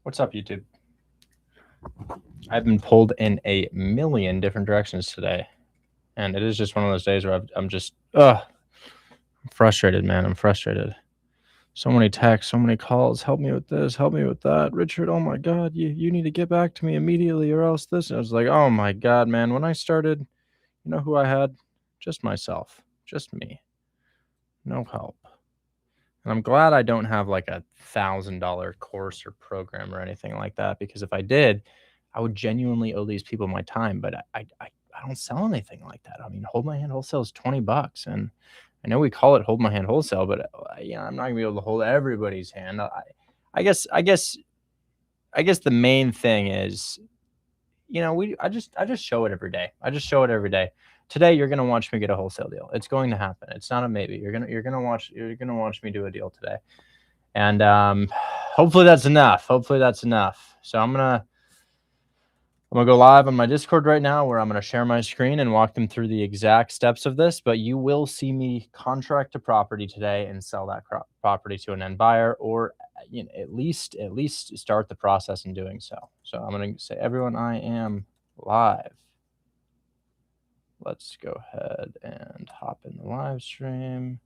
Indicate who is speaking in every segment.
Speaker 1: What's up, YouTube? I've been pulled in a million different directions today, and it is just one of those days where I'm just, I'm frustrated, man. I'm frustrated. So many texts, so many calls. Help me with this. Help me with that. Richard, oh my God, you need to get back to me immediately, or else this. And I was like, oh my God, man. When I started, you know who I had? Just myself, just me, no help. And I'm glad I don't have like $1,000 course or program or anything like that, because if I did, I would genuinely owe these people my time. But I don't sell anything like that. I mean, Hold My Hand Wholesale is $20, and I know we call it Hold My Hand Wholesale, but I'm not gonna be able to hold everybody's hand. I guess the main thing is, I just show it every day. I just show it every day. Today you're gonna watch me get a wholesale deal. It's going to happen. It's not a maybe. You're gonna watch me do a deal today, and hopefully that's enough. So I'm gonna go live on my Discord right now, where I'm gonna share my screen and walk them through the exact steps of this. But you will see me contract a property today and sell that property to an end buyer, or at least start the process in doing so. So I'm gonna say, everyone, I am live. Let's go ahead and hop in the live stream.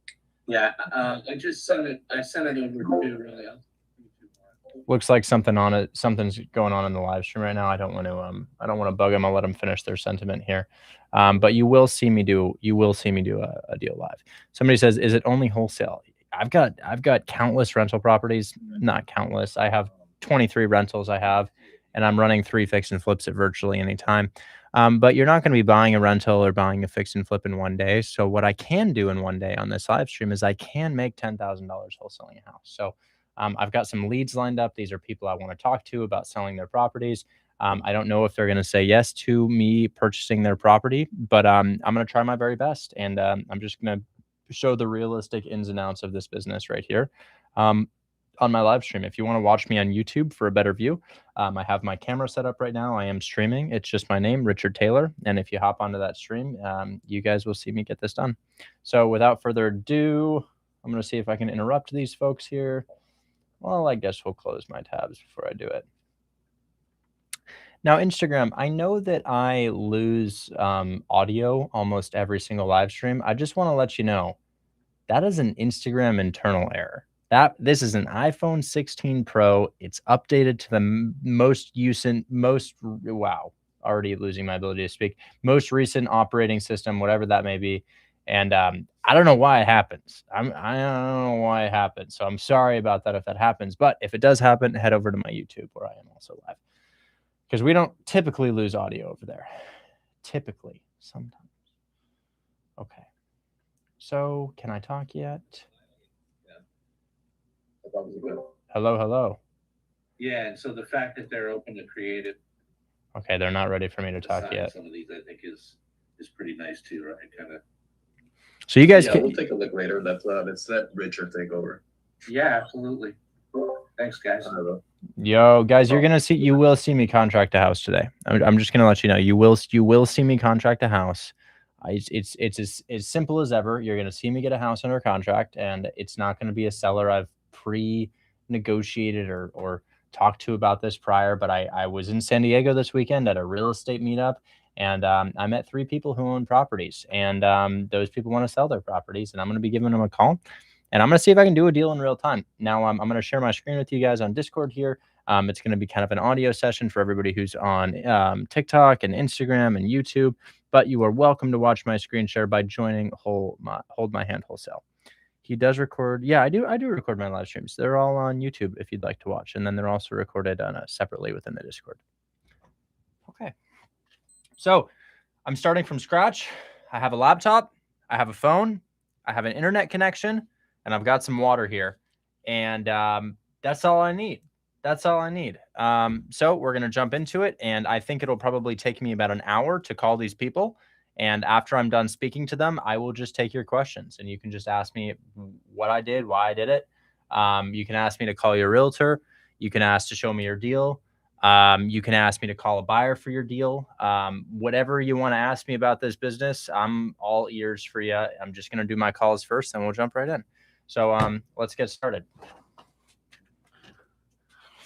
Speaker 2: Yeah, I just sent it. I sent it over to really.
Speaker 1: Looks like something's going on in the live stream right now. I don't want to bug them. I'll let them finish their sentiment here. But you will see me do a deal live. Somebody says, is it only wholesale? I've got countless rental properties. Not countless. I have 23 rentals and I'm running 3 fix and flips at virtually any time. But you're not going to be buying a rental or buying a fix and flip in one day. So what I can do in one day on this live stream is I can make $10,000 wholesaling a house. So I've got some leads lined up. These are people I want to talk to about selling their properties. I don't know if they're going to say yes to me purchasing their property, but I'm going to try my very best. And I'm just going to show the realistic ins and outs of this business right here on my live stream. If you want to watch me on YouTube for a better view, I have my camera set up right now. I am streaming. It's just my name, Richard Taylor. And if you hop onto that stream, you guys will see me get this done. So without further ado, I'm going to see if I can interrupt these folks here. Well, I guess we'll close my tabs before I do it. Now, Instagram, I know that I lose audio almost every single live stream. I just want to let you know that is an Instagram internal error. This is an iPhone 16 Pro. It's updated to the already losing my ability to speak. Most recent operating system, whatever that may be. And I don't know why it happens. I don't know why it happens. So I'm sorry about that if that happens. But if it does happen, head over to my YouTube, where I am also live. Because we don't typically lose audio over there. Typically, sometimes. Okay. So can I talk yet?
Speaker 2: Yeah.
Speaker 1: Hello.
Speaker 2: Yeah, and so the fact that they're open to creative.
Speaker 1: Okay, they're not ready for me to talk yet.
Speaker 2: Some of these I think is pretty nice too, right? Kind of.
Speaker 1: So you guys
Speaker 3: we'll take a look later. Let's let Richard take over.
Speaker 2: Yeah, absolutely. Thanks, guys.
Speaker 1: Yo, guys, you will see me contract a house today. I'm just gonna let you know, you will see me contract a house. It's as simple as ever. You're gonna see me get a house under contract, and it's not gonna be a seller I've pre-negotiated or talked to about this prior. But I was in San Diego this weekend at a real estate meetup, and I met 3 people who own properties, and those people want to sell their properties, and I'm gonna be giving them a call. And I'm going to see if I can do a deal in real time. Now, I'm going to share my screen with you guys on Discord here. It's going to be kind of an audio session for everybody who's on TikTok and Instagram and YouTube. But you are welcome to watch my screen share by joining Hold My Hand Wholesale. He does record. Yeah, I do record my live streams. They're all on YouTube if you'd like to watch. And then they're also recorded separately within the Discord. Okay. So I'm starting from scratch. I have a laptop. I have a phone. I have an internet connection. And I've got some water here, and that's all I need. So we're going to jump into it, and I think it'll probably take me about an hour to call these people. And after I'm done speaking to them, I will just take your questions, and you can just ask me what I did, why I did it. You can ask me to call your realtor. You can ask to show me your deal. You can ask me to call a buyer for your deal. Whatever you want to ask me about this business, I'm all ears for you. I'm just going to do my calls first, and we'll jump right in. So let's get started.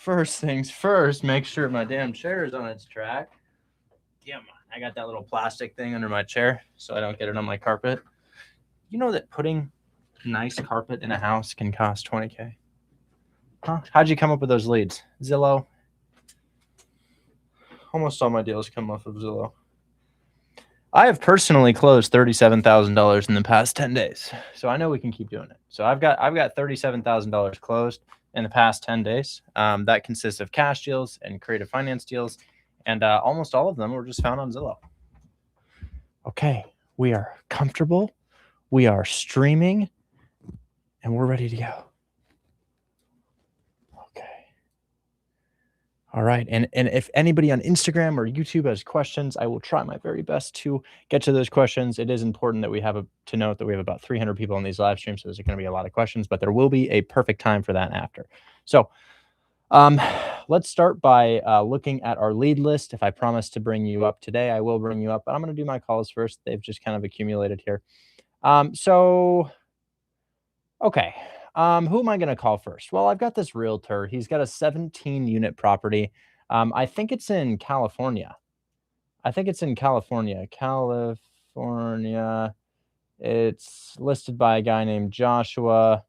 Speaker 1: first things first, make sure my damn chair is on its track. Damn, I got that little plastic thing under my chair so I don't get it on my carpet. You know that putting nice carpet in a house can cost $20K? Huh? How'd you come up with those leads? Zillow? Almost all my deals come off of Zillow. I have personally closed $37,000 in the past 10 days, so I know we can keep doing it. So I've got $37,000 closed in the past 10 days. That consists of cash deals and creative finance deals, and almost all of them were just found on Zillow. Okay, we are comfortable, we are streaming, and we're ready to go. Okay. All right. And if anybody on Instagram or YouTube has questions, I will try my very best to get to those questions. It is important that we have to note that we have about 300 people on these live streams, so there's going to be a lot of questions, but there will be a perfect time for that after. So let's start by looking at our lead list. If I promise to bring you up today, I will bring you up, but I'm going to do my calls first. They've just kind of accumulated here. Okay. Who am I going to call first? Well, I've got this realtor. He's got a 17-unit property. I think it's in California. California. It's listed by a guy named Joshua,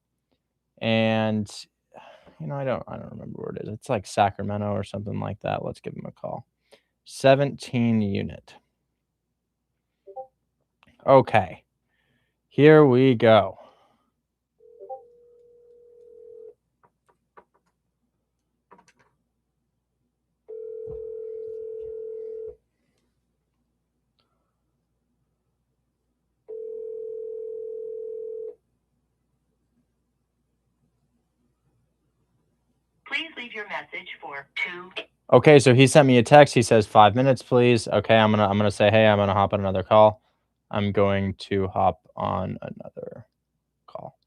Speaker 1: and I don't remember where it is. It's like Sacramento or something like that. Let's give him a call. 17-unit. Okay. Here we go.
Speaker 4: Please leave your message for 2.
Speaker 1: Okay, so he sent me a text. He says 5 minutes, please. Okay, I'm gonna say, hey, I'm gonna hop on another call. I'm going to hop on another call.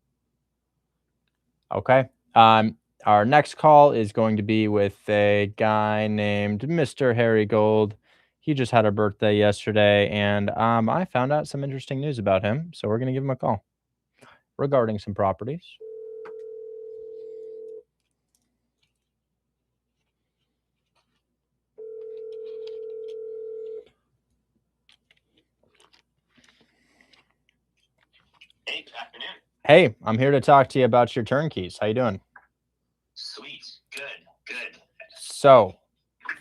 Speaker 1: Okay. Our next call is going to be with a guy named Mr. Harry Gold. He just had a birthday yesterday, and I found out some interesting news about him. So we're gonna give him a call regarding some properties.
Speaker 5: Hey, good afternoon.
Speaker 1: Hey, I'm here to talk to you about your turnkeys. How you doing?
Speaker 5: Sweet. Good.
Speaker 1: So,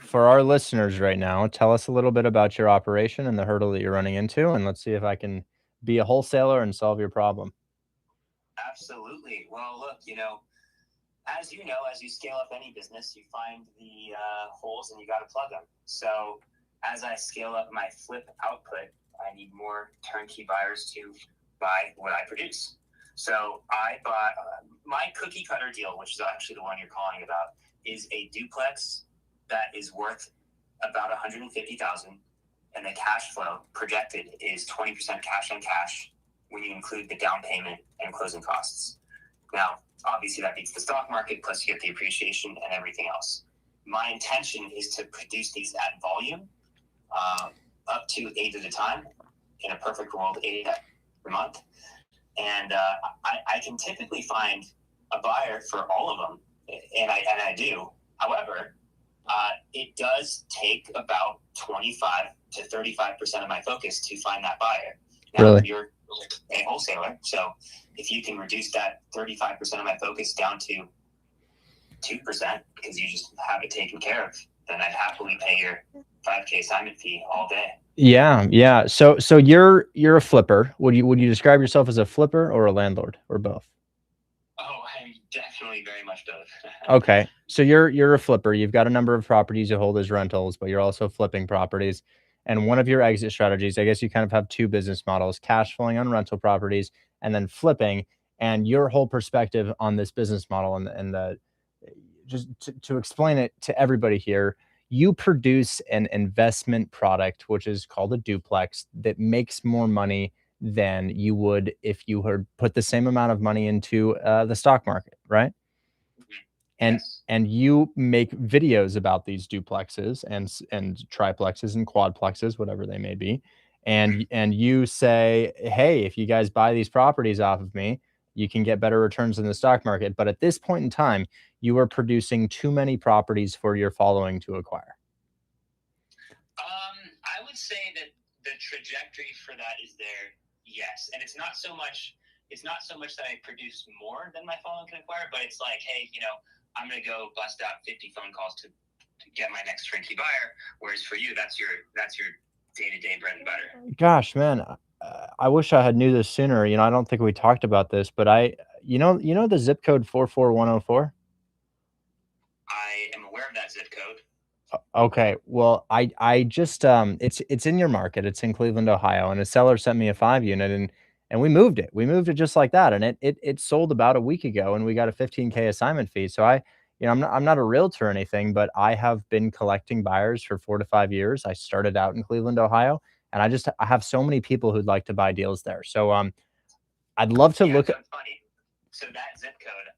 Speaker 1: for our listeners right now, tell us a little bit about your operation and the hurdle that you're running into, and let's see if I can be a wholesaler and solve your problem.
Speaker 5: Absolutely. Well, look, as you scale up any business, you find the holes and you got to plug them. So as I scale up my flip output, I need more turnkey buyers to buy what I produce. So I bought my cookie cutter deal, which is actually the one you're calling about, is a duplex that is worth about $150,000, and the cash flow projected is 20% cash on cash when you include the down payment and closing costs. Now, obviously that beats the stock market, plus you get the appreciation and everything else. My intention is to produce these at volume, up to 8 at a time. In a perfect world, 8 per month. And I can typically find a buyer for all of them, and I do. However, it does take about 25 to 35% of my focus to find that buyer. Now,
Speaker 1: Really?
Speaker 5: You're a wholesaler, so if you can reduce that 35% of my focus down to 2% because you just have it taken care of, then I'd happily pay your $5K assignment fee all day.
Speaker 1: Yeah. So you're a flipper. Would you describe yourself as a flipper or a landlord or both?
Speaker 5: Oh, I'm definitely very much both.
Speaker 1: Okay. So you're a flipper. You've got a number of properties you hold as rentals, but you're also flipping properties. And one of your exit strategies, I guess you kind of have two business models: cash flowing on rental properties and then flipping. And your whole perspective on this business model and the just to explain it to everybody here, you produce an investment product, which is called a duplex, that makes more money than you would if you had put the same amount of money into the stock market, right? And
Speaker 5: Yes.
Speaker 1: and you make videos about these duplexes and triplexes and quadplexes, whatever they may be, and you say, hey, if you guys buy these properties off of me, You can get better returns in the stock market. But at this point in time, you are producing too many properties for your following to acquire.
Speaker 5: I would say that the trajectory for that is there, yes. And it's not so much that I produce more than my following can acquire, but it's like, hey, I'm gonna go bust out 50 phone calls to get my next turnkey buyer. Whereas for you, that's your day-to-day bread and butter.
Speaker 1: Gosh, man, I wish I had knew this sooner. I don't think we talked about this, but the zip code 44104.
Speaker 5: I am aware of that zip code.
Speaker 1: Okay, well, I just it's in your market. It's in Cleveland, Ohio, and a seller sent me a 5 unit, and we moved it. We moved it just like that, and it sold about a week ago, and we got a 15K assignment fee. So I'm not a realtor or anything, but I have been collecting buyers for 4 to 5 years. I started out in Cleveland, Ohio, and I have so many people who'd like to buy deals there. So I'd love to look at.
Speaker 5: Funny. So that zip code,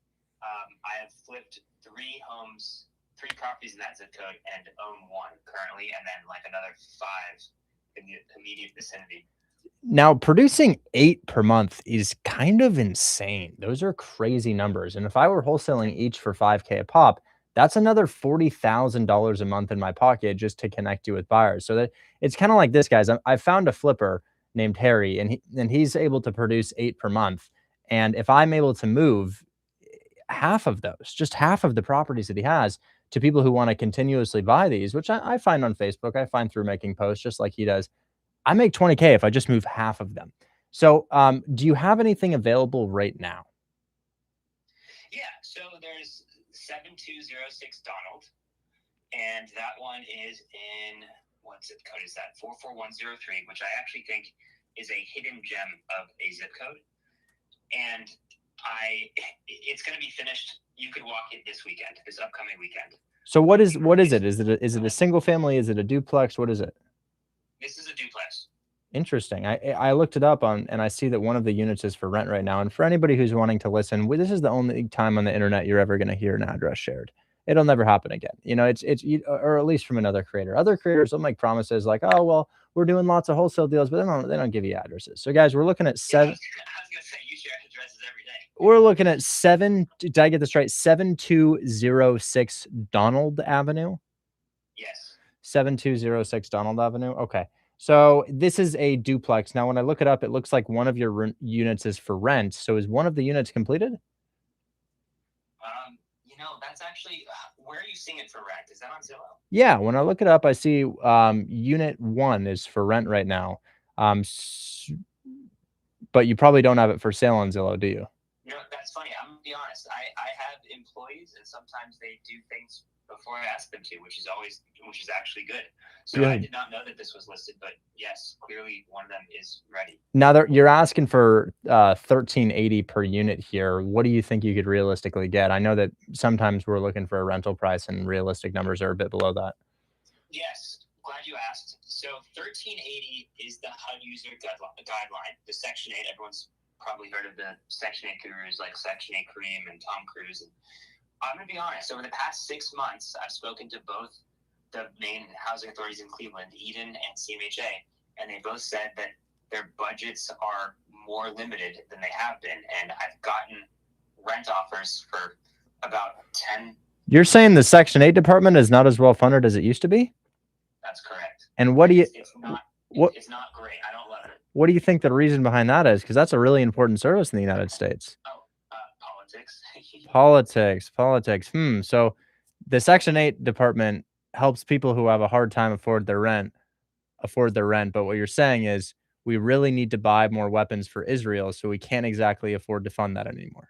Speaker 5: I have flipped 3 properties in that zip code and own 1 currently, and then like another 5 in the immediate vicinity.
Speaker 1: Now, producing 8 per month is kind of insane. Those are crazy numbers. And if I were wholesaling each for 5K a pop, that's another $40,000 a month in my pocket just to connect you with buyers. So that it's kind of like this, guys. I found a flipper named Harry, and he's able to produce 8 per month. And if I'm able to move half of those, just half of the properties that he has, to people who want to continuously buy these, which I find on Facebook, I find through making posts just like he does, I make 20K if I just move half of them. So do you have anything available right now?
Speaker 5: Yeah, so there's 7206 Donald, and that one is in, what zip code is that? 44103, which I actually think is a hidden gem of a zip code. And it's going to be finished. You could walk it this upcoming weekend.
Speaker 1: So what is it? Is it a single family? Is it a duplex? What is it?
Speaker 5: This is a duplex.
Speaker 1: Interesting. I looked it up and I see that one of the units is for rent right now. And for anybody who's wanting to listen, this is the only time on the internet you're ever going to hear an address shared. It'll never happen again. Or at least from another creator. Other creators will make promises like, oh, well, we're doing lots of wholesale deals, but they don't give you addresses. So guys, we're looking at 7.
Speaker 5: I was going to say, you share addresses every day.
Speaker 1: We're looking at 7. Did I get this right? 7206 Donald Avenue?
Speaker 5: Yes.
Speaker 1: 7206 Donald Avenue. Okay. So this is a duplex. Now, when I look it up, it looks like one of your units is for rent. So is one of the units completed?
Speaker 5: That's actually, where are you seeing it for rent? Is that on Zillow?
Speaker 1: Yeah. When I look it up, I see unit 1 is for rent right now. But you probably don't have it for sale on Zillow, do you?
Speaker 5: No, that's funny. I'm going to be honest. I have employees, and sometimes they do things before I ask them to, which is actually good. So
Speaker 1: Good.
Speaker 5: I did not know that this was listed, but yes, clearly one of them is ready.
Speaker 1: Now you're asking for $1,380 per unit here. What do you think you could realistically get? I know that sometimes we're looking for a rental price, and realistic numbers are a bit below that.
Speaker 5: Yes, glad you asked. So 1380 is the HUD user guideline, the Section 8. Everyone's probably heard of the Section 8 gurus like Section 8 Kareem and Tom Cruise. And I'm going to be honest, over the past 6 months, I've spoken to both the main housing authorities in Cleveland, Eden and CMHA, and they both said that their budgets are more limited than they have been. And I've gotten rent offers for about 10.
Speaker 1: You're saying the Section 8 department is not as well funded as it used to be?
Speaker 5: That's correct.
Speaker 1: And what do you...
Speaker 5: It's not great. I don't love it.
Speaker 1: What do you think the reason behind that is? Because that's a really important service in the United States.
Speaker 5: Politics.
Speaker 1: Politics. So the Section 8 department helps people who have a hard time afford their rent. But what you're saying is we really need to buy more weapons for Israel, so we can't exactly afford to fund that anymore.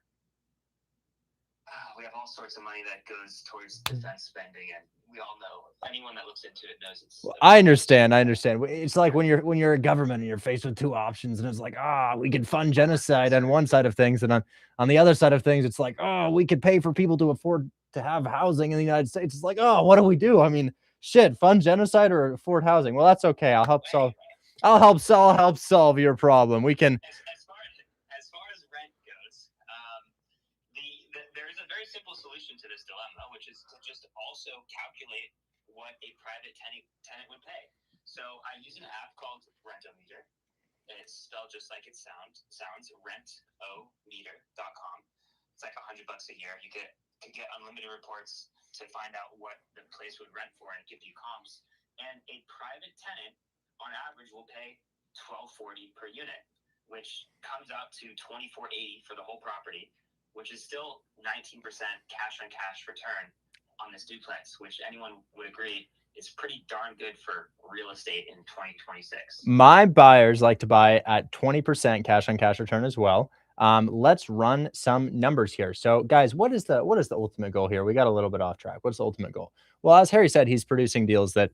Speaker 5: We have all sorts of money that goes towards defense spending, and we all know, anyone that looks into it knows it's...
Speaker 1: Well, I understand. It's like when you're a government and you're faced with 2 options, and it's like, we could fund genocide on one side of things, and on the other side of things, it's like, we could pay for people to afford to have housing in the United States. It's like, what do we do? I mean, shit, fund genocide or afford housing? Well, that's okay. I'll help solve your problem. We can...
Speaker 5: As far as rent goes, there is a very simple solution to this dilemma, which is to just also calculate what a private tenant would pay. So I use an app called Rentometer. It's spelled just like it sounds, rentometer.com. $200 a year. You could get unlimited reports to find out what the place would rent for and give you comps. And a private tenant, on average, will pay $12.40 per unit, which comes out to $24.80 for the whole property, which is still 19% cash on cash return on this duplex, which anyone would agree is pretty darn good for real estate in 2026.
Speaker 1: My buyers like to buy at 20% cash on cash return as well. Let's run some numbers here. So guys, what is the ultimate goal here? We got a little bit off track. What's the ultimate goal? Well, as Harry said, he's producing deals that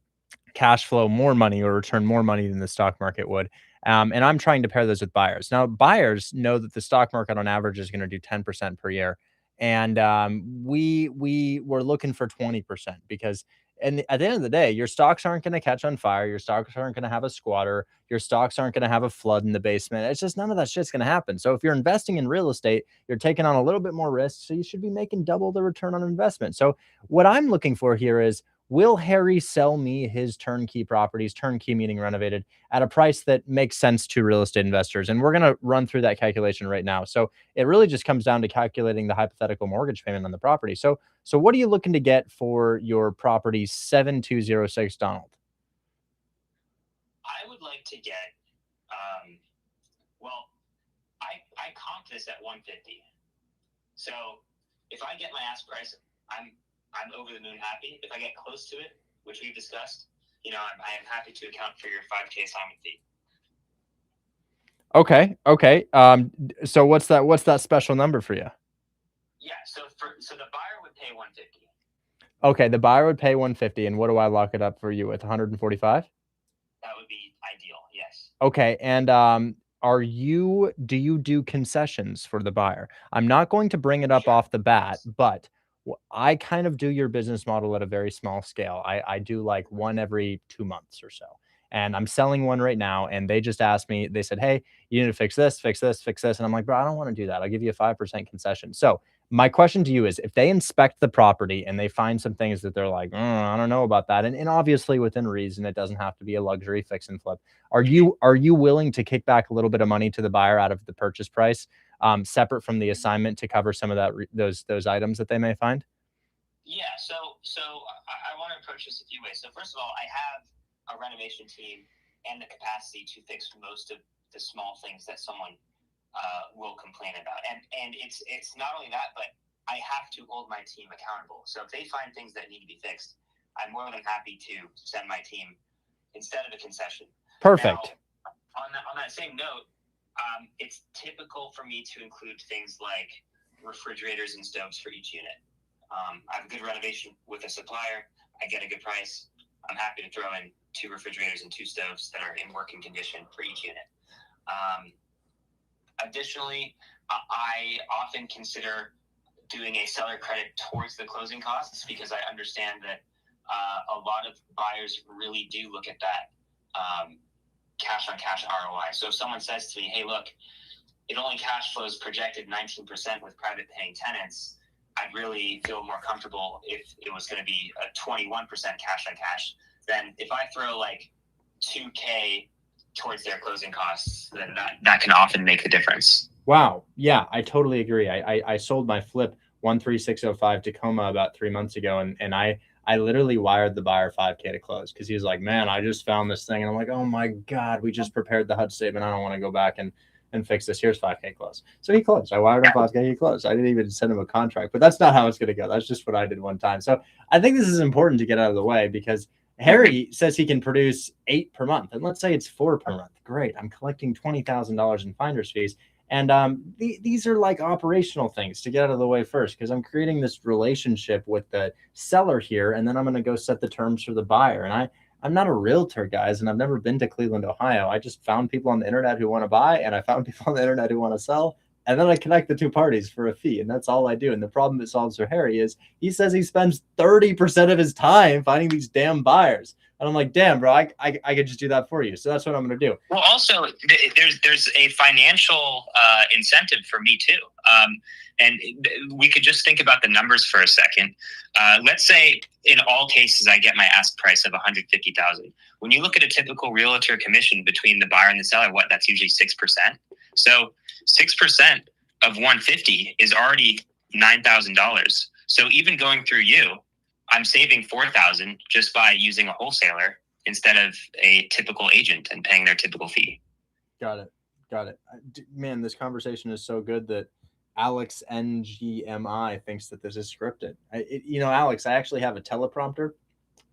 Speaker 1: cash flow more money or return more money than the stock market would. And I'm trying to pair those with buyers. Now, buyers know that the stock market on average is going to do 10% per year. And we were looking for 20% because at the end of the day, your stocks aren't going to catch on fire. Your stocks aren't going to have a squatter. Your stocks aren't going to have a flood in the basement. It's just none of that shit's going to happen. So if you're investing in real estate, you're taking on a little bit more risk. So you should be making double the return on investment. So what I'm looking for here is, will Harry sell me his turnkey properties, turnkey meaning renovated, at a price that makes sense to real estate investors? And we're going to run through that calculation right now. So it really just comes down to calculating the hypothetical mortgage payment on the property. So what are you looking to get for your property 7206 Donald?
Speaker 5: I would like to get, well, I comped this at 150. So if I get my ask price, I'm over the moon happy. If I get close to it, which we've discussed, I am happy to account for your 5K assignment fee.
Speaker 1: Okay. So what's that special number for you?
Speaker 5: Yeah. So the buyer would pay 150.
Speaker 1: Okay, the buyer would pay 150, and what do I lock it up for you with? 145?
Speaker 5: That would be ideal. Yes.
Speaker 1: Okay, and do you do concessions for the buyer? I'm not going to bring it up off the bat, but I kind of do your business model at a very small scale. I do like one every 2 months or so. And I'm selling one right now. And they just asked me, they said, hey, you need to fix this, fix this, fix this. And I'm like, bro, I don't want to do that. I'll give you a 5% concession. So my question to you is, if they inspect the property and they find some things that they're like, I don't know about that. And obviously within reason, it doesn't have to be a luxury fix and flip. Are you willing to kick back a little bit of money to the buyer out of the purchase price, separate from the assignment, to cover some of that, those items that they may find?
Speaker 5: Yeah. So I want to approach this a few ways. So first of all, I have a renovation team and the capacity to fix most of the small things that someone will complain about. And it's not only that, but I have to hold my team accountable. So if they find things that need to be fixed, I'm more than happy to send my team instead of a concession.
Speaker 1: Perfect.
Speaker 5: Now, on that same note, it's typical for me to include things like refrigerators and stoves for each unit. I have a good renovation with a supplier. I get a good price. I'm happy to throw in 2 refrigerators and 2 stoves that are in working condition for each unit. Additionally, I often consider doing a seller credit towards the closing costs, because I understand that a lot of buyers really do look at that cash on cash ROI. So if someone says to me, hey, look, it only cash flows projected 19% with private paying tenants, I'd really feel more comfortable if it was going to be a 21% cash on cash. Then if I throw like $2K towards their closing costs, then that can often make the difference.
Speaker 1: Wow. Yeah, I totally agree. I sold my flip 13605 Tacoma about 3 months ago, and I literally wired the buyer 5K to close, because he was like, man, I just found this thing. And I'm like, oh my God, we just prepared the HUD statement. I don't want to go back and fix this. Here's 5K close. So he closed. I wired him 5K, he closed. I didn't even send him a contract, but that's not how it's going to go. That's just what I did one time. So I think this is important to get out of the way, because Harry says he can produce 8 per month. And let's say it's 4 per month. Great. I'm collecting $20,000 in finder's fees. And these are like operational things to get out of the way first, because I'm creating this relationship with the seller here, and then I'm going to go set the terms for the buyer. And I'm not a realtor, guys, and I've never been to Cleveland, Ohio. I just found people on the internet who want to buy, and I found people on the internet who want to sell, and then I connect the 2 parties for a fee, and that's all I do. And the problem it solves for Harry is he says he spends 30% of his time finding these damn buyers. And I'm like, damn, bro, I could just do that for you. So that's what I'm going to do.
Speaker 5: Well, also, there's a financial incentive for me too. And we could just think about the numbers for a second. Let's say in all cases, I get my ask price of $150,000. When you look at a typical realtor commission between the buyer and the seller, that's usually 6%. So 6% of 150 is already $9,000. So even going through you, I'm saving $4,000 just by using a wholesaler instead of a typical agent and paying their typical fee.
Speaker 1: Got it. Man, this conversation is so good that Alex NGMI thinks that this is scripted. Alex, I actually have a teleprompter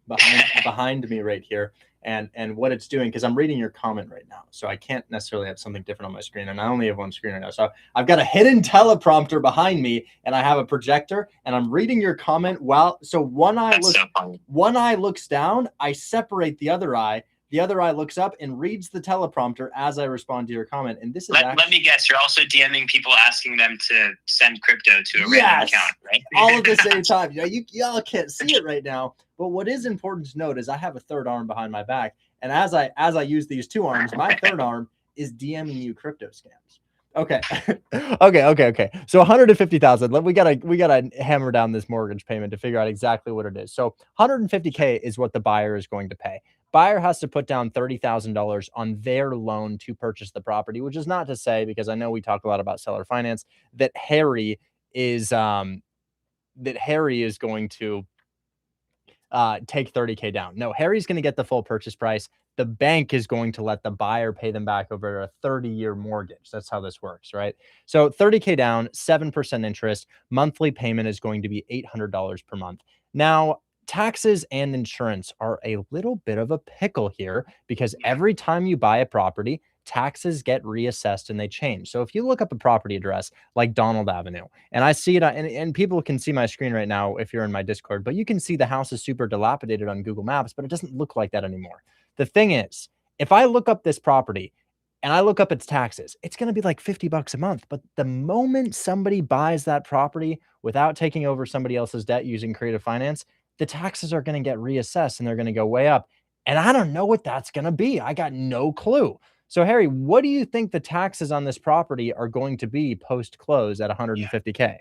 Speaker 1: behind me right here, and what it's doing, because I'm reading your comment right now, so I can't necessarily have something different on my screen, and I only have one screen right now. So I've got a hidden teleprompter behind me, and I have a projector, and I'm reading your comment so one eye looks down, I separate the other eye. The other eye looks up and reads the teleprompter as I respond to your comment. And this is
Speaker 5: let me guess, you're also DMing people asking them to send crypto to a random account, right?
Speaker 1: All at the same time. Y'all can't see it right now. But what is important to note is I have a third arm behind my back. And as I use these two arms, my third arm is DMing you crypto scams. Okay. Okay. So 150,000. We gotta hammer down this mortgage payment to figure out exactly what it is. So 150K is what the buyer is going to pay. Buyer has to put down $30,000 on their loan to purchase the property, which is not to say, because I know we talk a lot about seller finance, that Harry is going to take 30K down. No, Harry's going to get the full purchase price. The bank is going to let the buyer pay them back over a 30-year mortgage. That's how this works, right? So 30K down, 7% interest. Monthly payment is going to be $800 per month. Now, taxes and insurance are a little bit of a pickle here, because every time you buy a property, taxes get reassessed and they change. So if you look up a property address like Donald Avenue, and I see it, and people can see my screen right now if you're in my Discord, but you can see the house is super dilapidated on Google Maps, but it doesn't look like that anymore. The thing is, if I look up this property and I look up its taxes, it's going to be like $50 a month. But the moment somebody buys that property without taking over somebody else's debt using creative finance, the taxes are going to get reassessed and they're going to go way up. And I don't know what that's going to be. I got no clue. So Harry, what do you think the taxes on this property are going to be post-close at 150K?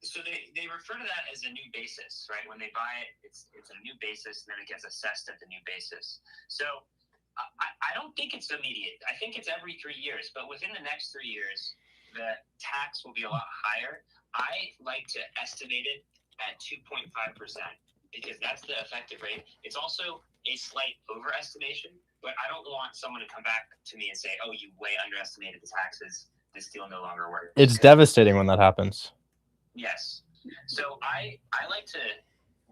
Speaker 5: So they refer to that as a new basis, right? When they buy it, it's a new basis, and then it gets assessed at the new basis. So I don't think it's immediate. I think it's every 3 years, but within the next 3 years, the tax will be a lot higher. I like to estimate it at 2.5%, because that's the effective rate. It's also a slight overestimation, but I don't want someone to come back to me and say, oh, you way underestimated the taxes. This deal no longer works.
Speaker 1: It's devastating when that happens.
Speaker 5: Yes. So I like to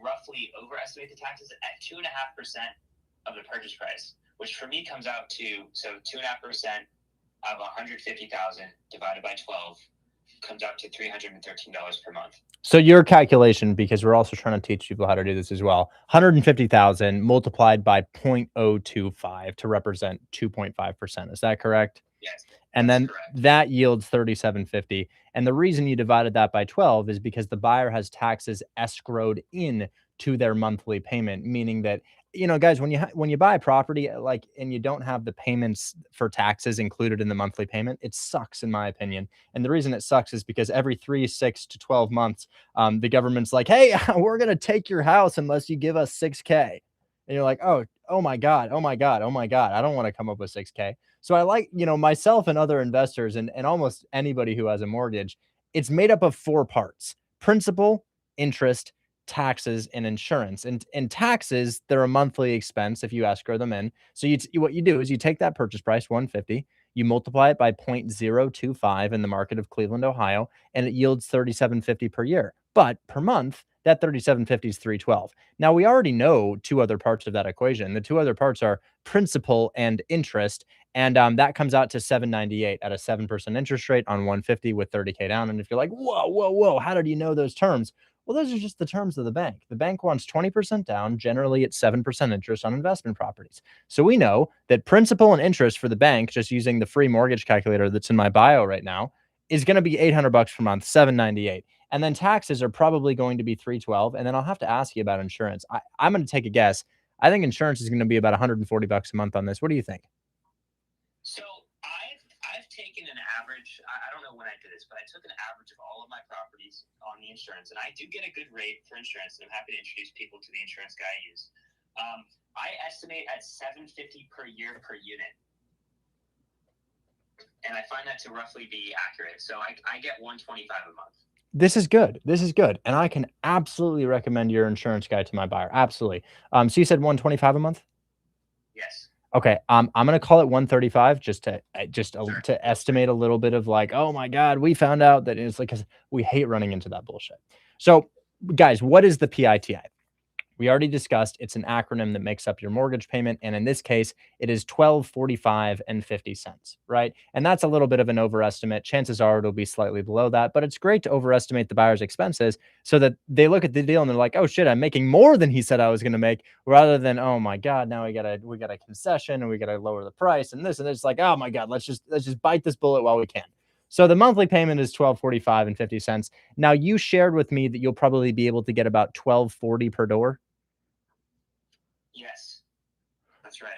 Speaker 5: roughly overestimate the taxes at 2.5% of the purchase price, which for me comes out to, so 2.5% of 150,000 divided by 12 comes out to $313 per month.
Speaker 1: So your calculation, because we're also trying to teach people how to do this as well, 150,000 multiplied by 0.025 to represent 2.5%. Is that correct?
Speaker 5: Yes.
Speaker 1: And then
Speaker 5: correct.
Speaker 1: That yields $3,750. And the reason you divided that by 12 is because the buyer has taxes escrowed in to their monthly payment, meaning that, guys, when you buy a property, and you don't have the payments for taxes included in the monthly payment, it sucks, in my opinion. And the reason it sucks is because every 3, 6 to 12 months, the government's like, hey, we're going to take your house unless you give us 6K. And you're like, oh my God. I don't want to come up with 6K. So I like, myself and other investors and almost anybody who has a mortgage, it's made up of 4 parts: principal, interest, taxes, and insurance. And taxes, they're a monthly expense if you escrow them in. So what you do is you take that purchase price, 150, you multiply it by 0.025 in the market of Cleveland, Ohio, and it yields $3,750 per year. But per month, that $3,750 is $312. Now, we already know 2 other parts of that equation. The 2 other parts are principal and interest, and that comes out to $798 at a 7% interest rate on 150 with 30K down. And if you're like, whoa, how did you know those terms? Well, those are just the terms of the bank. The bank wants 20% down, generally at 7% interest on investment properties. So we know that principal and interest for the bank, just using the free mortgage calculator that's in my bio right now, is going to be $800 per month, $798. And then taxes are probably going to be $312. And then I'll have to ask you about insurance. I'm going to take a guess. I think insurance is going to be about $140 a month on this. What do you think?
Speaker 5: So I've taken an average. I don't know when I did this, but I took an average of all of my properties on the insurance, and I do get a good rate for insurance. And I'm happy to introduce people to the insurance guy I use. I estimate at $750 per year per unit, and I find that to roughly be accurate. So I get $125 a month.
Speaker 1: This is good. This is good. And I can absolutely recommend your insurance guy to my buyer. Absolutely. So you said 125 a month?
Speaker 5: Yes.
Speaker 1: Okay. I'm going to call it 135 just to
Speaker 5: Sure.
Speaker 1: to estimate a little bit of like, oh my God, we found out that it's like, cause we hate running into that bullshit. So guys, what is the PITI? We already discussed it's an acronym that makes up your mortgage payment. And in this case, it is $12.45, right? And that's a little bit of an overestimate. Chances are it'll be slightly below that, but it's great to overestimate the buyer's expenses so that they look at the deal and they're like, oh shit, I'm making more than he said I was going to make, rather than, oh my God, now we got a concession and we got to lower the price and this, and it's like, oh my God, let's just bite this bullet while we can. So the monthly payment is $12.45. Now you shared with me that you'll probably be able to get about $12.40 per door.
Speaker 5: Yes, that's right.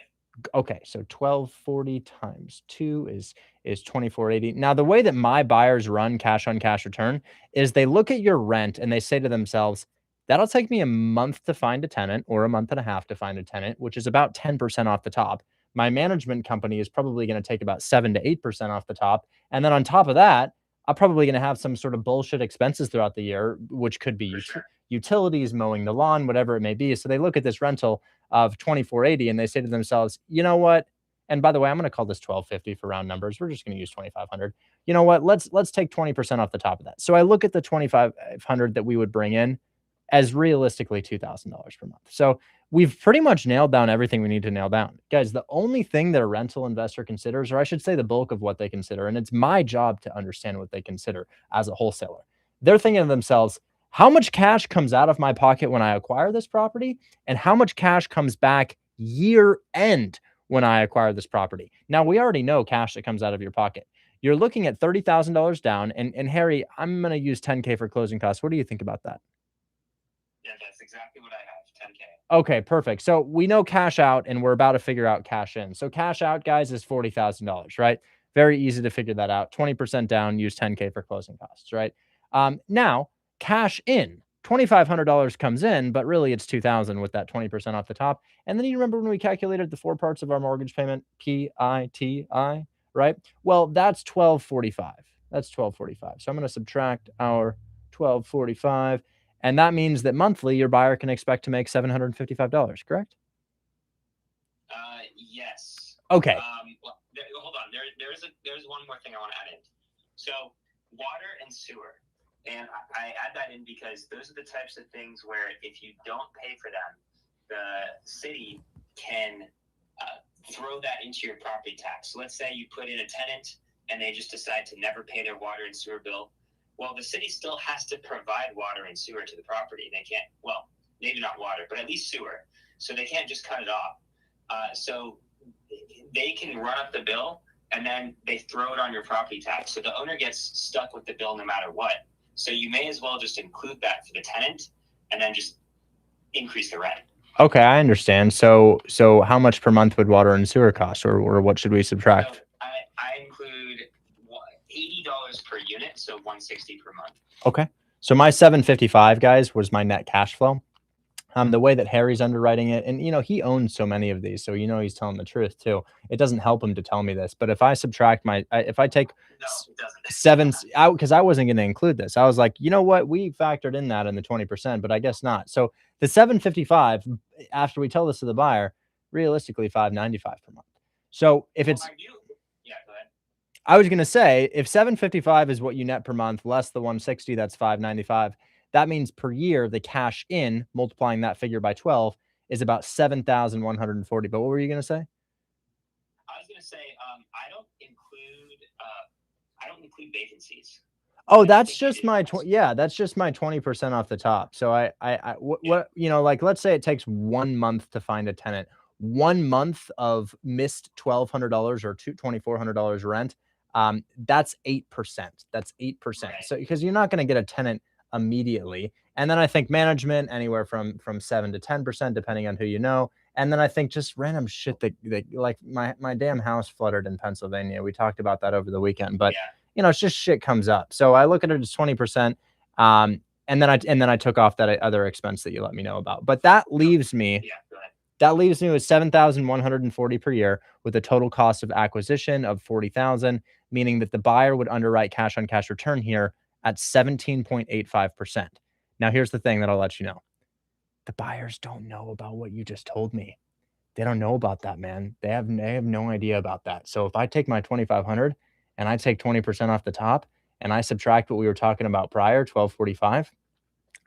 Speaker 1: Okay, so 1240 times 2 is 2480. Now, the way that my buyers run cash on cash return is they look at your rent and they say to themselves, that'll take me a month to find a tenant or a month and a half to find a tenant, which is about 10% off the top. My management company is probably going to take about 7 to 8% off the top. And then on top of that, I'm probably going to have some sort of bullshit expenses throughout the year, which could be utilities, mowing the lawn, whatever it may be. So they look at this rental of 2480 and they say to themselves, you know what? And by the way, I'm going to call this 1250 for round numbers. We're just going to use 2500. You know what? Let's take 20% off the top of that. So I look at the 2500 that we would bring in as realistically $2,000 per month. So we've pretty much nailed down everything we need to nail down. Guys, the only thing that a rental investor considers, or I should say the bulk of what they consider, and it's my job to understand what they consider as a wholesaler. They're thinking to themselves, how much cash comes out of my pocket when I acquire this property, and how much cash comes back year end when I acquire this property? Now, we already know cash that comes out of your pocket. You're looking at $30,000 down. And Harry, I'm going to use 10K for closing costs. What do you think about that?
Speaker 5: Yeah, that's exactly what I have, 10K.
Speaker 1: Okay, perfect. So we know cash out and we're about to figure out cash in. So cash out, guys, is $40,000, right? Very easy to figure that out. 20% down, use 10K for closing costs, right? Now, cash in, $2,500 comes in, but really it's $2,000 with that 20% off the top. And then you remember when we calculated the 4 parts of our mortgage payment, PITI, right? Well, that's $12.45. That's $12.45. So I'm going to subtract our $12.45. And that means that monthly your buyer can expect to make $755, correct?
Speaker 5: Yes.
Speaker 1: Okay.
Speaker 5: Well, hold on. There's one more thing I want to add in. So water and sewer, and I add that in because those are the types of things where if you don't pay for them, the city can throw that into your property tax. So let's say you put in a tenant and they just decide to never pay their water and sewer bill. Well, the city still has to provide water and sewer to the property. They can't, well, maybe not water, but at least sewer. So they can't just cut it off. So they can run up the bill and then they throw it on your property tax. So the owner gets stuck with the bill no matter what. So you may as well just include that for the tenant and then just increase the rent.
Speaker 1: Okay, I understand. So how much per month would water and sewer cost, or what should we subtract?
Speaker 5: So I include $80 per unit, so $160 per month.
Speaker 1: Okay. So my $755, guys, was my net cash flow. The way that Harry's underwriting it, and he owns so many of these, so he's telling the truth too. It doesn't help him to tell me this, but if I subtract if I take seven out, because I wasn't going to include this, I was like, you know what, we factored in that in the 20%, but I guess not. So the 755, after we tell this to the buyer, realistically $595 per month. So if it's,
Speaker 5: yeah, go ahead.
Speaker 1: I was going to say, if 755 is what you net per month, less the 160, that's 595. That means per year, the cash in, multiplying that figure by 12, is about 7,140. But what were you going to say?
Speaker 5: I was going to say, I don't include vacancies.
Speaker 1: Oh, that's just my that's just my 20% off the top. So like, let's say it takes 1 month to find a tenant, 1 month of missed $1,200 or $2,400 rent. That's 8%. That's 8%. Right. So because you're not going to get a tenant immediately. And then I think management anywhere from 7 to 10%, depending on who you know. And then I think just random shit that like my damn house flooded in Pennsylvania. We talked about that over the weekend, but it's just shit comes up. So I look at it as 20%. And then I took off that other expense that you let me know about. But that leaves me with 7,140 per year with a total cost of acquisition of 40,000, meaning that the buyer would underwrite cash on cash return here at 17.85%. Now, here's the thing that I'll let you know. The buyers don't know about what you just told me. They don't know about that, man. They have no idea about that. So if I take my 2,500 and I take 20% off the top and I subtract what we were talking about prior, 1245,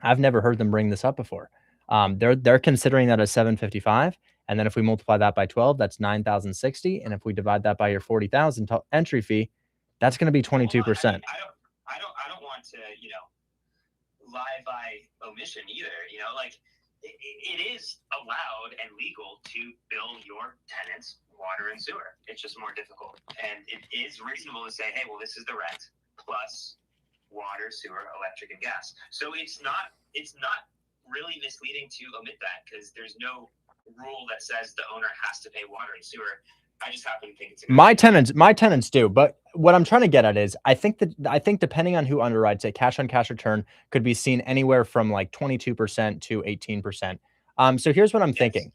Speaker 1: I've never heard them bring this up before. They're considering that as 755, and then if we multiply that by 12, that's 9,060, and if we divide that by your 40,000 entry fee, that's going to be 22%.
Speaker 5: Well, I don't want to, lie by omission either. Like it is allowed and legal to bill your tenants water and sewer. It's just more difficult, and it is reasonable to say, hey, well, this is the rent plus water, sewer, electric, and gas. So it's not really misleading to omit that, because there's no rule that says the owner has to pay water and sewer. I just happen to think it's
Speaker 1: my tenants do, but what I'm trying to get at is I think depending on who underwrites it, cash on cash return could be seen anywhere from like 22% to 18%. So here's what I'm thinking.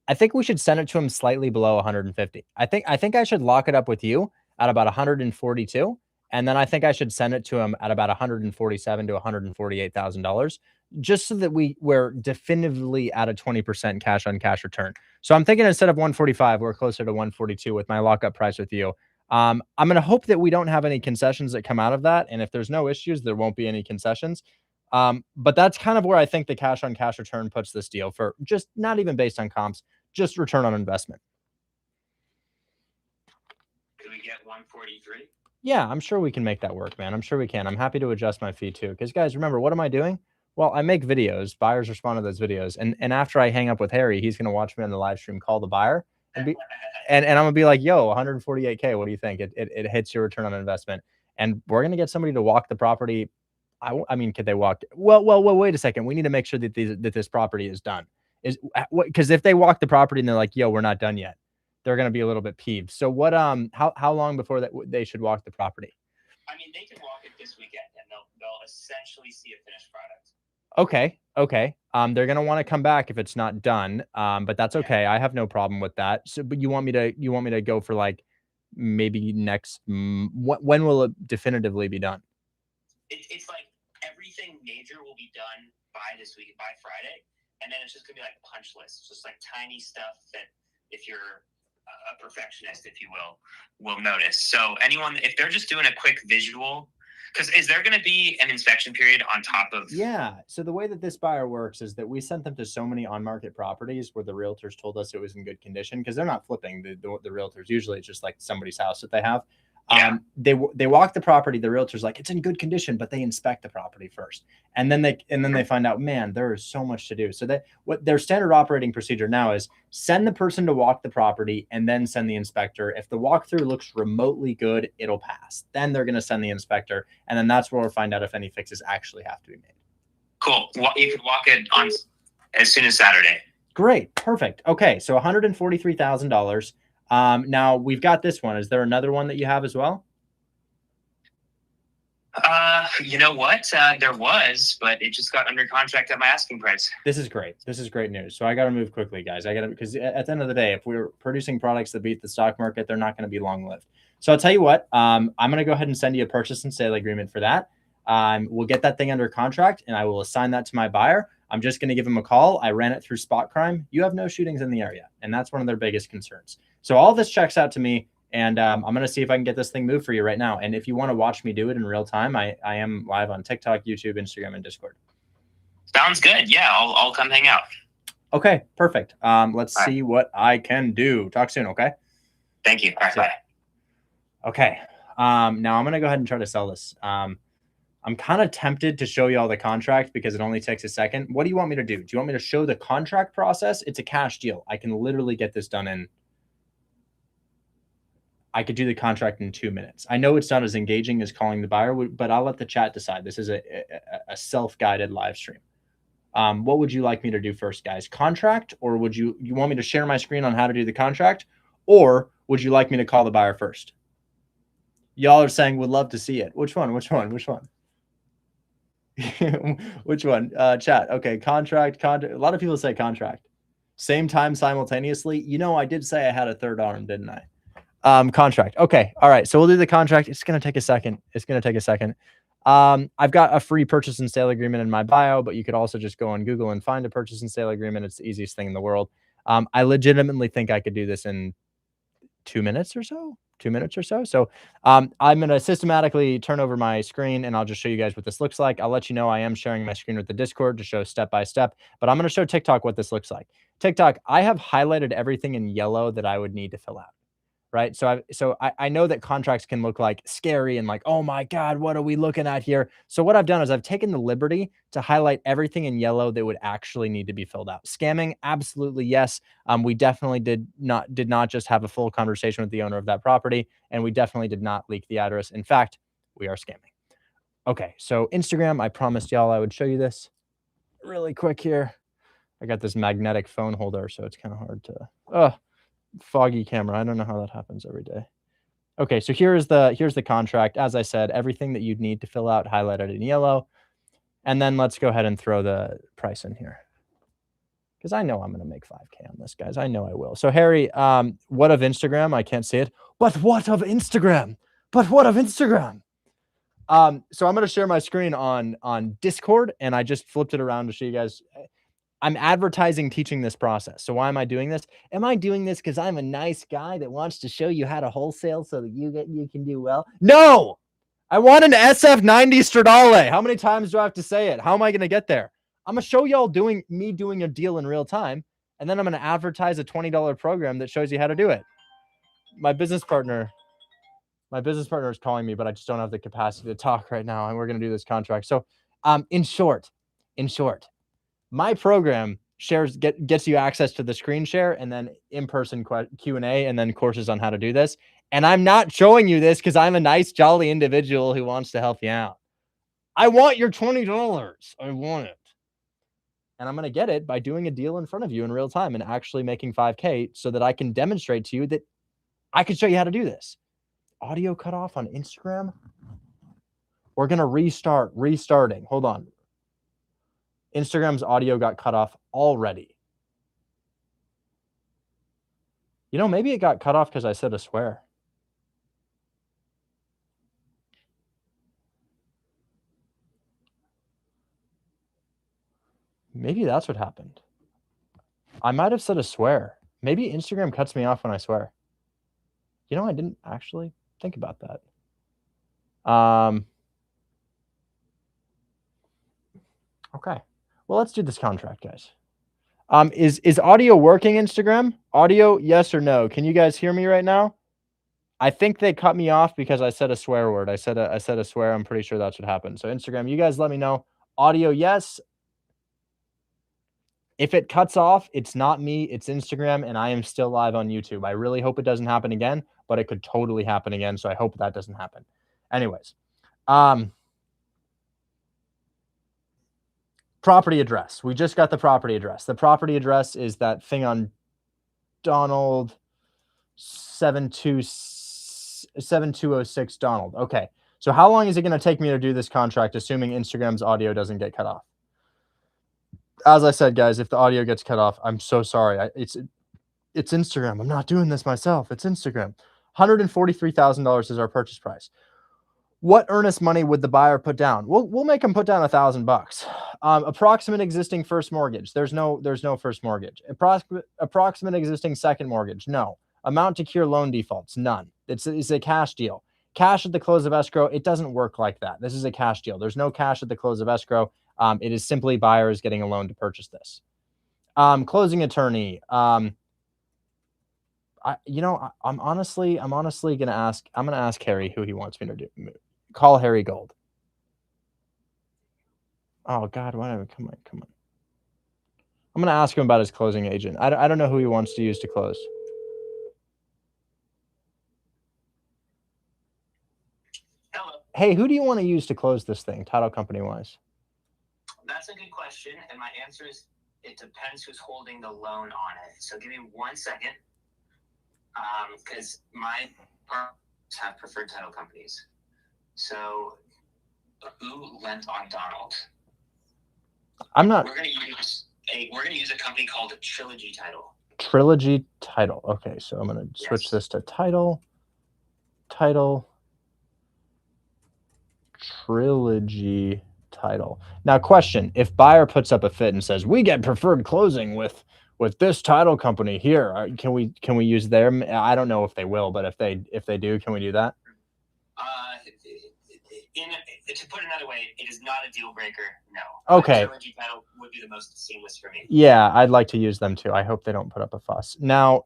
Speaker 1: I think we should send it to him slightly below 150. I think I should lock it up with you at about 142, and then I think I should send it to him at about $147,000 to $148,000, just so that we're definitively at a 20% cash on cash return. So I'm thinking instead of 145, we're closer to 142 with my lockup price with you. I'm going to hope that we don't have any concessions that come out of that, and if there's no issues, there won't be any concessions. But that's kind of where I think the cash on cash return puts this deal, for just not even based on comps, just return on investment.
Speaker 5: Could we get 143?
Speaker 1: Yeah, I'm sure we can make that work, man. I'm sure we can. I'm happy to adjust my fee too. Because guys, remember, what am I doing? Well, I make videos. Buyers respond to those videos. And after I hang up with Harry, he's going to watch me on the live stream, call the buyer, and I'm going to be like, yo, 148K. What do you think? It hits your return on investment. And we're going to get somebody to walk the property. I mean, could they walk? Well, wait a second. We need to make sure that this property is done. Because if they walk the property and they're like, yo, we're not done yet, they're going to be a little bit peeved. So what, how long before that they should walk the property?
Speaker 5: I mean, they can walk it this weekend and they'll essentially see a finished product.
Speaker 1: Okay. They're going to want to come back if it's not done. But that's okay. I have no problem with that. So, but you want me to go for like maybe next, when will it definitively be done?
Speaker 5: It's like everything major will be done by this week, by Friday. And then it's just gonna be like a punch list, just like tiny stuff that if you're a perfectionist, if you will notice. So if they're just doing a quick visual, because is there going to be an inspection period on top of?
Speaker 1: Yeah. So the way that this buyer works is that we sent them to so many on-market properties where the realtors told us it was in good condition, because they're not flipping the realtors. Usually it's just like somebody's house that they have.
Speaker 5: Yeah.
Speaker 1: They walk the property. The realtor's like, it's in good condition, but they inspect the property first, and then they find out, man, there is so much to do. So what their standard operating procedure now is send the person to walk the property and then send the inspector. If the walkthrough looks remotely good, it'll pass. Then they're going to send the inspector, and then that's where we'll find out if any fixes actually have to be made.
Speaker 5: Cool. You can walk it on as soon as Saturday.
Speaker 1: Great. Perfect. Okay. So $143,000. Now we've got this one. Is there another one that you have as well?
Speaker 5: You know what? There was, but it just got under contract at my asking price.
Speaker 1: This is great. This is great news. So I got to move quickly, guys. Because at the end of the day, if we're producing products that beat the stock market, they're not going to be long lived. So I'll tell you what, I'm going to go ahead and send you a purchase and sale agreement for that. We'll get that thing under contract, and I will assign that to my buyer. I'm just going to give him a call. I ran it through Spot Crime. You have no shootings in the area, and that's one of their biggest concerns. So all this checks out to me, and I'm going to see if I can get this thing moved for you right now. And if you want to watch me do it in real time, I am live on TikTok, YouTube, Instagram, and Discord.
Speaker 5: Sounds good. Yeah, I'll come hang out.
Speaker 1: Okay, perfect. Let's see what I can do. Talk soon, okay?
Speaker 5: Thank you. All right, bye.
Speaker 1: Okay. Now I'm going to go ahead and try to sell this. I'm kind of tempted to show you all the contract because it only takes a second. What do you want me to do? Do you want me to show the contract process? It's a cash deal. I can literally get this done in. I could do the contract in 2 minutes. I know it's not as engaging as calling the buyer, but I'll let the chat decide. This is a self-guided live stream. What would you like me to do first, guys? Contract, or would you want me to share my screen on how to do the contract, or would you like me to call the buyer first? Y'all are saying would love to see it. Which one? Which one? Chat. Okay, contract. A lot of people say contract. Same time simultaneously. You know, I did say I had a third arm, didn't I? Contract. Okay. All right. So we'll do the contract. It's going to take a second. I've got a free purchase and sale agreement in my bio, but you could also just go on Google and find a purchase and sale agreement. It's the easiest thing in the world. I legitimately think I could do this in 2 minutes or so. 2 minutes or so. So I'm going to systematically turn over my screen and I'll just show you guys what this looks like. I'll let you know I am sharing my screen with the Discord to show step by step, but I'm going to show TikTok what this looks like. TikTok, I have highlighted everything in yellow that I would need to fill out. Right. So I know that contracts can look like scary and like, oh my God, what are we looking at here? So what I've done is I've taken the liberty to highlight everything in yellow that would actually need to be filled out. Scamming, absolutely yes. We definitely did not just have a full conversation with the owner of that property, and we definitely did not leak the address. In fact, we are scamming. Okay, so Instagram, I promised y'all I would show you this really quick here. I got this magnetic phone holder, so it's kind of hard to foggy camera. I don't know how that happens every day. Okay, so here's the contract. As I said, everything that you'd need to fill out highlighted in yellow. And then let's go ahead and throw the price in here, because I know I'm going to make 5K on this, guys. I know I will. So Harry, what of Instagram? I can't see it. But what of Instagram? But what of Instagram? So I'm going to share my screen on Discord, and I just flipped it around to show you guys. I'm advertising teaching this process. So why am I doing this? Am I doing this because I'm a nice guy that wants to show you how to wholesale so that you can do well? No! I want an SF90 Stradale. How many times do I have to say it? How am I going to get there? I'm going to show y'all doing a deal in real time, and then I'm going to advertise a $20 program that shows you how to do it. My business partner is calling me, but I just don't have the capacity to talk right now, and we're going to do this contract. So in short, my program gets you access to the screen share and then in-person Q&A and then courses on how to do this. And I'm not showing you this because I'm a nice, jolly individual who wants to help you out. I want your $20. I want it. And I'm going to get it by doing a deal in front of you in real time and actually making 5K so that I can demonstrate to you that I can show you how to do this. Audio cut off on Instagram. We're going to restarting. Hold on. Instagram's audio got cut off already. You know, maybe it got cut off because I said a swear. Maybe that's what happened. I might have said a swear. Maybe Instagram cuts me off when I swear. You know, I didn't actually think about that. Okay. Well, let's do this contract, guys. Is audio working, Instagram? Audio, yes or no? Can you guys hear me right now? I think they cut me off because I said a swear word. I said a swear. I'm pretty sure that's what happened. So Instagram, you guys let me know. Audio, yes. If it cuts off, it's not me, it's Instagram, and I am still live on YouTube. I really hope it doesn't happen again, but it could totally happen again, so I hope that doesn't happen. Anyways, property address. We just got the property address. The property address is that thing on Donald 7206 Donald. Okay. So how long is it going to take me to do this contract, assuming Instagram's audio doesn't get cut off? As I said, guys, if the audio gets cut off, I'm so sorry. It's Instagram. I'm not doing this myself. It's Instagram. $143,000 is our purchase price. What earnest money would the buyer put down? We'll make them put down $1,000. Approximate existing first mortgage. There's no first mortgage. Approximate existing second mortgage. No. Amount to cure loan defaults. None. It's a cash deal. Cash at the close of escrow. It doesn't work like that. This is a cash deal. There's no cash at the close of escrow. It is simply buyers getting a loan to purchase this. Closing attorney. I'm honestly gonna ask Harry who he wants me to do. Call Harry Gold. Oh God, whatever. Come on. I'm gonna ask him about his closing agent. I don't know who he wants to use to close.
Speaker 5: Hello.
Speaker 1: Hey, who do you want to use to close this thing, title company wise?
Speaker 5: That's a good question, and my answer is it depends who's holding the loan on it. So give me 1 second, because my partners have preferred title companies. So who lent on Donald?
Speaker 1: I'm not.
Speaker 5: We're gonna use a company called Trilogy Title.
Speaker 1: Trilogy Title. Okay, so I'm gonna switch this to title. Trilogy title. Now, question: if buyer puts up a fit and says we get preferred closing with this title company here, can we use them? I don't know if they will, but if they do, can we do that?
Speaker 5: To put it another way, it is not a deal breaker. No.
Speaker 1: Okay.
Speaker 5: Trilogy title would be the most seamless for me.
Speaker 1: Yeah, I'd like to use them too. I hope they don't put up a fuss. Now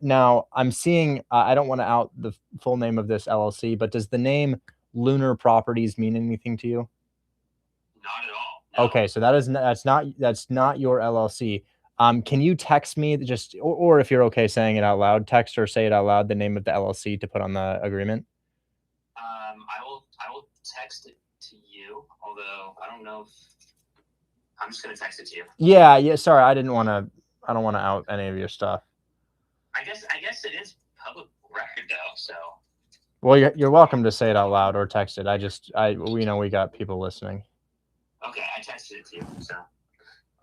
Speaker 1: I'm seeing. I don't want to out the full name of this LLC, but does the name Lunar Properties mean anything to you?
Speaker 5: Not at all. No.
Speaker 1: Okay, so that's not your LLC. Can you text me just, or if you're okay saying it out loud, text or say it out loud the name of the LLC to put on the agreement?
Speaker 5: I will text it to you, although I don't know if I'm just gonna text it to you.
Speaker 1: Yeah. Sorry, I don't want to out any of your stuff.
Speaker 5: I guess it is public record though, so.
Speaker 1: Well, you're welcome to say it out loud or text it. We got people listening.
Speaker 5: Okay, I texted it to you. So.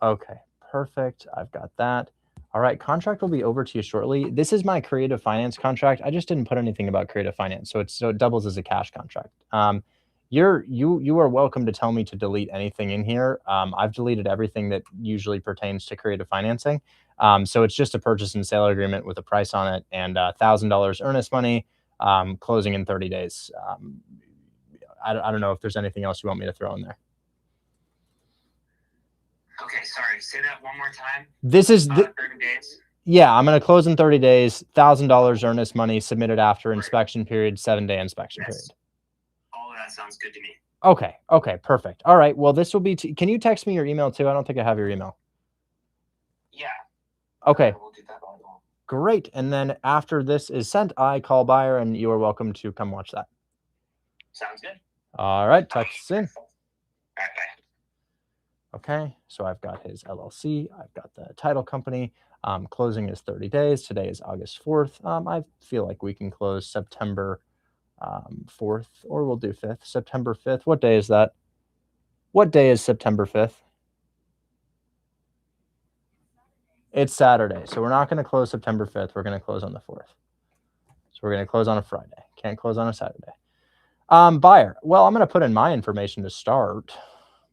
Speaker 1: Okay, perfect. I've got that. All right, contract will be over to you shortly. This is my creative finance contract. I just didn't put anything about creative finance, so it doubles as a cash contract. You are welcome to tell me to delete anything in here. I've deleted everything that usually pertains to creative financing. So it's just a purchase and sale agreement with a price on it and $1,000 earnest money, closing in 30 days. I don't know if there's anything else you want me to throw in there.
Speaker 5: Okay, sorry. Say that one more time.
Speaker 1: This is
Speaker 5: 30 days.
Speaker 1: Yeah, I'm going to close in 30 days, $1,000 earnest money submitted after inspection period, 7-day inspection period.
Speaker 5: All of that sounds good to me.
Speaker 1: Okay, perfect. All right, well, this will be, can you text me your email too? I don't think I have your email.
Speaker 5: Yeah.
Speaker 1: Okay,
Speaker 5: We'll do that all.
Speaker 1: great. And then after this is sent, I call buyer and you are welcome to come watch that.
Speaker 5: Sounds good.
Speaker 1: All right, talk to you soon.
Speaker 5: All right, bye.
Speaker 1: Okay, so I've got his LLC. I've got the title company. Closing is 30 days. Today is August 4th. I feel like we can close September 4th, or we'll do 5th. September 5th. What day is that? What day is September 5th? It's Saturday. So we're not going to close September 5th. We're going to close on the 4th. So we're going to close on a Friday. Can't close on a Saturday. Buyer. Well, I'm going to put in my information to start.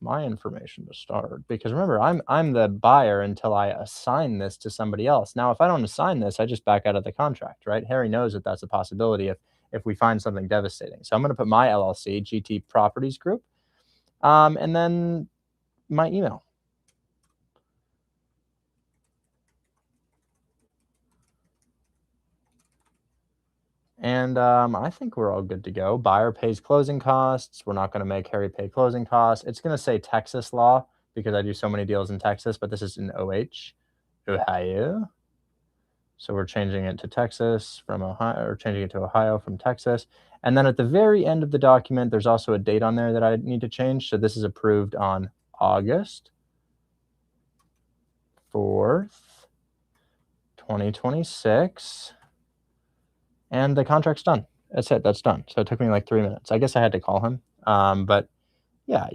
Speaker 1: Because remember, I'm the buyer until I assign this to somebody else. Now, if I don't assign this, I just back out of the contract, right? Harry knows that that's a possibility if we find something devastating. So I'm going to put my LLC, GT Properties Group, and then my email. And I think we're all good to go. Buyer pays closing costs. We're not going to make Harry pay closing costs. It's going to say Texas law because I do so many deals in Texas, but this is in Ohio. So we're changing it to Texas from Ohio, or changing it to Ohio from Texas. And then at the very end of the document, there's also a date on there that I need to change. So this is approved on August 4th, 2026. And the contract's done. That's it. That's done. So it took me like 3 minutes. I guess I had to call him. But yeah,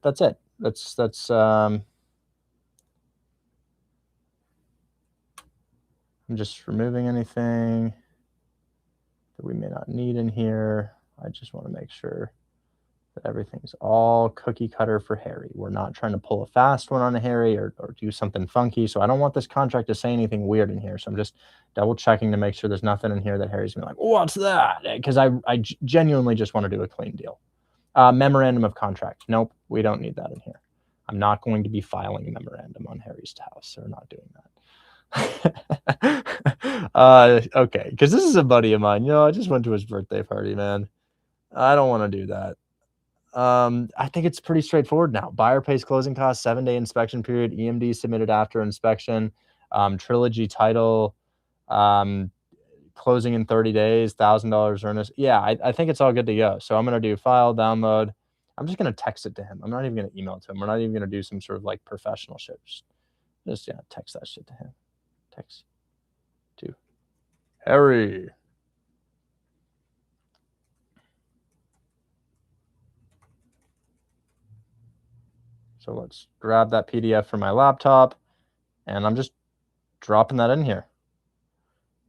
Speaker 1: that's it. That's I'm just removing anything that we may not need in here. I just want to make sure that everything's all cookie cutter for Harry. We're not trying to pull a fast one on Harry or do something funky. So I don't want this contract to say anything weird in here. So I'm just double checking to make sure there's nothing in here that Harry's gonna be like, what's that? Because I genuinely just want to do a clean deal. Memorandum of contract. Nope, we don't need that in here. I'm not going to be filing a memorandum on Harry's house. So we're not doing that. Okay, because this is a buddy of mine. I just went to his birthday party, man. I don't want to do that. I think it's pretty straightforward now. Buyer pays closing costs, 7-day inspection period, EMD submitted after inspection, trilogy title, closing in 30 days, $1,000 earnest. Yeah, I think it's all good to go. So I'm going to do file, download. I'm just going to text it to him. I'm not even going to email it to him. We're not even going to do some sort of like professional shit. Just text that shit to him. Text to Harry. So let's grab that PDF from my laptop, and I'm just dropping that in here.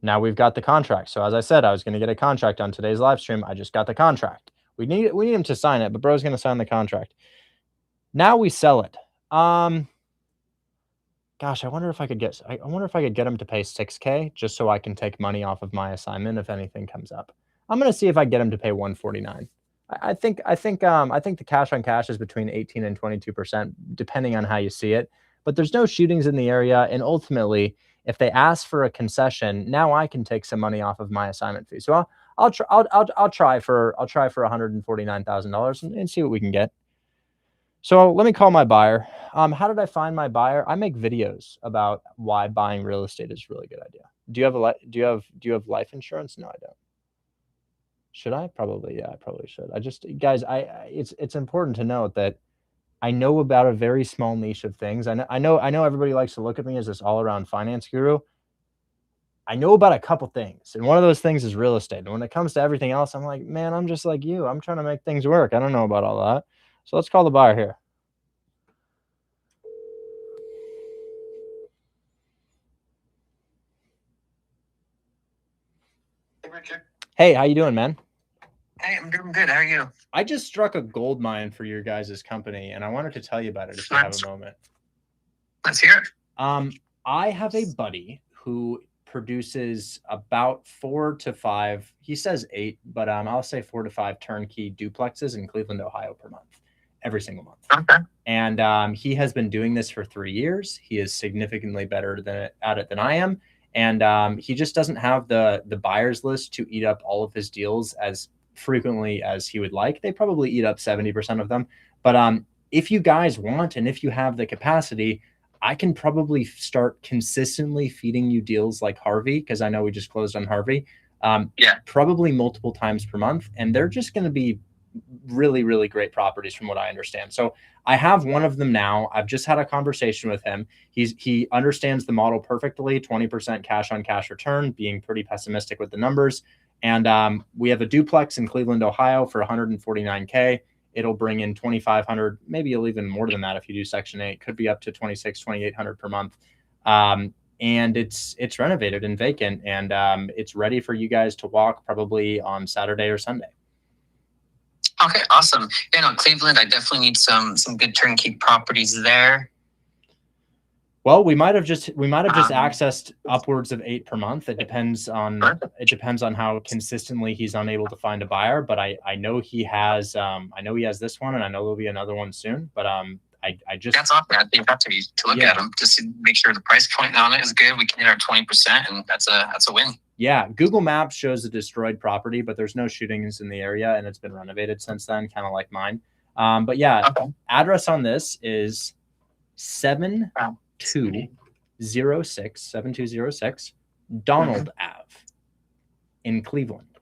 Speaker 1: Now we've got the contract. So as I said, I was going to get a contract on today's live stream. I just got the contract. We need him to sign it, but bro's gonna sign the contract. Now we sell it. Gosh, I wonder if I could get him to pay $6K just so I can take money off of my assignment if anything comes up. I'm gonna see if I get him to pay 149. I think the cash on cash is between 18 and 22%, depending on how you see it. But there's no shootings in the area, and ultimately, if they ask for a concession, now I can take some money off of my assignment fee. So I'll try for $149,000 and see what we can get. So let me call my buyer. How did I find my buyer? I make videos about why buying real estate is a really good idea. Do you have life insurance? No, I don't. Should I? Probably, yeah, I probably should. Guys, it's important to note that I know about a very small niche of things. I know everybody likes to look at me as this all-around finance guru. I know about a couple things, and one of those things is real estate. And when it comes to everything else, I'm like, man, I'm just like you. I'm trying to make things work. I don't know about all that. So let's call the buyer here.
Speaker 5: Hey, Richard.
Speaker 1: Hey, how you doing, man?
Speaker 5: Hey, I'm doing good. How are you?
Speaker 1: I just struck a gold mine for your guys' company, and I wanted to tell you about it if you have a moment.
Speaker 5: Let's hear it.
Speaker 1: I have a buddy who produces about 4 to 5, he says 8, but I'll say 4 to 5 turnkey duplexes in Cleveland, Ohio per month, every single month.
Speaker 5: Okay.
Speaker 1: And he has been doing this for 3 years. He is significantly better at it than I am. And he just doesn't have the buyers list to eat up all of his deals as frequently as he would like. They probably eat up 70% of them. But if you guys want, and if you have the capacity, I can probably start consistently feeding you deals like Harvey, because I know we just closed on Harvey. Probably multiple times per month. And they're just going to be really, really great properties from what I understand. So I have one of them now. I've just had a conversation with him. He understands the model perfectly, 20% cash on cash return, being pretty pessimistic with the numbers. And we have a duplex in Cleveland, Ohio for $149K. It'll bring in $2,500, maybe even more than that if you do Section 8. Could be up to $2,600, $2,800 per month. And it's renovated and vacant, and it's ready for you guys to walk probably on Saturday or Sunday.
Speaker 5: Okay, awesome. Cleveland, I definitely need some good turnkey properties there.
Speaker 1: Well, we might have just accessed upwards of 8 per month. It depends on how consistently he's unable to find a buyer. But I know he has this one, and I know there'll be another one soon. But
Speaker 5: that's awesome. I think have to look at them just to make sure the price point on it is good. We can hit our 20%, and that's a win.
Speaker 1: Yeah, Google Maps shows a destroyed property, but there's no shootings in the area, and it's been renovated since then, kind of like mine. But yeah, okay. Address on this is 7206 Donald Ave in Cleveland.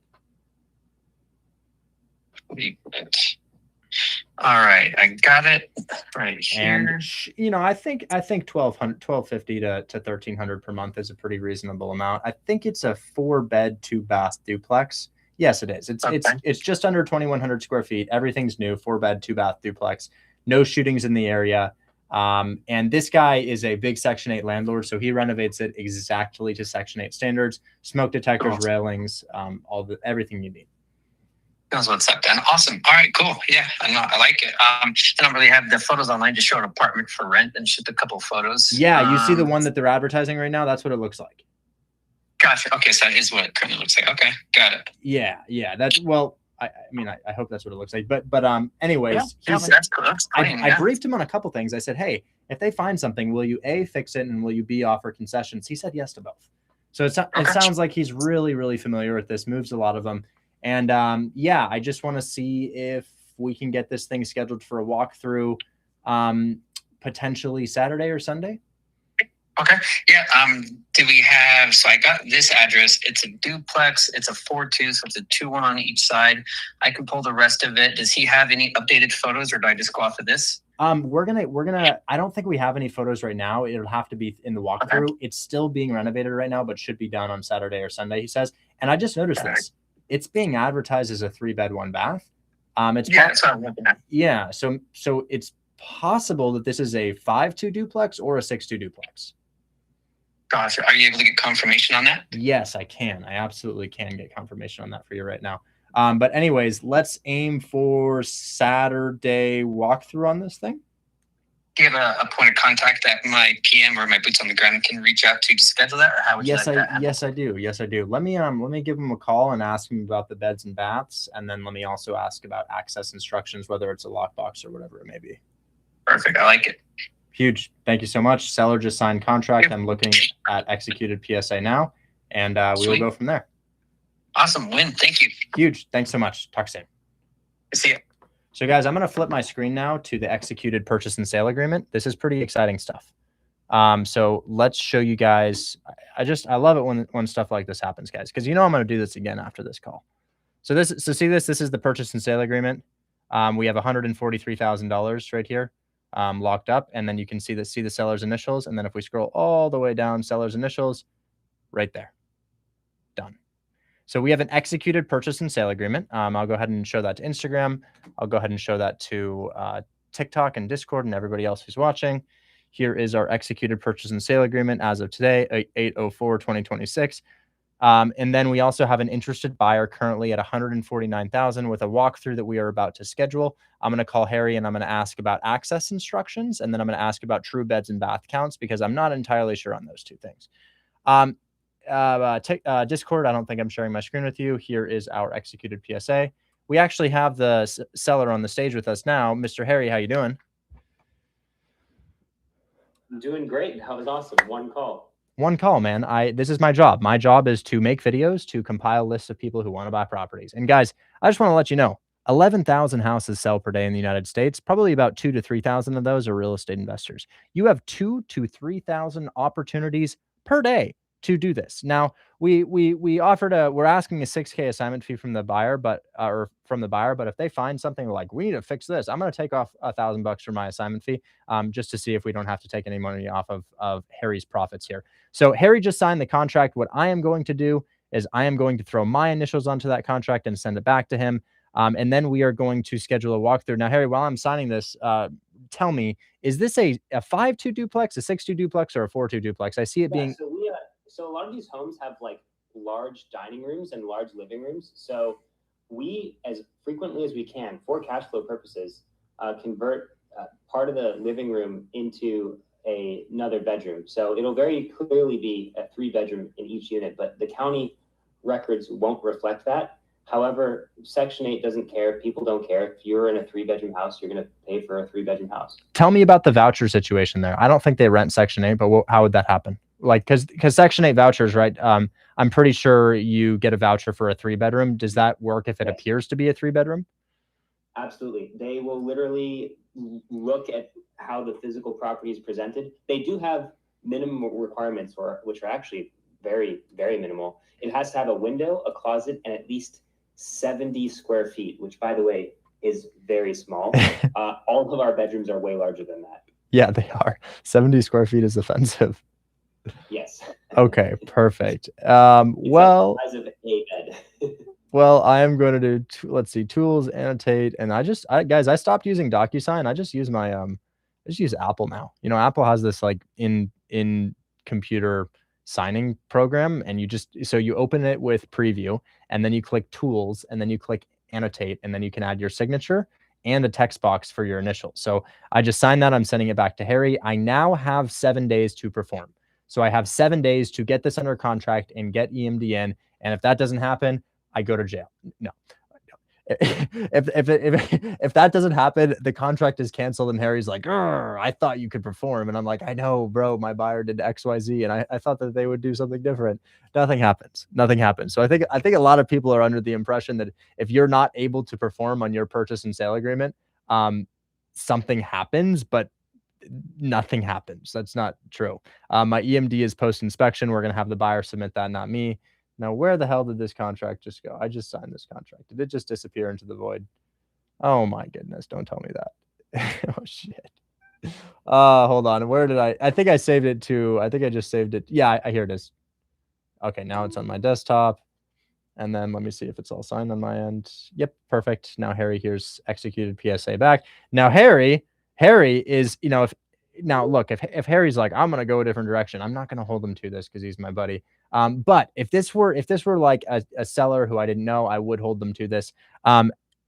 Speaker 5: All right, I got it right here.
Speaker 1: And I think $1,250 to $1,300 per month is a pretty reasonable amount. I think it's a 4-bed, 2-bath duplex. Yes, it is. It's just under 2,100 square feet. Everything's new. 4-bed, 2-bath duplex. No shootings in the area. And this guy is a big Section 8 landlord, so he renovates it exactly to Section 8 standards. Smoke detectors, railings, everything you need.
Speaker 5: That's what's up, then. Awesome. All right, cool. Yeah, I like it. I don't really have the photos online. Just show an apartment for rent and shoot a couple photos.
Speaker 1: Yeah, you see the one that they're advertising right now? That's what it looks like.
Speaker 5: Gotcha. Okay, so that is what it currently looks like. Okay, got it.
Speaker 1: Yeah. That's I hope that's what it looks like. But anyways,
Speaker 5: that's cool. That's clean,
Speaker 1: I briefed him on a couple things. I said, hey, if they find something, will you A, fix it, and will you B, offer concessions? He said yes to both. So it sounds like he's really, really familiar with this, moves a lot of them. And I just want to see if we can get this thing scheduled for a walkthrough, potentially Saturday or Sunday.
Speaker 5: Okay. Yeah. Do we have? So I got this address. It's a duplex. It's a 4-2, so it's a 2-1 on each side. I can pull the rest of it. Does he have any updated photos, or do I just go off of this?
Speaker 1: We're gonna. I don't think we have any photos right now. It'll have to be in the walkthrough. Okay. It's still being renovated right now, but should be done on Saturday or Sunday, he says. And I just noticed this. It's being advertised as a 3-bed, 1-bath.
Speaker 5: That's what I'm looking at.
Speaker 1: Yeah. So it's possible that this is a 5-2 duplex or a 6-2 duplex.
Speaker 5: Gotcha. Are you able to get confirmation on that?
Speaker 1: Yes, I can. I absolutely can get confirmation on that for you right now. But anyways, let's aim for Saturday walkthrough on this thing.
Speaker 6: Do you have a point of contact that my PM or my boots on the ground can reach out to schedule that, or how would you like that?
Speaker 1: Yes, I do. Yes, I do. Let me give him a call and ask him about the beds and baths, and then let me also ask about access instructions, whether it's a lockbox or whatever it may be.
Speaker 6: Perfect. I like it.
Speaker 1: Huge. Thank you so much. Seller just signed contract. I'm looking at executed PSA now, and we will go from there.
Speaker 6: Awesome. Win. Thank you.
Speaker 1: Huge. Thanks so much. Talk soon.
Speaker 6: See you.
Speaker 1: So guys, I'm going to flip my screen now to the executed purchase and sale agreement. This is pretty exciting stuff. So let's show you guys. I love it when stuff like this happens, guys, because I'm going to do this again after this call. So see this is the purchase and sale agreement. We have $143,000 right here locked up, and then you can see the seller's initials, and then if we scroll all the way down, seller's initials right there. Done. So we have an executed purchase and sale agreement. I'll go ahead and show that to Instagram. I'll go ahead and show that to TikTok and Discord and everybody else who's watching. Here is our executed purchase and sale agreement as of today, 8/04/2026. And then we also have an interested buyer currently at $149,000 with a walkthrough that we are about to schedule. I'm going to call Harry and I'm going to ask about access instructions, and then I'm going to ask about true beds and bath counts because I'm not entirely sure on those two things. Discord, I don't think I'm sharing my screen with you. Here is our executed PSA. We actually have the seller on the stage with us now. Mr. Harry, how you doing?
Speaker 7: I'm doing great. That was awesome. One call.
Speaker 1: One call, man. This is my job. My job is to make videos, to compile lists of people who want to buy properties. And guys, I just want to let you know, 11,000 houses sell per day in the United States. Probably about 2,000 to 3,000 of those are real estate investors. You have 2,000 to 3,000 opportunities per day to do this. Now, we're asking a 6K assignment fee from the buyer, but if they find something like, we need to fix this, I'm going to take off $1,000 for my assignment fee, just to see if we don't have to take any money off of Harry's profits here. So Harry just signed the contract. What I am going to do is I am going to throw my initials onto that contract and send it back to him. And then we are going to schedule a walkthrough. Now, Harry, while I'm signing this, tell me, is this a 5-2 duplex, a 6-2 duplex, or a 4-2 duplex? I see it being...
Speaker 7: So a lot of these homes have like large dining rooms and large living rooms. So we, as frequently as we can, for cash flow purposes, convert part of the living room into another bedroom. So it'll very clearly be a 3-bedroom in each unit, but the county records won't reflect that. However, Section 8 doesn't care. People don't care. If you're in a 3-bedroom house, you're going to pay for a 3-bedroom house. Tell
Speaker 1: me about the voucher situation there. I don't think they rent Section 8, but how would that happen? Like, because Section 8 vouchers, right? I'm pretty sure you get a voucher for a 3-bedroom. Does that work if it appears to be a 3-bedroom?
Speaker 7: Absolutely. They will literally look at how the physical property is presented. They do have minimum requirements, which are actually very, very minimal. It has to have a window, a closet, and at least 70 square feet, which, by the way, is very small. All of our bedrooms are way larger than that.
Speaker 1: Yeah, they are. 70 square feet is offensive.
Speaker 7: Yes.
Speaker 1: Okay, perfect. Well,
Speaker 7: the size of a bed.
Speaker 1: Well, I am going to do, let's see, tools, annotate, and guys, I stopped using DocuSign. I just use Apple now. Apple has this like in computer signing program, and you open it with preview, and then you click tools, and then you click annotate, and then you can add your signature and a text box for your initials. So I just signed that. I'm sending it back to Harry. I now have 7 days to perform. So I have 7 days to get this under contract and get EMD in. And if that doesn't happen, I go to jail. No. If that doesn't happen, the contract is canceled, and Harry's like, I thought you could perform. And I'm like, I know, bro, my buyer did XYZ, and I thought that they would do something different. Nothing happens. So I think a lot of people are under the impression that if you're not able to perform on your purchase and sale agreement, something happens, but nothing happens. That's not true. My EMD is post-inspection. We're going to have the buyer submit that, not me. Now, where the hell did this contract just go? I just signed this contract. Did it just disappear into the void? Oh my goodness. Don't tell me that. Oh shit. Hold on. Where did I think I saved it to, I think I just saved it. Yeah, here it is. Okay. Now it's on my desktop. And then let me see if it's all signed on my end. Yep. Perfect. Now Harry here's executed PSA back. Now Harry is, now look, if Harry's like, I'm going to go a different direction, I'm not going to hold him to this because he's my buddy. But if this were like a seller who I didn't know, I would hold them to this.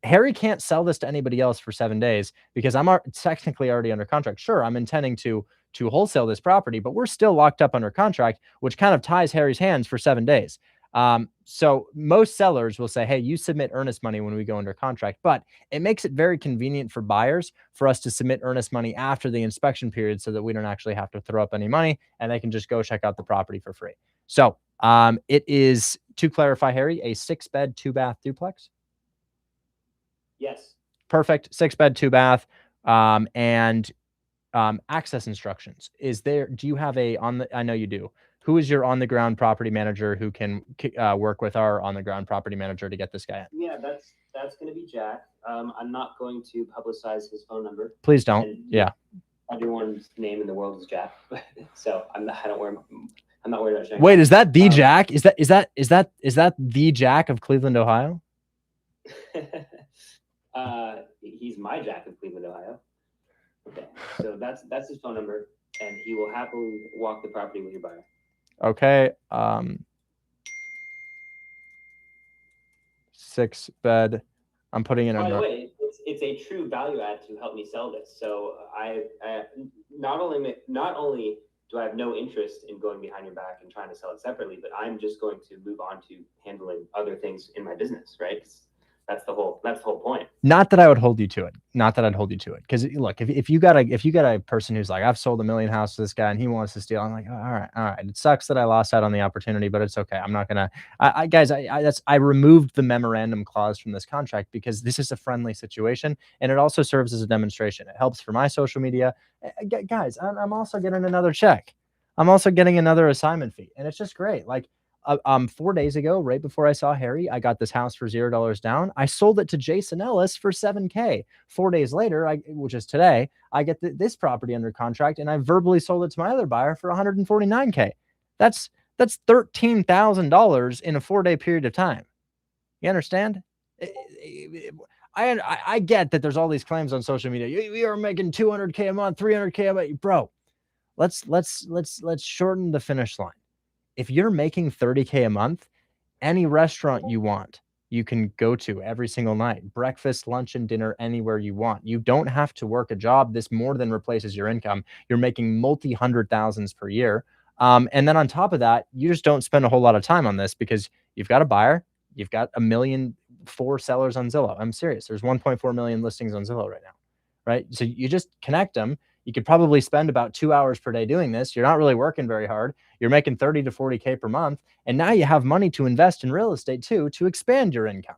Speaker 1: Harry can't sell this to anybody else for 7 days because I'm technically already under contract. Sure, I'm intending to wholesale this property, but we're still locked up under contract, which kind of ties Harry's hands for 7 days. So most sellers will say, hey, you submit earnest money when we go under contract, but it makes it very convenient for buyers for us to submit earnest money after the inspection period so that we don't actually have to throw up any money and they can just go check out the property for free. So it is, to clarify, Harry, a 6-bed, 2-bath duplex.
Speaker 7: Yes.
Speaker 1: Perfect. 6-bed, 2-bath, and access instructions. Do you have I know you do. Who is your on the ground property manager who can work with our on the ground property manager to get this guy in?
Speaker 7: Yeah, that's going to be Jack. I'm not going to publicize his phone number.
Speaker 1: Please don't.
Speaker 7: And
Speaker 1: yeah.
Speaker 7: Everyone's name in the world is Jack. So I'm not worried about sharing.
Speaker 1: Wait, is that the Jack? Is that the Jack of Cleveland, Ohio?
Speaker 7: He's my Jack of Cleveland, Ohio. Okay. So that's his phone number, and he will happily walk the property with your buyer.
Speaker 1: Okay. 6-bed. I'm putting in
Speaker 7: By the way, it's a true value add to help me sell this. So I not only do I have no interest in going behind your back and trying to sell it separately, but I'm just going to move on to handling other things in my business, right? That's the whole point.
Speaker 1: Not that I would hold you to it. Not that I'd hold you to it. Because look, if you got a person who's like, I've sold 1 million houses to this guy and he wants to steal, I'm like, oh, all right. It sucks that I lost out on the opportunity, but it's okay. I'm not gonna. I removed the memorandum clause from this contract because this is a friendly situation and it also serves as a demonstration. It helps for my social media. Guys, I'm also getting another check. I'm also getting another assignment fee, and it's just great. Like. 4 days ago, right before I saw Harry, I got this house for $0 down. I sold it to Jason Ellis for $7K. 4 days later, which is today, I get this property under contract, and I verbally sold it to my other buyer for $149K. That's $13,000 in a 4-day period of time. You understand? I get that there's all these claims on social media. We are making $200K a month, $300K a month, bro. Let's shorten the finish line. If you're making $30K a month, any restaurant you want, you can go to every single night, breakfast, lunch, and dinner, anywhere you want. You don't have to work a job. This more than replaces your income. You're making multi-hundred thousands per year. And then on top of that, you just don't spend a whole lot of time on this because you've got a buyer, you've got 1.4 million sellers on Zillow. I'm serious. There's 1.4 million listings on Zillow right now, right? So you just connect them. You could probably spend about 2 hours per day doing this. You're not really working very hard. You're making 30 to 40K per month. And now you have money to invest in real estate too, to expand your income.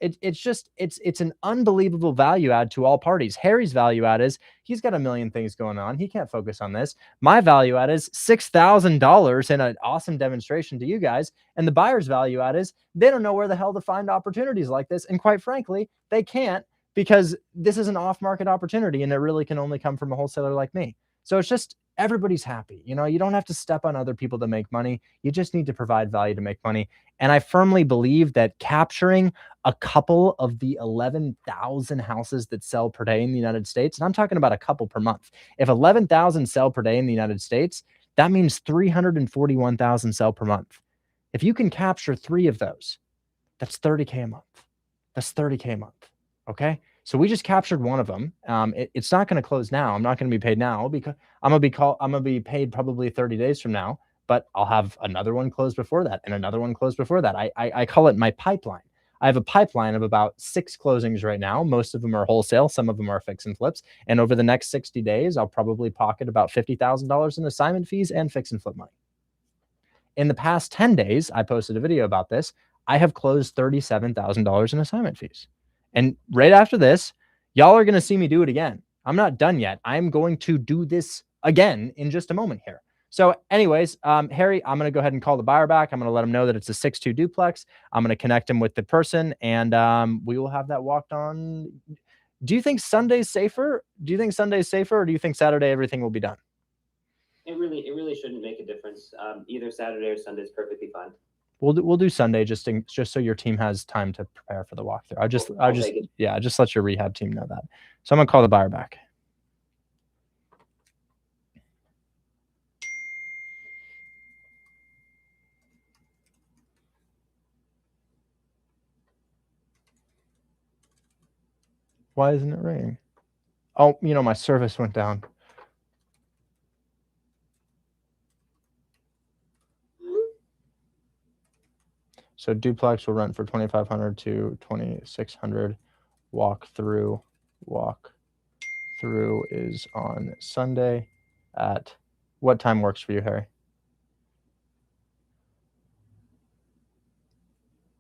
Speaker 1: It's an unbelievable value add to all parties. Harry's value add is he's got 1 million things going on. He can't focus on this. My value add is $6,000 in an awesome demonstration to you guys. And the buyer's value add is they don't know where the hell to find opportunities like this. And quite frankly, they can't, because this is an off-market opportunity and it really can only come from a wholesaler like me. So it's just everybody's happy. You know, you don't have to step on other people to make money. You just need to provide value to make money. And I firmly believe that capturing a couple of the 11,000 houses that sell per day in the United States, and I'm talking about a couple per month. If 11,000 sell per day in the United States, that means 341,000 sell per month. If you can capture 3 of those, that's 30K a month. That's 30K a month. Okay. So we just captured one of them. It's not going to close now. I'm not going to be paid now because I'm going to be paid probably 30 days from now, but I'll have another one closed before that and another one closed before that. I call it my pipeline. I have a pipeline of about 6 closings right now. Most of them are wholesale. Some of them are fix and flips. And over the next 60 days, I'll probably pocket about $50,000 in assignment fees and fix and flip money. In the past 10 days, I posted a video about this. I have closed $37,000 in assignment fees. And right after this, y'all are going to see me do it again. I'm not done yet. I'm going to do this again in just a moment here. So anyways, Harry, I'm going to go ahead and call the buyer back. I'm going to let him know that it's a 6-2 duplex. I'm going to connect him with the person, and we will have that walked on. Do you think Sunday's safer? Or do you think Saturday everything will be done?
Speaker 7: It really shouldn't make a difference. Either Saturday or Sunday is perfectly fine.
Speaker 1: We'll do Sunday just so your team has time to prepare for the walkthrough. I'll just let your rehab team know that. So I'm gonna call the buyer back. Why isn't it ringing? Oh, my service went down. So duplex will rent for 2,500 to 2,600. Walk through is on Sunday at what time works for you, Harry?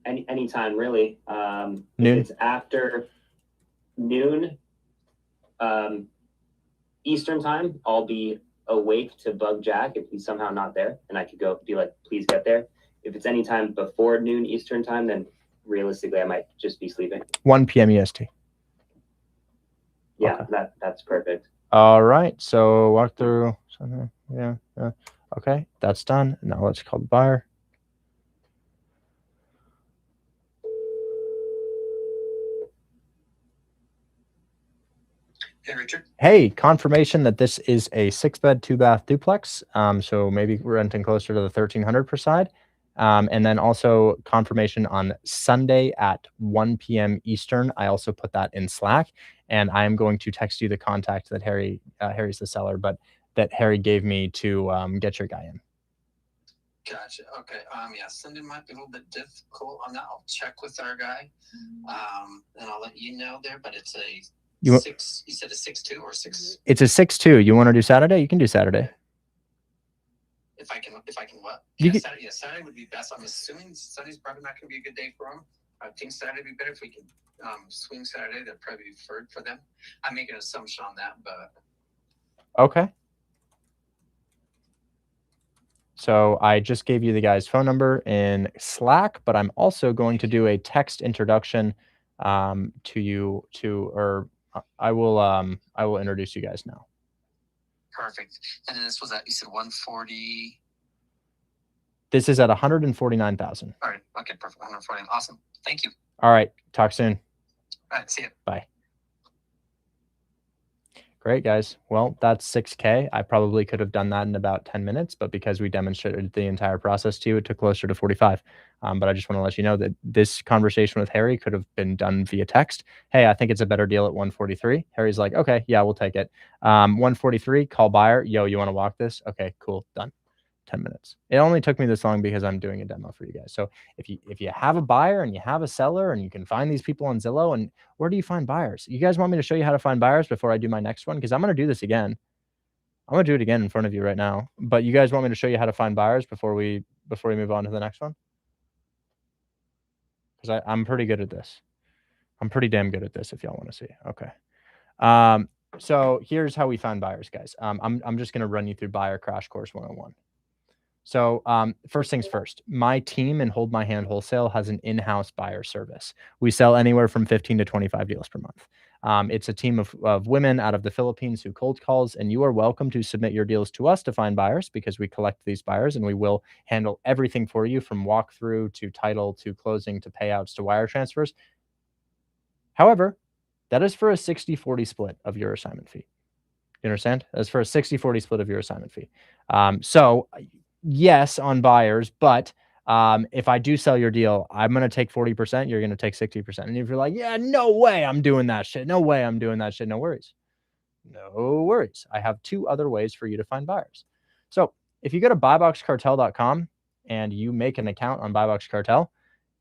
Speaker 7: Anytime really.
Speaker 1: Noon?
Speaker 7: If it's after noon Eastern time, I'll be awake to bug Jack if he's somehow not there, and I could go be like, please get there. If it's anytime before noon Eastern time, then realistically I might just be sleeping.
Speaker 1: 1 p.m. EST.
Speaker 7: Yeah,
Speaker 1: Okay.
Speaker 7: that's perfect.
Speaker 1: All right. So walk through. Yeah. Okay, that's done. Now let's call the buyer.
Speaker 6: Hey, Richard.
Speaker 1: Hey, confirmation that this is a 6-bed, 2-bath duplex. So maybe renting closer to the 1,300 per side. And then also confirmation on Sunday at 1 p.m. Eastern. I also put that in Slack, and I am going to text you the contact that Harry's the seller, but that Harry gave me to get your guy in.
Speaker 6: Gotcha. Okay. Yeah, Sunday might be a little bit difficult on that. I'll check with our guy. And I'll let you know there, but it's a you said a 6-2 or 6?
Speaker 1: It's a 6-2. You want to do Saturday? You can do Saturday.
Speaker 6: If I can what? Saturday would be best. I'm assuming Sunday's probably not going to be a good day for them. I think Saturday would be better if we can swing Saturday. That'd probably be preferred for them. I'm making an assumption on that, but
Speaker 1: okay. So I just gave you the guy's phone number in Slack, but I'm also going to do a text introduction to you I will introduce you guys now.
Speaker 6: Perfect. And then this was at, you said 140.
Speaker 1: This is at 149,000.
Speaker 6: All right. Okay. Perfect. 149. Awesome. Thank you.
Speaker 1: All right. Talk soon.
Speaker 6: All right. See you.
Speaker 1: Bye. Great, guys. Well, that's 6K. I probably could have done that in about 10 minutes, but because we demonstrated the entire process to you, it took closer to 45. But I just want to let you know that this conversation with Harry could have been done via text. Hey, I think it's a better deal at 143. Harry's like, okay, yeah, we'll take it. 143, call buyer. Yo, you want to walk this? Okay, cool, done. 10 minutes. It only took me this long because I'm doing a demo for you guys. So if you have a buyer and you have a seller and you can find these people on Zillow, and where do you find buyers? You guys want me to show you how to find buyers before I do my next one? Because I'm going to do this again. I'm going to do it again in front of you right now. But you guys want me to show you how to find buyers before we move on to the next one? Because I'm pretty good at this. I'm pretty damn good at this if y'all want to see. Okay. So here's how we find buyers, guys. I'm just going to run you through Buyer Crash Course 101. So first things first, my team in Hold My Hand Wholesale has an in-house buyer service. We sell anywhere from 15 to 25 deals per month. It's a team of women out of the Philippines who cold calls, and you are welcome to submit your deals to us to find buyers because we collect these buyers and we will handle everything for you from walkthrough to title to closing to payouts to wire transfers. However, that is for a 60-40 split of your assignment fee. You understand? That's for a 60-40 split of your assignment fee. So yes, on buyers, but if I do sell your deal, I'm going to take 40%. You're going to take 60%. And if you're like, yeah, no way I'm doing that shit. No way I'm doing that shit. No worries. No worries. I have 2 other ways for you to find buyers. So if you go to buyboxcartel.com and you make an account on Buybox Cartel,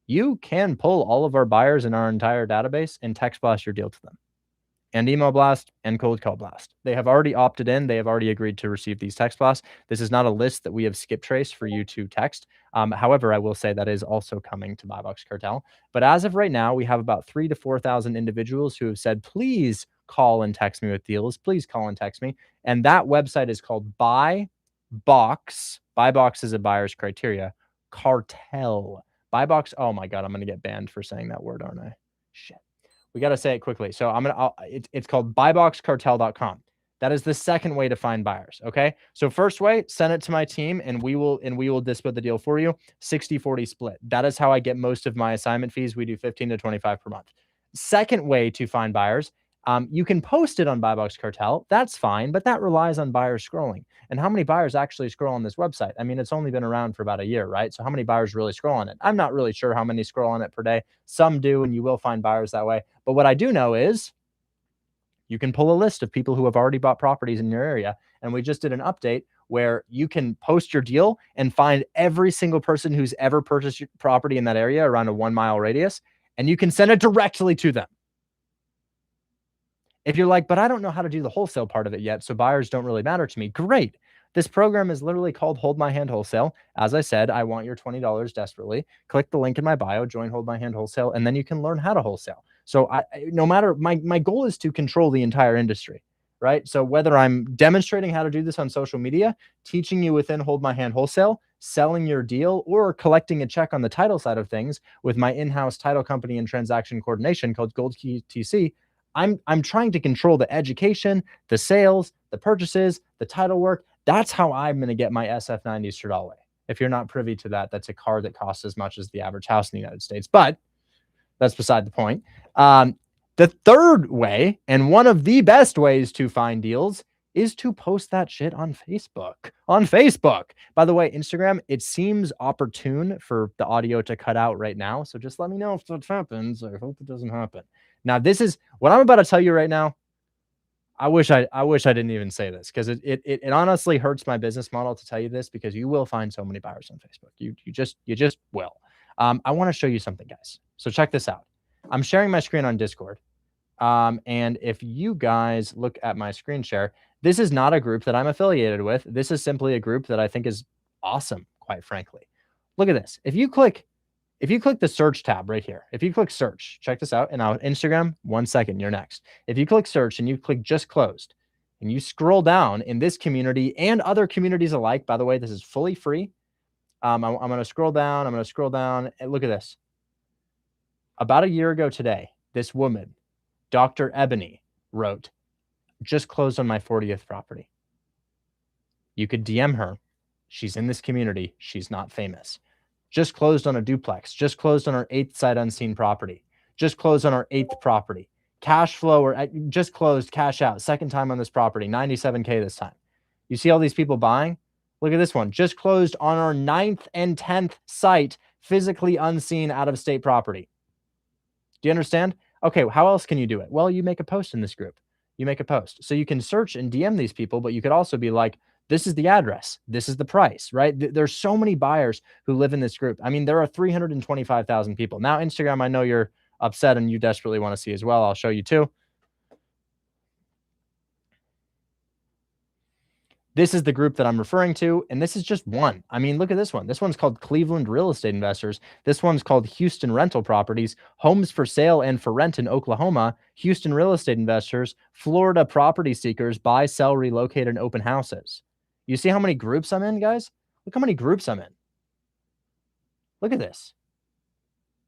Speaker 1: you can pull all of our buyers in our entire database and text blast your deal to them, and email blast and cold call blast. They have already opted in. They have already agreed to receive these text blasts. This is not a list that we have skip traced for you to text. However, I will say that is also coming to Buybox Cartel. But as of right now, we have about 3,000 to 4,000 individuals who have said, please call and text me with deals. Please call and text me. And that website is called Buybox. Buybox is a buyer's criteria. Cartel. Buybox. Oh my God, I'm going to get banned for saying that word, aren't I? Shit. We got to say it quickly. So it's called buyboxcartel.com. That is the second way to find buyers. Okay. So first way, send it to my team and we will display the deal for you. 60-40 split. That is how I get most of my assignment fees. We do 15 to 25 per month. Second way to find buyers, you can post it on Buybox Cartel. That's fine, but that relies on buyers scrolling. And how many buyers actually scroll on this website? I mean, it's only been around for about a year, right? So how many buyers really scroll on it? I'm not really sure how many scroll on it per day. Some do, and you will find buyers that way. But what I do know is You can pull a list of people who have already bought properties in your area. And we just did an update where you can post your deal and find every single person who's ever purchased your property in that area around a 1 mile radius, and you can send it directly to them. If you're like, but I don't know how to do the wholesale part of it yet, so buyers don't really matter to me. Great. This program is literally called Hold My Hand Wholesale. As I said, I want your $20 desperately. Click the link in my bio, join Hold My Hand Wholesale, and then you can learn how to wholesale. So no matter, my goal is to control the entire industry, right? So whether I'm demonstrating how to do this on social media, teaching you within Hold My Hand Wholesale, selling your deal, or collecting a check on the title side of things with my in-house title company and transaction coordination called Gold Key TC, I'm trying to control the education, the sales, the purchases, the title work. That's how I'm going to get my SF90 Stradale. If you're not privy to that, that's a car that costs as much as the average house in the United States. But that's beside the point. The third way, and one of the best ways to find deals, is to post that shit on Facebook. On Facebook. By the way, Instagram, it seems opportune for the audio to cut out right now. So just let me know if that happens. I hope it doesn't happen. Now, this is what I'm about to tell you right now. I wish I didn't even say this, because it honestly hurts my business model to tell you this, because you will find so many buyers on Facebook. You just will. I want to show you something, guys. So check this out. I'm sharing my screen on Discord. And if you guys look at my screen share, this is not a group that I'm affiliated with. This is simply a group that I think is awesome, quite frankly. Look at this. If you click the search tab right here, if you click search, check this out. And now Instagram, 1 second, you're next. If you click search and you click just closed and you scroll down in this community and other communities alike, by the way, this is fully free. I'm going to scroll down. I'm going to scroll down and look at this. About a year ago today, this woman, Dr. Ebony, wrote, just closed on my 40th property. You could DM her. She's in this community. She's not famous. Just closed on a duplex. Just closed on our 8th sight unseen property. Just closed on our 8th property. Cash flow, or just closed, cash out. Second time on this property, $97K this time. You see all these people buying? Look at this one. Just closed on our 9th and 10th site, physically unseen out-of-state property. Do you understand? Okay, how else can you do it? Well, you make a post in this group. You make a post. So you can search and DM these people, but you could also be like, this is the address. This is the price, right? There's so many buyers who live in this group. I mean, there are 325,000 people. Now, Instagram, I know you're upset and you desperately want to see as well. I'll show you too. This is the group that I'm referring to, and this is just one. I mean, look at this one. This one's called Cleveland Real Estate Investors. This one's called Houston Rental Properties, Homes for Sale and for Rent in Oklahoma, Houston Real Estate Investors, Florida Property Seekers, Buy, Sell, Relocate, and Open Houses. You see how many groups I'm in, guys? Look how many groups I'm in. Look at this.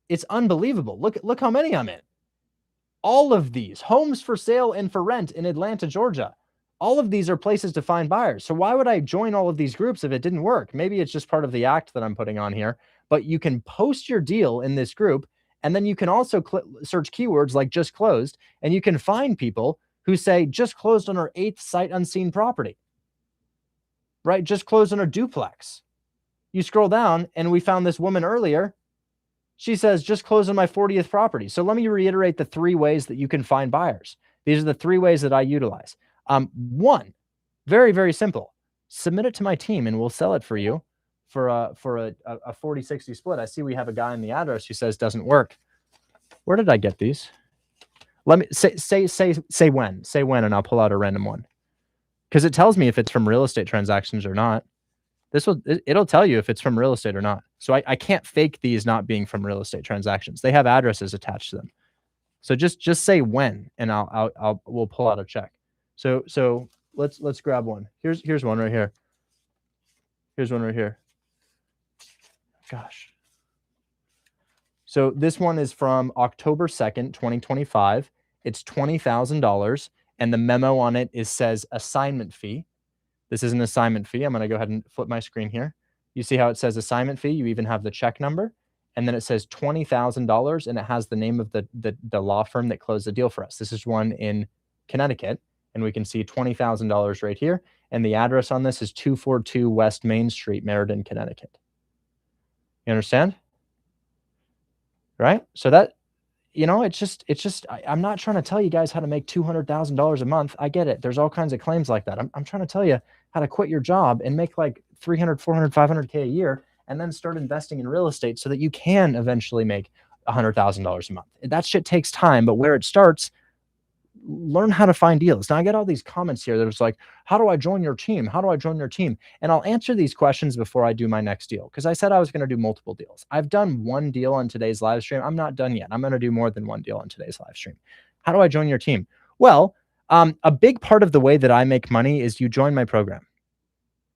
Speaker 1: It's unbelievable. Look how many I'm in. All of these, Homes for Sale and for Rent in Atlanta, Georgia. All of these are places to find buyers. So why would I join all of these groups if it didn't work? Maybe it's just part of the act that I'm putting on here, but you can post your deal in this group, and then you can also search keywords like just closed, and you can find people who say just closed on our 8th sight unseen property, right? Just closed on our duplex. You scroll down and we found this woman earlier. She says just closed on my 40th property. So let me reiterate the 3 ways that you can find buyers. These are the 3 ways that I utilize. One, very, very simple. Submit it to my team and we'll sell it for you for a 40-60 split. I see we have a guy in the address who says doesn't work. Where did I get these? Let me say when, and I'll pull out a random one, because it tells me if it's from real estate transactions or not. It'll tell you if it's from real estate or not. So I can't fake these not being from real estate transactions. They have addresses attached to them. So just say when, and we'll pull out a check. So let's grab one. Here's one right here. Here's one right here. Gosh. So this one is from October 2nd, 2025. It's $20,000, and the memo on it says assignment fee. This is an assignment fee. I'm going to go ahead and flip my screen here. You see how it says assignment fee? You even have the check number, and then it says $20,000, and it has the name of the law firm that closed the deal for us. This is one in Connecticut. And we can see $20,000 right here. And the address on this is 242 West Main Street, Meriden, Connecticut. You understand? Right? So that, you know, I'm not trying to tell you guys how to make $200,000 a month. I get it. There's all kinds of claims like that. I'm trying to tell you how to quit your job and make like 300, 400, 500K a year, and then start investing in real estate so that you can eventually make $100,000 a month. That shit takes time, but where it starts, learn how to find deals. Now I get all these comments here that it's like, how do I join your team? How do I join your team? And I'll answer these questions before I do my next deal, because I said I was going to do multiple deals. I've done one deal on today's live stream. I'm not done yet. I'm going to do more than one deal on today's live stream. How do I join your team? Well, a big part of the way that I make money is you join my program.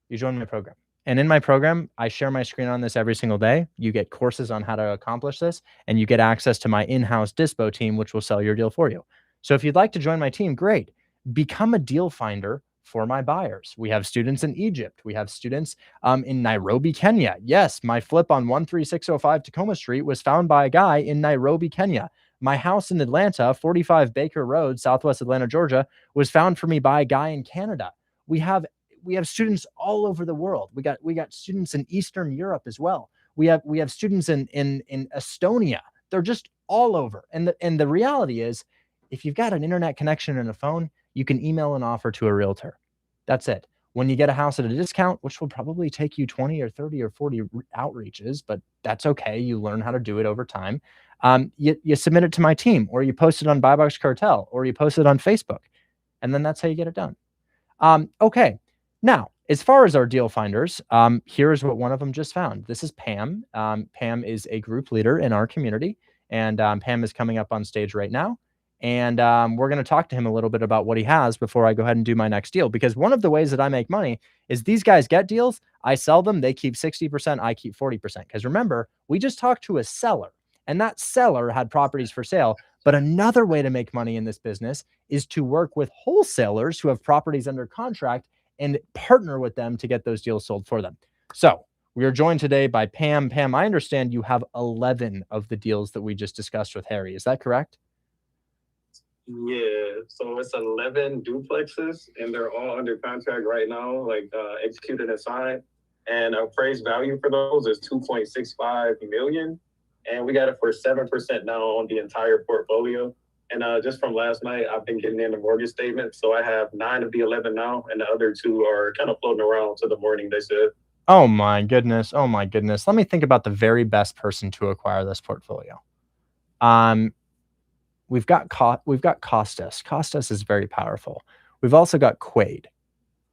Speaker 1: You join my program. And in my program, I share my screen on this every single day. You get courses on how to accomplish this, and you get access to my in-house dispo team, which will sell your deal for you. So if you'd like to join my team, great. Become a deal finder for my buyers. We have students in Egypt. We have students in Nairobi, Kenya. Yes, my flip on 13605 Tacoma Street was found by a guy in Nairobi, Kenya. My house in Atlanta, 45 Baker Road, Southwest Atlanta, Georgia, was found for me by a guy in Canada. We have students all over the world. We got students in Eastern Europe as well. We have students in Estonia. They're just all over. And the reality is, if you've got an internet connection and a phone, you can email an offer to a realtor. That's it. When you get a house at a discount, which will probably take you 20 or 30 or 40 outreaches, but that's okay. You learn how to do it over time. You submit it to my team, or you post it on Buy Box Cartel, or you post it on Facebook. And then that's how you get it done. Okay. Now, as far as our deal finders, here's what one of them just found. This is Pam. Pam is a group leader in our community, and Pam is coming up on stage right now. And we're going to talk to him a little bit about what he has before I go ahead and do my next deal. Because one of the ways that I make money is these guys get deals, I sell them, they keep 60%, I keep 40%. Because remember, we just talked to a seller, and that seller had properties for sale. But another way to make money in this business is to work with wholesalers who have properties under contract and partner with them to get those deals sold for them. So we are joined today by Pam. Pam, I understand you have 11 of the deals that we just discussed with Harry. Is that correct?
Speaker 8: Yeah, so it's 11 duplexes, and they're all under contract right now, like executed and signed. And appraised value for those is 2.65 million, and we got it for 7% now on the entire portfolio. And just from last night, I've been getting in the mortgage statement, so I have 9 of the 11 now, and the other 2 are kind of floating around to the morning, they said.
Speaker 1: Oh my goodness! Oh my goodness! Let me think about the very best person to acquire this portfolio. We've got Costas. Costas is very powerful. We've also got Quaid.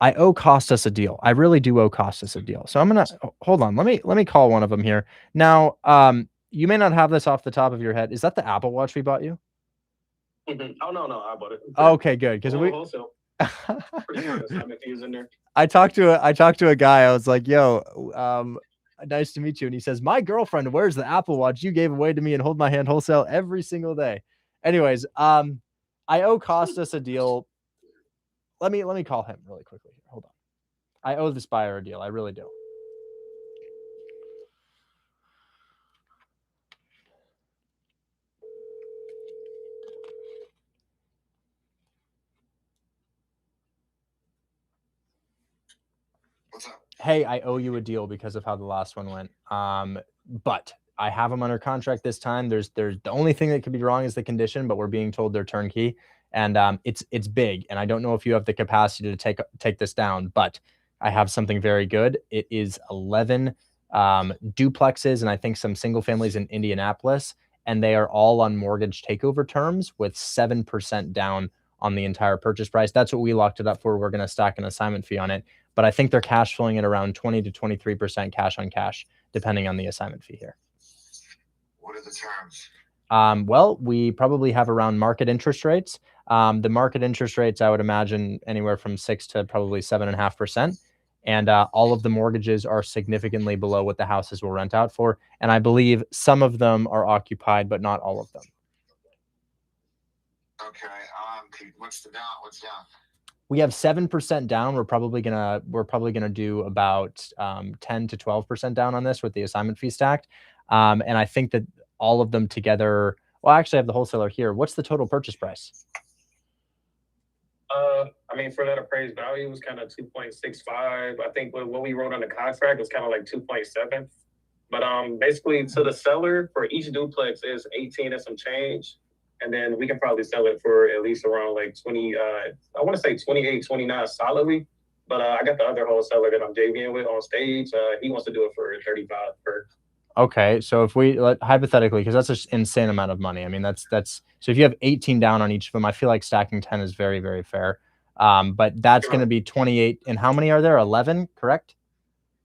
Speaker 1: I owe Costas a deal. I really do owe Costas a deal. So I'm gonna hold on. Let me call one of them here. Now, you may not have this off the top of your head. Is that the Apple Watch we bought you?
Speaker 8: Oh no, I bought it.
Speaker 1: Okay, good. Because
Speaker 8: wholesale. Pretty sure there's some fees in there.
Speaker 1: I talked to a guy. I was like, "Yo, nice to meet you." And he says, "My girlfriend wears the Apple Watch you gave away to me and hold my hand wholesale every single day." Anyways, I owe Costas a deal. Let me call him really quickly here. Hold on. I owe this buyer a deal. I really do.
Speaker 6: What's up?
Speaker 1: Hey, I owe you a deal because of how the last one went. But I have them under contract this time. There's the only thing that could be wrong is the condition, but we're being told they're turnkey, and it's big, and I don't know if you have the capacity to take this down, but I have something very good. It is 11 duplexes and I think some single families in Indianapolis, and they are all on mortgage takeover terms with 7% down on the entire purchase price. That's what we locked it up for. We're going to stack an assignment fee on it, but I think they're cash flowing at around 20 to 23% cash on cash, depending on the assignment fee here.
Speaker 6: What are the terms?
Speaker 1: Well, we probably have around market interest rates. The market interest rates, I would imagine anywhere from 6 to probably 7.5%. And all of the mortgages are significantly below what the houses will rent out for. And I believe some of them are occupied, but not all of them.
Speaker 6: Okay. What's the down? What's down?
Speaker 1: We have 7% down. We're probably gonna do about 10 to 12% down on this with the assignment fee stacked. And I think that all of them together. Well, actually, I have the wholesaler here. What's the total purchase price?
Speaker 8: I mean, for that appraised value was kind of 2.65. I think what we wrote on the contract was kind of like 2.7. But basically to the seller for each duplex is 18 and some change. And then we can probably sell it for at least around like 20, I want to say 28, 29 solidly. But I got the other wholesaler that I'm JVing with on stage. He wants to do it for 35 per.
Speaker 1: Okay, so if we hypothetically, because that's an insane amount of money. I mean, that's so if you have 18 down on each of them, I feel like stacking 10 is very, very fair. But that's going to be 28. And how many are there? 11, correct?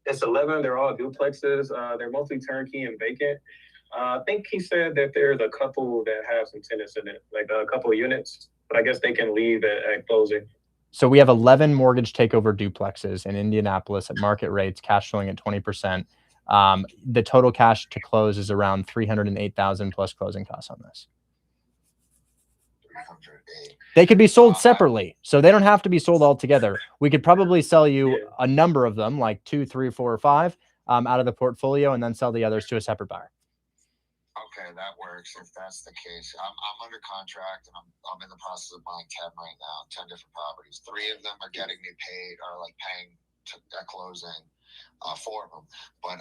Speaker 8: It's 11. They're all duplexes. They're mostly turnkey and vacant. I think he said that there's a couple that have some tenants in it, like a couple of units, but I guess they can leave at closing.
Speaker 1: So we have 11 mortgage takeover duplexes in Indianapolis at market rates, cash flowing at 20%. The total cash to close is around $308,000 plus closing costs on this. They could be sold separately, so they don't have to be sold all together. We could probably sell you a number of them, like 2, 3, 4, or 5, out of the portfolio, and then sell the others to a separate buyer.
Speaker 9: Okay, that works if that's the case. I'm under contract and I'm in the process of buying 10 right now, 10 different properties. 3 of them are getting me paid or like paying at closing, 4 of them. But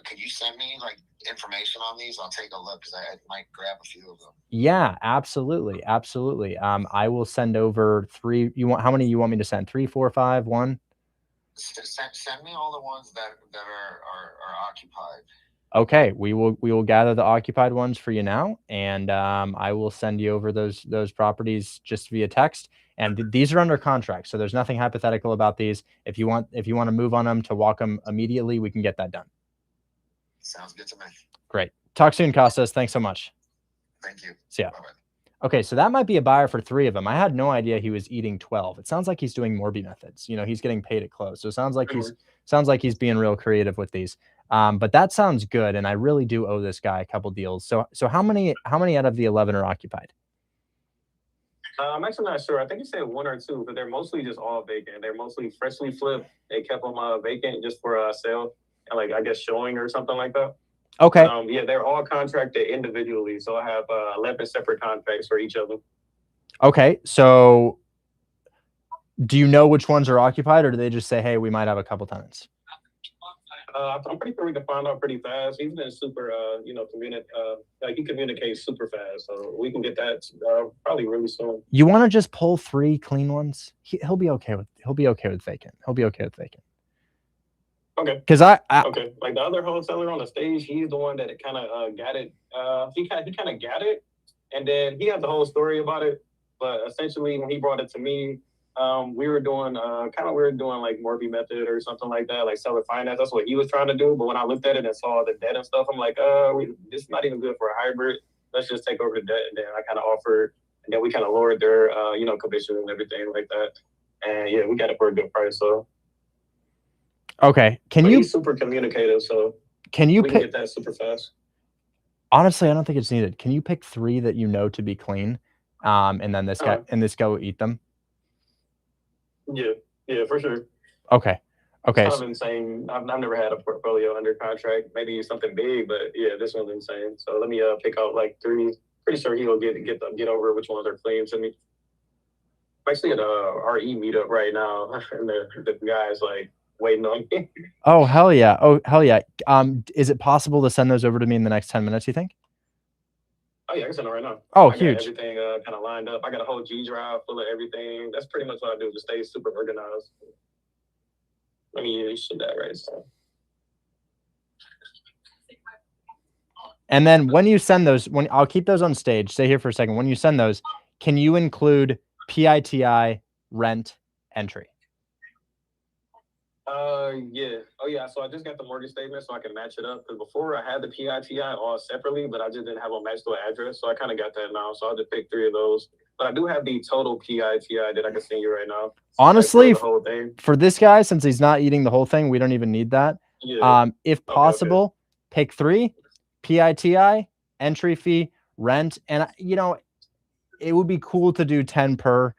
Speaker 9: could you send me like information on these? I'll take a look because I might grab a few of them.
Speaker 1: Yeah, absolutely. Absolutely. I will send over 3. How many you want me to send? 3, 4, 5, 1?
Speaker 9: Send me all the ones that are occupied.
Speaker 1: Okay, we will gather the occupied ones for you now, and I will send you over those properties just via text. And these are under contract, so there's nothing hypothetical about these. If you want to move on them to walk them immediately, we can get that done.
Speaker 9: Sounds good to me.
Speaker 1: Great. Talk soon, Costas. Thanks so much.
Speaker 9: Thank you.
Speaker 1: See ya.
Speaker 9: Bye-bye.
Speaker 1: Okay, so that might be a buyer for 3 of them. I had no idea he was eating 12. It sounds like he's doing Morby methods. He's getting paid at close. So it sounds like he's being real creative with these. But that sounds good, and I really do owe this guy a couple deals. So how many out of the 11 are occupied?
Speaker 8: I'm actually not sure. I think he said 1 or 2, but they're mostly just all vacant. They're mostly freshly flipped. They kept them vacant just for sale, and like I guess showing or something like that.
Speaker 1: Okay.
Speaker 8: Yeah, they're all contracted individually, so I have 11 separate contracts for each of them.
Speaker 1: Okay, so do you know which ones are occupied, or do they just say, hey, we might have a couple tenants?
Speaker 8: I'm pretty sure we can find out pretty fast. He's been super, he communicates super fast, so we can get that probably really soon.
Speaker 1: You want to just pull 3 clean ones? He'll be okay with vacant. He'll be okay with vacant.
Speaker 8: Okay.
Speaker 1: Because
Speaker 8: okay, like the other wholesaler on the stage, he's the one that kind of got it. He kind of got it, and then he had the whole story about it. But essentially, when he brought it to me, we were doing like Morby method or something like that, like seller finance. That's what he was trying to do. But when I looked at it and saw the debt and stuff, I'm like, this is not even good for a hybrid. Let's just take over the debt. And then I kind of offered, and then we kind of lowered their, commission and everything like that. And yeah, we got it for a good price. So.
Speaker 1: Okay.
Speaker 8: He's super communicative, so we can get that super fast.
Speaker 1: Honestly, I don't think it's needed. Can you pick 3 that you know to be clean? And then this guy will eat them?
Speaker 8: Yeah, for sure.
Speaker 1: Okay.
Speaker 8: It's kind of insane. I've never had a portfolio under contract. Maybe something big, but yeah, this one's insane. So let me pick out like 3. Pretty sure he'll get over which ones are clean to me. I'm actually at a RE meetup right now, and the guy's like waiting on me.
Speaker 1: Oh hell yeah! Is it possible to send those over to me in the next 10 minutes? You think?
Speaker 8: Oh yeah, I can send it right now.
Speaker 1: Oh,
Speaker 8: I
Speaker 1: huge!
Speaker 8: Got everything kind of lined up. I got a whole G drive full of everything. That's pretty much what I do to stay super organized. Let me use that right now.
Speaker 1: And then when you send those, I'll keep those on stage. Stay here for a second. When you send those, can you include PITI, rent, entry?
Speaker 8: Yeah. Oh yeah. So I just got the mortgage statement so I can match it up. Because before I had the PITI all separately, but I just didn't have them matched to an address. So I kind of got that now. So I'll just pick 3 of those. But I do have the total PITI that I can send you right now.
Speaker 1: Honestly,
Speaker 8: the whole thing.
Speaker 1: For this guy, since he's not eating the whole thing, we don't even need that.
Speaker 8: Yeah.
Speaker 1: If possible, pick 3, PITI, entry fee, rent, and it would be cool to do 10 per.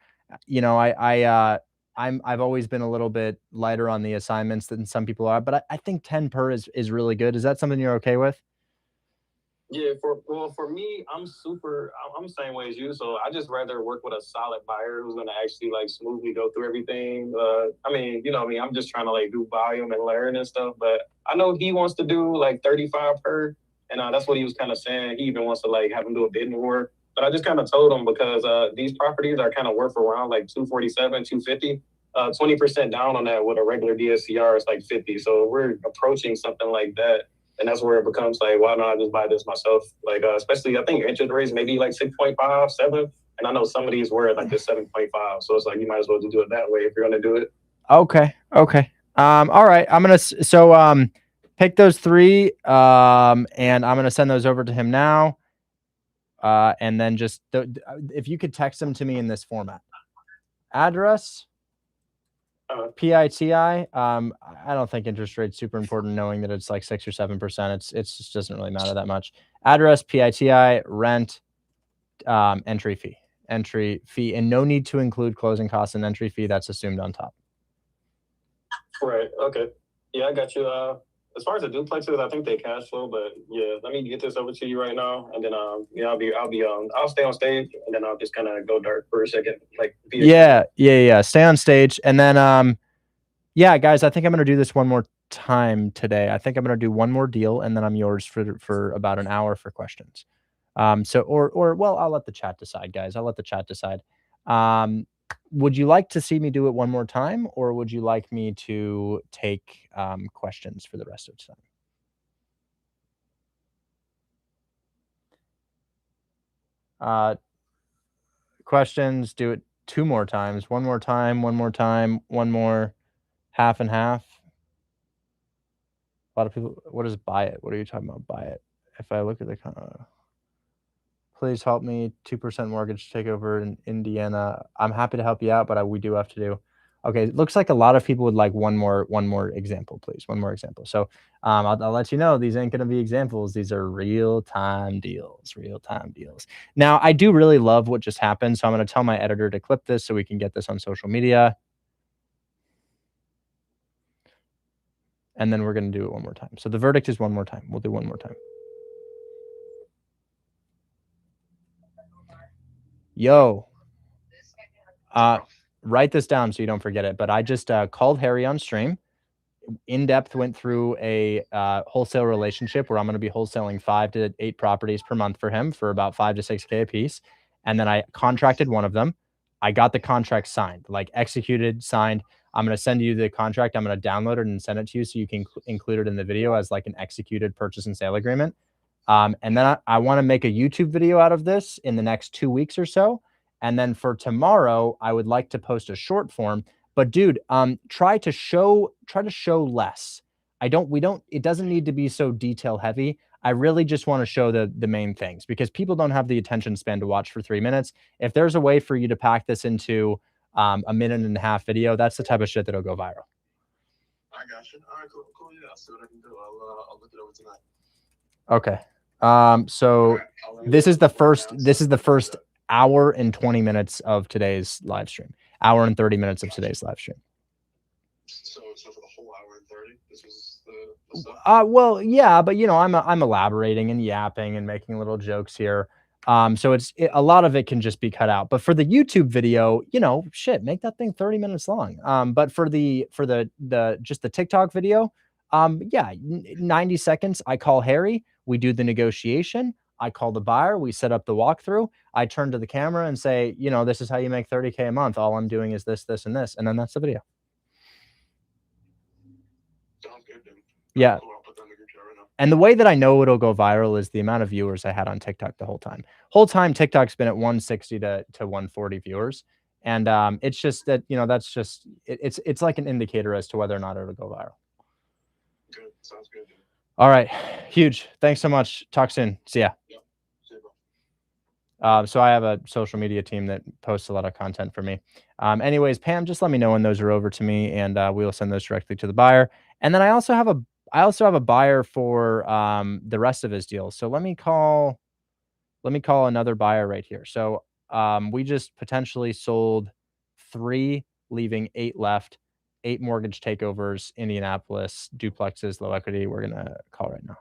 Speaker 1: I've always been a little bit lighter on the assignments than some people are, but I think 10 per is really good. Is that something you're okay with?
Speaker 8: Yeah, for me, I'm the same way as you. So I just rather work with a solid buyer who's gonna actually like smoothly go through everything. I mean, you know me, I'm just trying to like do volume and learn and stuff. But I know he wants to do like 35 per, and that's what he was kind of saying. He even wants to like have him do a bit more. But I just kind of told him because these properties are kind of worth around like 247, 250. 20% down on that with a regular DSCR is like 50. So we're approaching something like that. And that's where it becomes like, why don't I just buy this myself? Like, especially, I think interest rates maybe like 6.5, 7. And I know some of these were like just 7.5. So it's like, you might as well just do it that way if you're going to do it.
Speaker 1: Okay. All right. I'm going to, pick those 3, and I'm going to send those over to him now. And then just, if you could text them to me in this format. Address, PITI. I don't think interest rate's super important, knowing that it's like 6 or 7%. It just doesn't really matter that much. Address, PITI, rent, entry fee, and no need to include closing costs and entry fee. That's assumed on top.
Speaker 8: Right. Okay. Yeah, I got you. As far as the duplexes, I think they cash flow, but yeah, let me get this over to you right now, and then yeah, I'll stay on stage, and then I'll just kind of go dark for a second, like.
Speaker 1: Yeah. Stay on stage, and then yeah, guys, I think I'm gonna do this one more time today. I think I'm gonna do one more deal, and then I'm yours for about an hour for questions. Well, I'll let the chat decide, guys. I'll let the chat decide. Would you like to see me do it one more time, or would you like me to take questions for the rest of the time? Questions, do it 2 more times. One more time, one more, half and half. A lot of people, what is buy it? What are you talking about, buy it? If I look at the please help me, 2% mortgage takeover in Indiana. I'm happy to help you out, but we do have to do. Okay, it looks like a lot of people would like one more example, please. One more example. So I'll let you know, these ain't going to be examples. These are real-time deals, Now, I do really love what just happened, so I'm going to tell my editor to clip this so we can get this on social media. And then we're going to do it one more time. So the verdict is one more time. We'll do one more time. Yo, write this down so you don't forget it. But I just called Harry on stream. In depth went through a wholesale relationship where I'm going to be wholesaling 5 to 8 properties per month for him for about 5 to 6K a piece. And then I contracted one of them. I got the contract signed, like executed, signed. I'm going to send you the contract. I'm going to download it and send it to you so you can include it in the video as like an executed purchase and sale agreement. And then I want to make a YouTube video out of this in the next 2 weeks or so. And then for tomorrow, I would like to post a short form. But dude, try to show less. It doesn't need to be so detail heavy. I really just want to show the main things because people don't have the attention span to watch for 3 minutes. If there's a way for you to pack this into a minute and a half video, that's the type of shit that'll go viral.
Speaker 3: I got you. All right, cool. Yeah, I'll see what I can do. I'll look it over tonight.
Speaker 1: Okay. So this is the first hour and 20 minutes of today's live stream. Hour and 30 minutes of today's live stream.
Speaker 3: So for the whole hour and 30, this was the stuff?
Speaker 1: Well, yeah, but I'm elaborating and yapping and making little jokes here. So a lot of it can just be cut out. But for the YouTube video, shit, make that thing 30 minutes long. But for the just the TikTok video, yeah, 90 seconds. I call Harry, we do the negotiation. I call the buyer, we set up the walkthrough. I turn to the camera and say, this is how you make 30K a month. All I'm doing is this, this, and this. And then that's the video.
Speaker 3: Sounds good, dude.
Speaker 1: Yeah.
Speaker 3: Cool. I'll put that in the group chat right now.
Speaker 1: And the way that I know it'll go viral is the amount of viewers I had on TikTok the whole time. TikTok's been at 160 to 140 viewers. And it's just that, that's just, it's like an indicator as to whether or not it'll go viral.
Speaker 3: Good. Sounds good, dude.
Speaker 1: All right. Huge. Thanks so much. Talk soon. See ya.
Speaker 3: Yep. See you, bro.
Speaker 1: So I have a social media team that posts a lot of content for me. Anyways, Pam, just let me know when those are over to me, and we'll send those directly to the buyer. And then I also have a buyer for the rest of his deals. So let me call another buyer right here. So we just potentially sold 3, leaving 8 left. 8 mortgage takeovers, Indianapolis, duplexes, low equity. We're gonna call right now.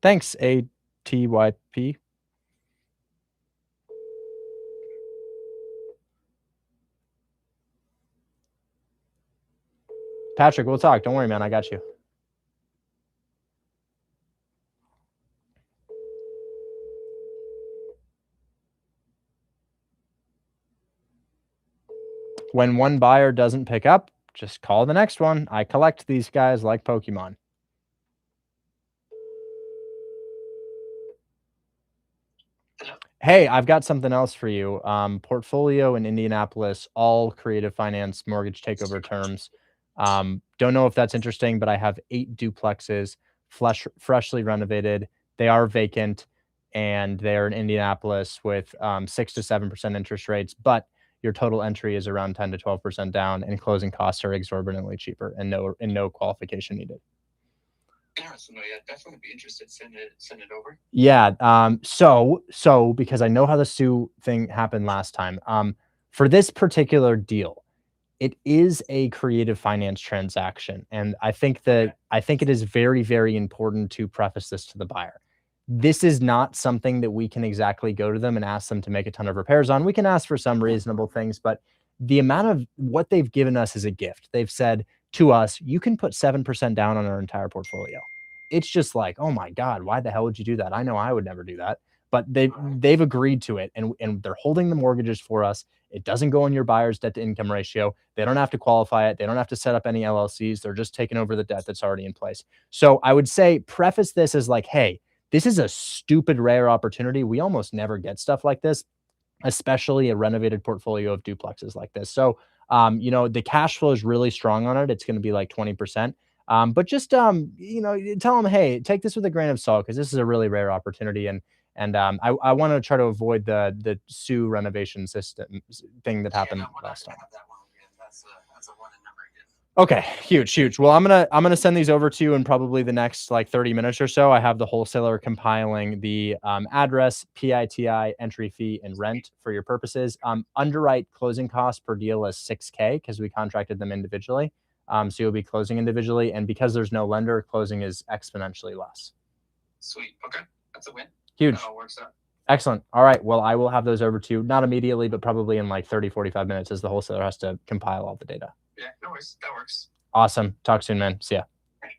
Speaker 1: Thanks, ATYP. Patrick, we'll talk. Don't worry, man. I got you. When one buyer doesn't pick up, just call the next one. I collect these guys like Pokemon. Hey, I've got something else for you. Portfolio in Indianapolis, all creative finance mortgage takeover terms. Don't know if that's interesting, but I have 8 duplexes, freshly renovated. They are vacant, and they're in Indianapolis with 6 to 7% interest rates. But your total entry is around 10 to 12% down, and closing costs are exorbitantly cheaper, and no qualification needed.
Speaker 6: Interesting. Yeah, definitely be interested. Send it over.
Speaker 1: Yeah. So because I know how the Sue thing happened last time, for this particular deal, it is a creative finance transaction. And I think it is very, very important to preface this to the buyer. This is not something that we can exactly go to them and ask them to make a ton of repairs on. We can ask for some reasonable things, but the amount of what they've given us is a gift. They've said to us, you can put 7% down on our entire portfolio. It's just like, oh my God, why the hell would you do that? I know I would never do that, but they've agreed to it, and they're holding the mortgages for us. It doesn't go on your buyer's debt to income ratio. They don't have to qualify it. They don't have to set up any LLCs. They're just taking over the debt that's already in place. So I would say preface this as like, hey, this is a stupid rare opportunity. We almost never get stuff like this, especially a renovated portfolio of duplexes like this. So, the cash flow is really strong on it. It's going to be like 20%. But just, tell them, hey, take this with a grain of salt, because this is a really rare opportunity. And I want to try to avoid the Sue renovation system thing that happened last time.
Speaker 6: That's a one in number again.
Speaker 1: Okay, huge. Well, I'm gonna send these over to you in probably the next like 30 minutes or so. I have the wholesaler compiling the address, PITI, entry fee, and rent for your purposes. Underwrite closing costs per deal as $6K because we contracted them individually. So you'll be closing individually, and because there's no lender, closing is exponentially less.
Speaker 6: Sweet. Okay, that's a win.
Speaker 1: Huge.
Speaker 6: That all works out.
Speaker 1: Excellent. All right. Well, I will have those over to you, not immediately, but probably in like 30, 45 minutes as the wholesaler has to compile all the data.
Speaker 6: Yeah, no worries. That works.
Speaker 1: Awesome. Talk soon, man. See ya.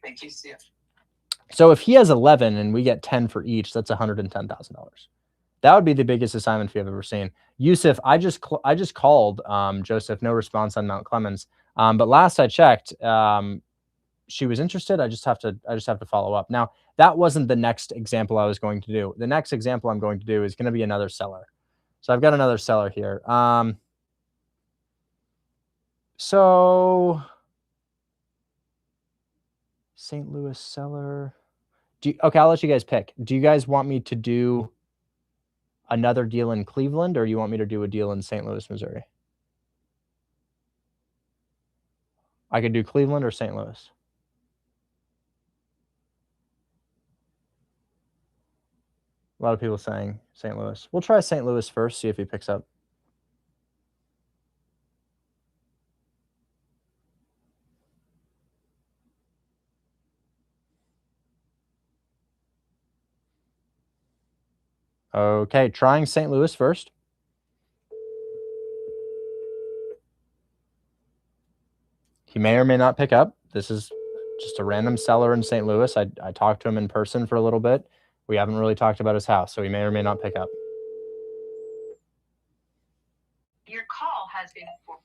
Speaker 6: Thank you. See ya.
Speaker 1: So if he has 11 and we get 10 for each, that's $110,000. That would be the biggest assignment fee I've ever seen. Yusuf, I just called Joseph. No response on Mount Clemens. But last I checked, she was interested. I just have to follow up. Now, that wasn't the next example I was going to do. The next example I'm going to do is going to be another seller. So I've got another seller here. So St. Louis seller. Okay, I'll let you guys pick. Do you guys want me to do another deal in Cleveland, or you want me to do a deal in St. Louis, Missouri? I could do Cleveland or St. Louis. A lot of people saying St. Louis. We'll try St. Louis first, see if he picks up. Okay, trying St. Louis first. He may or may not pick up. This is just a random seller in St. Louis. I talked to him in person for a little bit. We haven't really talked about his house, so he may or may not pick up.
Speaker 4: Your call has been for.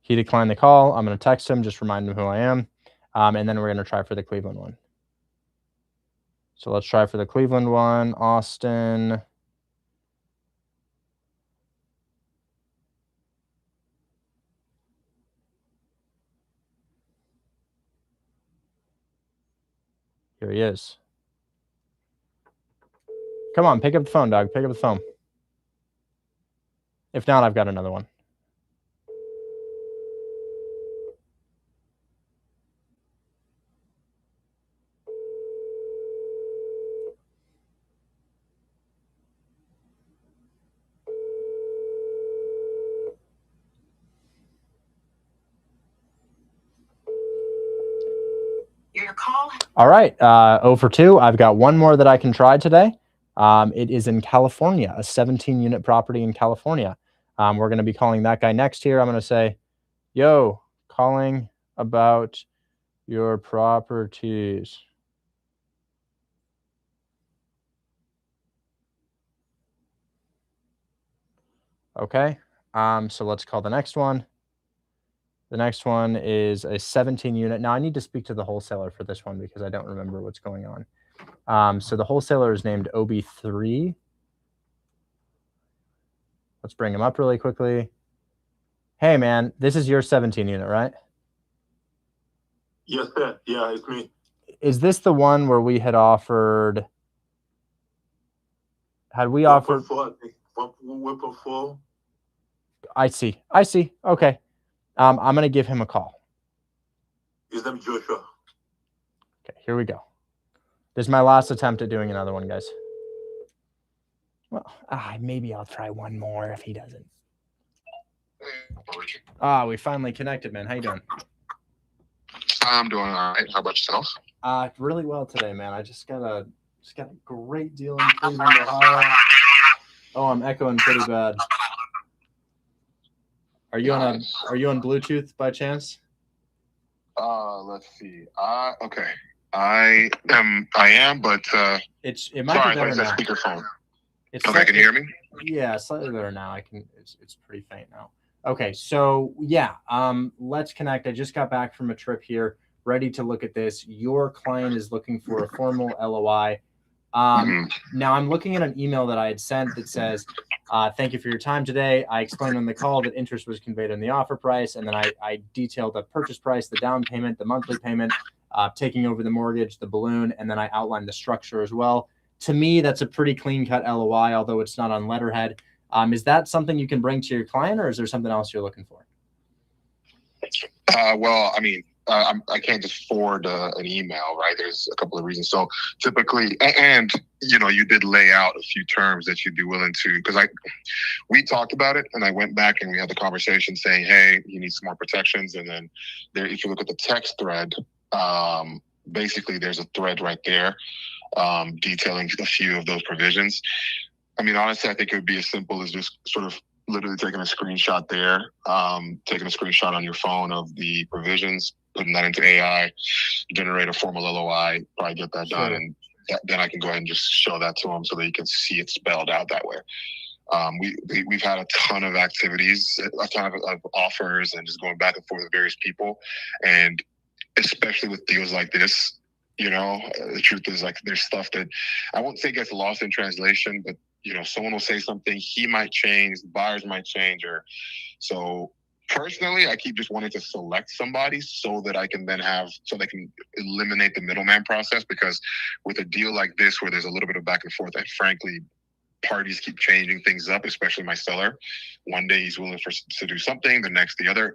Speaker 1: He declined the call. I'm going to text him, just remind him who I am. And then we're going to try for the Cleveland one. So let's try for the Cleveland one. Austin. Here he is. Come on, pick up the phone, dog. Pick up the phone. If not, I've got another one.
Speaker 4: Your call.
Speaker 1: All right. 0 for 2. I've got one more that I can try today. It is in California, a 17-unit property in California. We're going to be calling that guy next here. I'm going to say, yo, calling about your properties. Okay. So let's call the next one. The next one is a 17-unit. Now I need to speak to the wholesaler for this one because I don't remember what's going on. So the wholesaler is named OB3. Let's bring him up really quickly. Hey, man, this is your 17-unit, right?
Speaker 10: Yes, sir. Yeah, it's me.
Speaker 1: Is this the one where we had offered? Had we offered?
Speaker 10: Four.
Speaker 1: I see. Okay. I'm going to give him a call.
Speaker 10: His name is Joshua.
Speaker 1: Okay, here we go. This is my last attempt at doing another one, guys. Well, maybe I'll try one more if he doesn't. We finally connected, man. How you doing?
Speaker 3: I'm doing all right. How about yourself?
Speaker 1: Really well today, man. I just got a great deal in Cleveland, Ohio. Oh, I'm echoing pretty bad. Are you on Bluetooth by chance?
Speaker 3: Let's see. Okay. I am, but
Speaker 1: it might be better now.
Speaker 3: Speakerphone.
Speaker 1: Okay,
Speaker 3: can you hear me?
Speaker 1: Yeah, slightly better now. It's pretty faint now. Okay, so yeah, let's connect. I just got back from a trip here, ready to look at this. Your client is looking for a formal LOI. Now I'm looking at an email that I had sent that says, thank you for your time today. I explained on the call that interest was conveyed in the offer price, and then I detailed the purchase price, the down payment, the monthly payment, taking over the mortgage, the balloon, and then I outlined the structure as well. To me, that's a pretty clean-cut LOI, although it's not on letterhead. Is that something you can bring to your client, or is there something else you're looking for?
Speaker 3: Well, I mean, I can't just forward an email, right? There's a couple of reasons. So typically, and you did lay out a few terms that you'd be willing to, because we talked about it, and I went back and we had the conversation saying, hey, you need some more protections. And then if you look at the text thread, basically there's a thread right there detailing a few of those provisions. I mean, honestly, I think it would be as simple as just sort of literally taking a screenshot there, taking a screenshot on your phone of the provisions, putting that into AI, generate a formal LOI, probably get that done, and then I can go ahead and just show that to them so that you can see it spelled out that way. We've had a ton of activities, a ton of offers, and just going back and forth with various people, and especially with deals like this, the truth is, like, there's stuff that I won't say gets lost in translation, but someone will say something, he might change, the buyers might change, so personally, I keep just wanting to select somebody so that I can then so they can eliminate the middleman process, because with a deal like this where there's a little bit of back and forth, and frankly, parties keep changing things up, especially my seller. One day he's willing to do something, the next the other.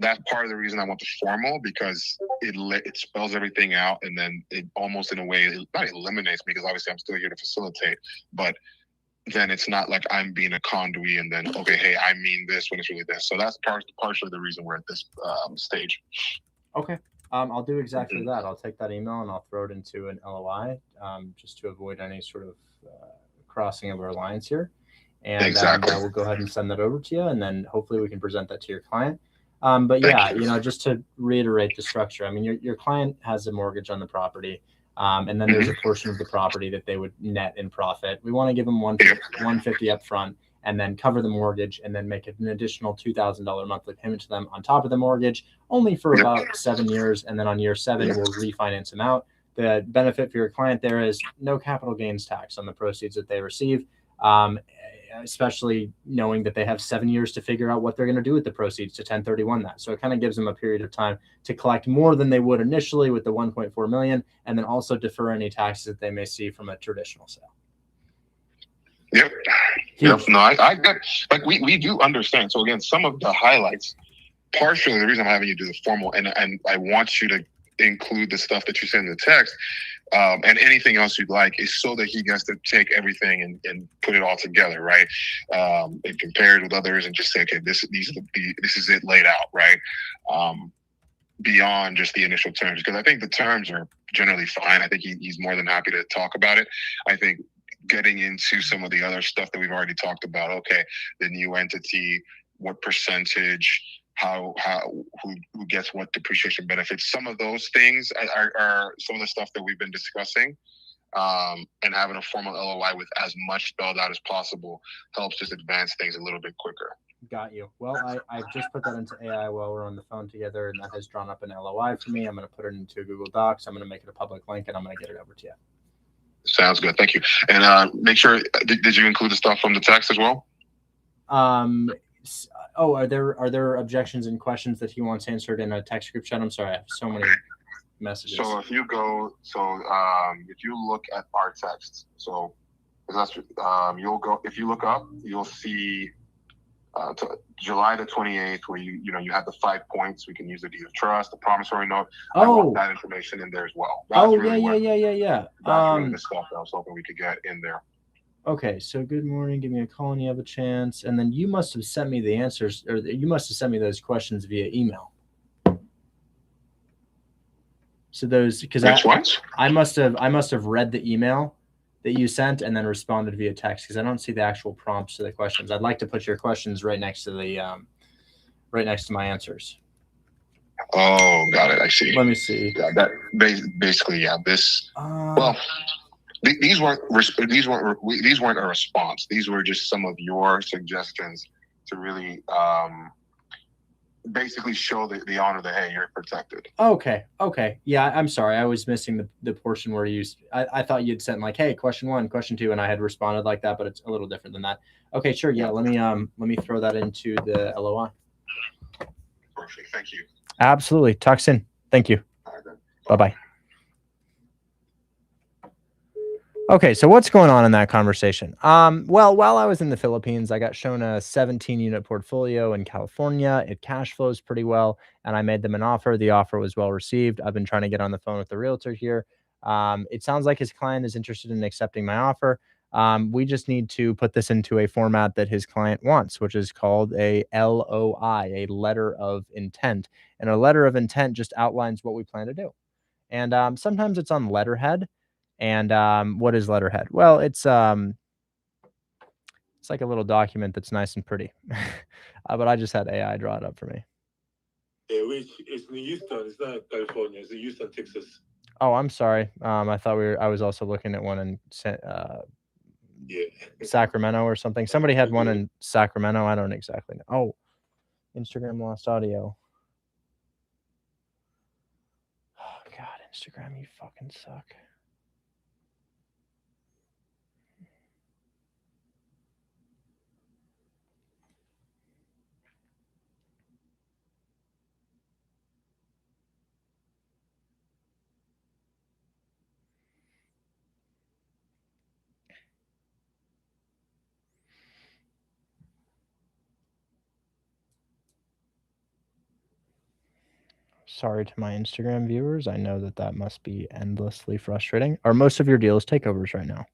Speaker 3: That's part of the reason I want the formal, because it spells everything out, and then it almost in a way, not eliminates me, because obviously I'm still here to facilitate, but then it's not like I'm being a conduit and then, okay, hey, I mean this when it's really this. So that's partially the reason we're at this stage.
Speaker 1: Okay. I'll do exactly that. I'll take that email and I'll throw it into an LOI just to avoid any sort of crossing of our lines here. And
Speaker 3: exactly.
Speaker 1: We'll go ahead and send that over to you, and then hopefully we can present that to your client. But yeah, just to reiterate the structure, I mean, your client has a mortgage on the property. And then there's a portion of the property that they would net in profit. We want to give them $150 up front, and then cover the mortgage, and then make an additional $2,000 monthly payment to them on top of the mortgage, only for about 7 years. And then on year 7, we'll refinance them out. The benefit for your client there is no capital gains tax on the proceeds that they receive, especially knowing that they have 7 years to figure out what they're going to do with the proceeds to 1031 that. So it kind of gives them a period of time to collect more than they would initially with the 1.4 million, and then also defer any taxes that they may see from a traditional sale.
Speaker 3: Yep. No, I get, like, we do understand. So again, some of the highlights, partially the reason I'm having you do the formal, and I want you to include the stuff that you send in the text, and anything else you'd like, is so that he gets to take everything and put it all together, right? And compare it with others and just say, okay, this is it laid out, right? beyond just the initial terms, because I think the terms are generally fine. I think he's more than happy to talk about it. I think getting into some of the other stuff that we've already talked about, okay, the new entity, what percentage, who gets what depreciation benefits, some of those things are some of the stuff that we've been discussing. And having a formal LOI with as much spelled out as possible helps just advance things a little bit quicker.
Speaker 1: Got you. Well, I've just put that into AI while we're on the phone together, and that has drawn up an LOI for me. I'm going to put it into Google Docs. I'm going to make it a public link, and I'm going to get it over to you.
Speaker 3: Sounds good. Thank you. And make sure, did you include the stuff from the text as well?
Speaker 1: Oh, are there objections and questions that he wants answered in a text group chat? I'm sorry, I have so many messages.
Speaker 3: So if you look at our text, so you'll go, if you look up, you'll see to July the 28th, where you have the 5 points. We can use the deed of trust, the promissory note. I want that information in there as well. That's
Speaker 1: yeah.
Speaker 3: That's really the stuff that I was hoping we could get in there.
Speaker 1: Okay, so good morning. Give me a call when you have a chance. And then you must have sent me the answers, or you must have sent me those questions via email. So those, because I must have read the email that you sent and then responded via text, because I don't see the actual prompts to the questions. I'd like to put your questions right next to the right next to my answers.
Speaker 3: Oh, got it. I see.
Speaker 1: Let me see.
Speaker 3: Yeah, that basically, yeah. This well, these weren't a response. These were just some of your suggestions to really basically show the honor that, hey, you're protected.
Speaker 1: Okay. Yeah, I'm sorry. I was missing the portion where I thought you'd sent like, hey, question 1, question 2, and I had responded like that, but it's a little different than that. Okay, sure. Yeah, let me throw that into the LOI.
Speaker 3: Perfect. Thank you.
Speaker 1: Absolutely. Talk soon. Thank you. Bye-bye. Okay, so what's going on in that conversation? Well, while I was in the Philippines, I got shown a 17-unit portfolio in California. It cash flows pretty well, and I made them an offer. The offer was well received. I've been trying to get on the phone with the realtor here. It sounds like his client is interested in accepting my offer. We just need to put this into a format that his client wants, which is called a LOI, a letter of intent. And a letter of intent just outlines what we plan to do. And sometimes it's on letterhead. And what is letterhead? Well, it's like a little document that's nice and pretty. But I just had AI draw it up for me.
Speaker 10: Which it's in Houston. It's not California. It's in Houston, Texas.
Speaker 1: Oh, I'm sorry. I thought I was also looking at one in Sacramento or something. Somebody had one in Sacramento. I don't exactly know. Oh, Instagram lost audio. Oh God, Instagram, you fucking suck. Sorry to my Instagram viewers. I know that must be endlessly frustrating. Are most of your deals takeovers right now?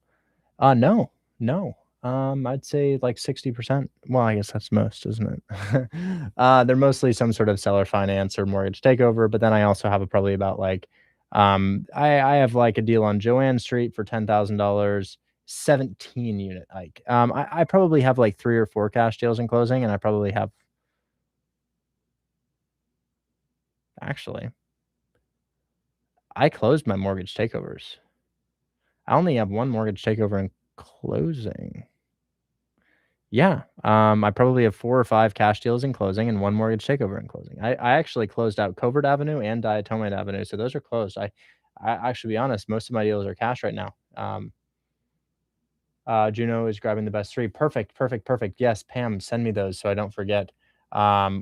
Speaker 1: No. I'd say like 60%. Well, I guess that's most, isn't it? They're mostly some sort of seller finance or mortgage takeover. But then I also have probably about like, I have like a deal on Joanne Street for $10,000, 17-unit Ike. I probably have like 3 or 4 cash deals in closing, and I probably have. Actually, I closed my mortgage takeovers. I only have 1 mortgage takeover in closing. Yeah. I probably have 4 or 5 cash deals in closing and 1 mortgage takeover in closing. I actually closed out Covert Avenue and Diatomite Avenue. So those are closed. I actually, be honest, most of my deals are cash right now. Juno is grabbing the best 3. Perfect. Yes, Pam, send me those so I don't forget.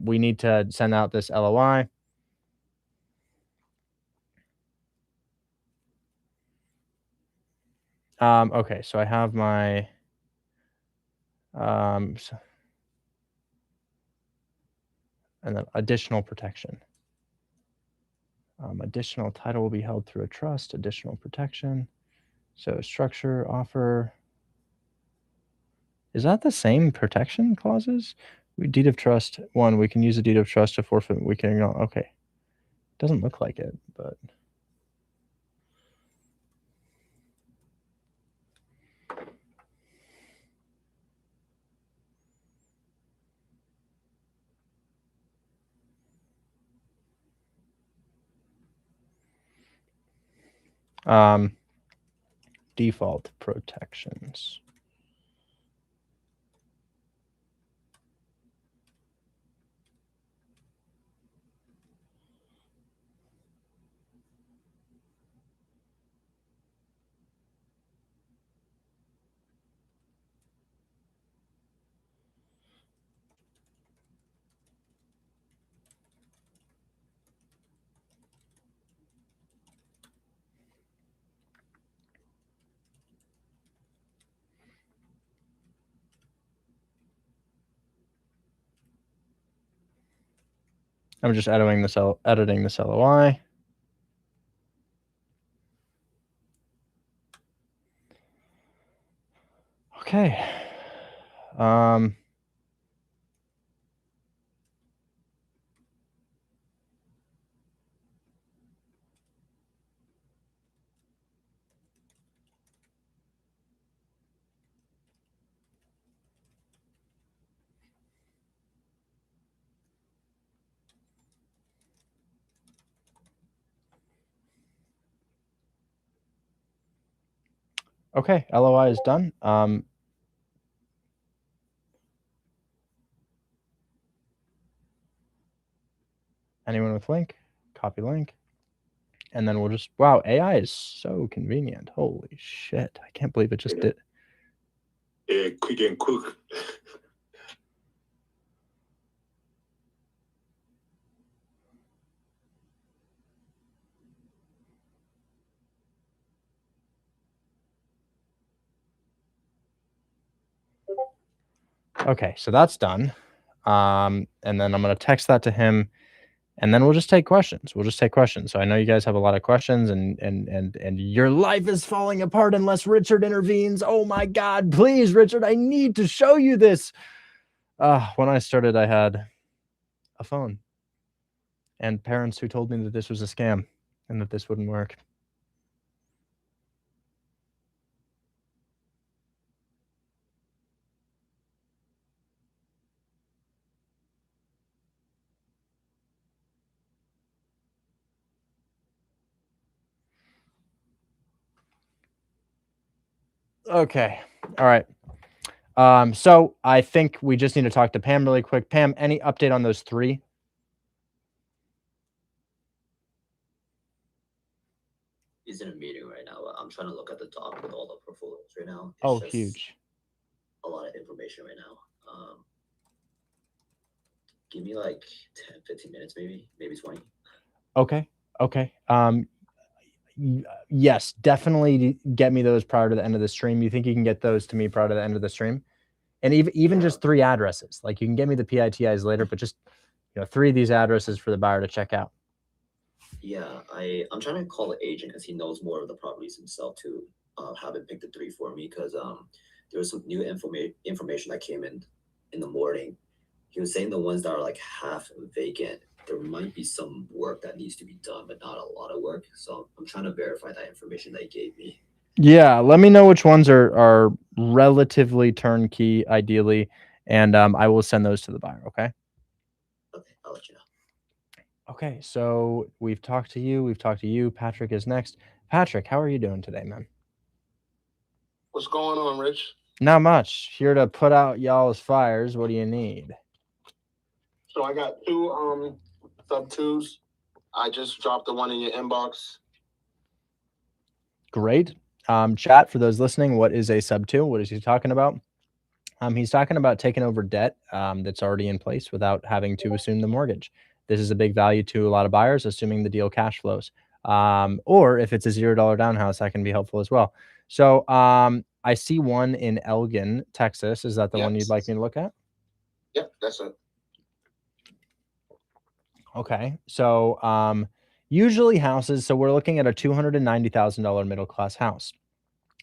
Speaker 1: We need to send out this LOI. Okay, so I have my and then additional protection. Additional title will be held through a trust, additional protection. So structure, offer. Is that the same protection clauses? Deed of trust 1, we can use a deed of trust to forfeit. We can ignore. Okay. Doesn't look like it, but default protections. I'm just editing this LOI. Okay. Okay, LOI is done. Anyone with link, copy link. And then we'll just, wow, AI is so convenient. Holy shit. I can't believe it just did.
Speaker 10: Yeah, quick and quick.
Speaker 1: Okay, so that's done. And then I'm going to text that to him, and then we'll just take questions. So I know you guys have a lot of questions, and your life is falling apart unless Richard intervenes. Oh my God, please, Richard, I need to show you this. When I started, I had a phone and parents who told me that this was a scam and that this wouldn't work. Okay. All right. So I think we just need to talk to Pam really quick. Pam, any update on those three?
Speaker 11: He's in a meeting right now. I'm trying to look at the top with all the portfolios right now.
Speaker 1: Oh,
Speaker 11: just
Speaker 1: huge.
Speaker 11: A lot of information right now. Give me like 10, 15 minutes, maybe 20.
Speaker 1: Okay. Yes, definitely get me those prior to the end of the stream. You think you can get those to me prior to the end of the stream? And even just 3 addresses. Like, you can get me the PITIs later, but just 3 of these addresses for the buyer to check out.
Speaker 11: Yeah, I'm trying to call the agent because he knows more of the properties himself to have him pick the 3 for me, because there was some new information that came in the morning. He was saying the ones that are like half vacant, there might be some work that needs to be done, but not a lot of work. So I'm trying to verify that information that he gave me.
Speaker 1: Yeah, let me know which ones are relatively turnkey, ideally, and I will send those to the buyer. Okay.
Speaker 11: Okay, I'll let you know.
Speaker 1: Okay, so we've talked to you. Patrick is next. Patrick, how are you doing today, man?
Speaker 12: What's going on, Rich?
Speaker 1: Not much. Here to put out y'all's fires. What do you need?
Speaker 12: So I got 2 sub 2s. I just dropped the one in your inbox.
Speaker 1: Great. Chat, for those listening, what is a sub 2? What is he talking about? He's talking about taking over debt that's already in place without having to assume the mortgage. This is a big value to a lot of buyers, assuming the deal cash flows. Or if it's a $0 down house, that can be helpful as well. So I see one in Elgin, Texas. Is that the one you'd like me to look at?
Speaker 12: Yep, that's it.
Speaker 1: Okay. So usually houses, so we're looking at a $290,000 middle class house.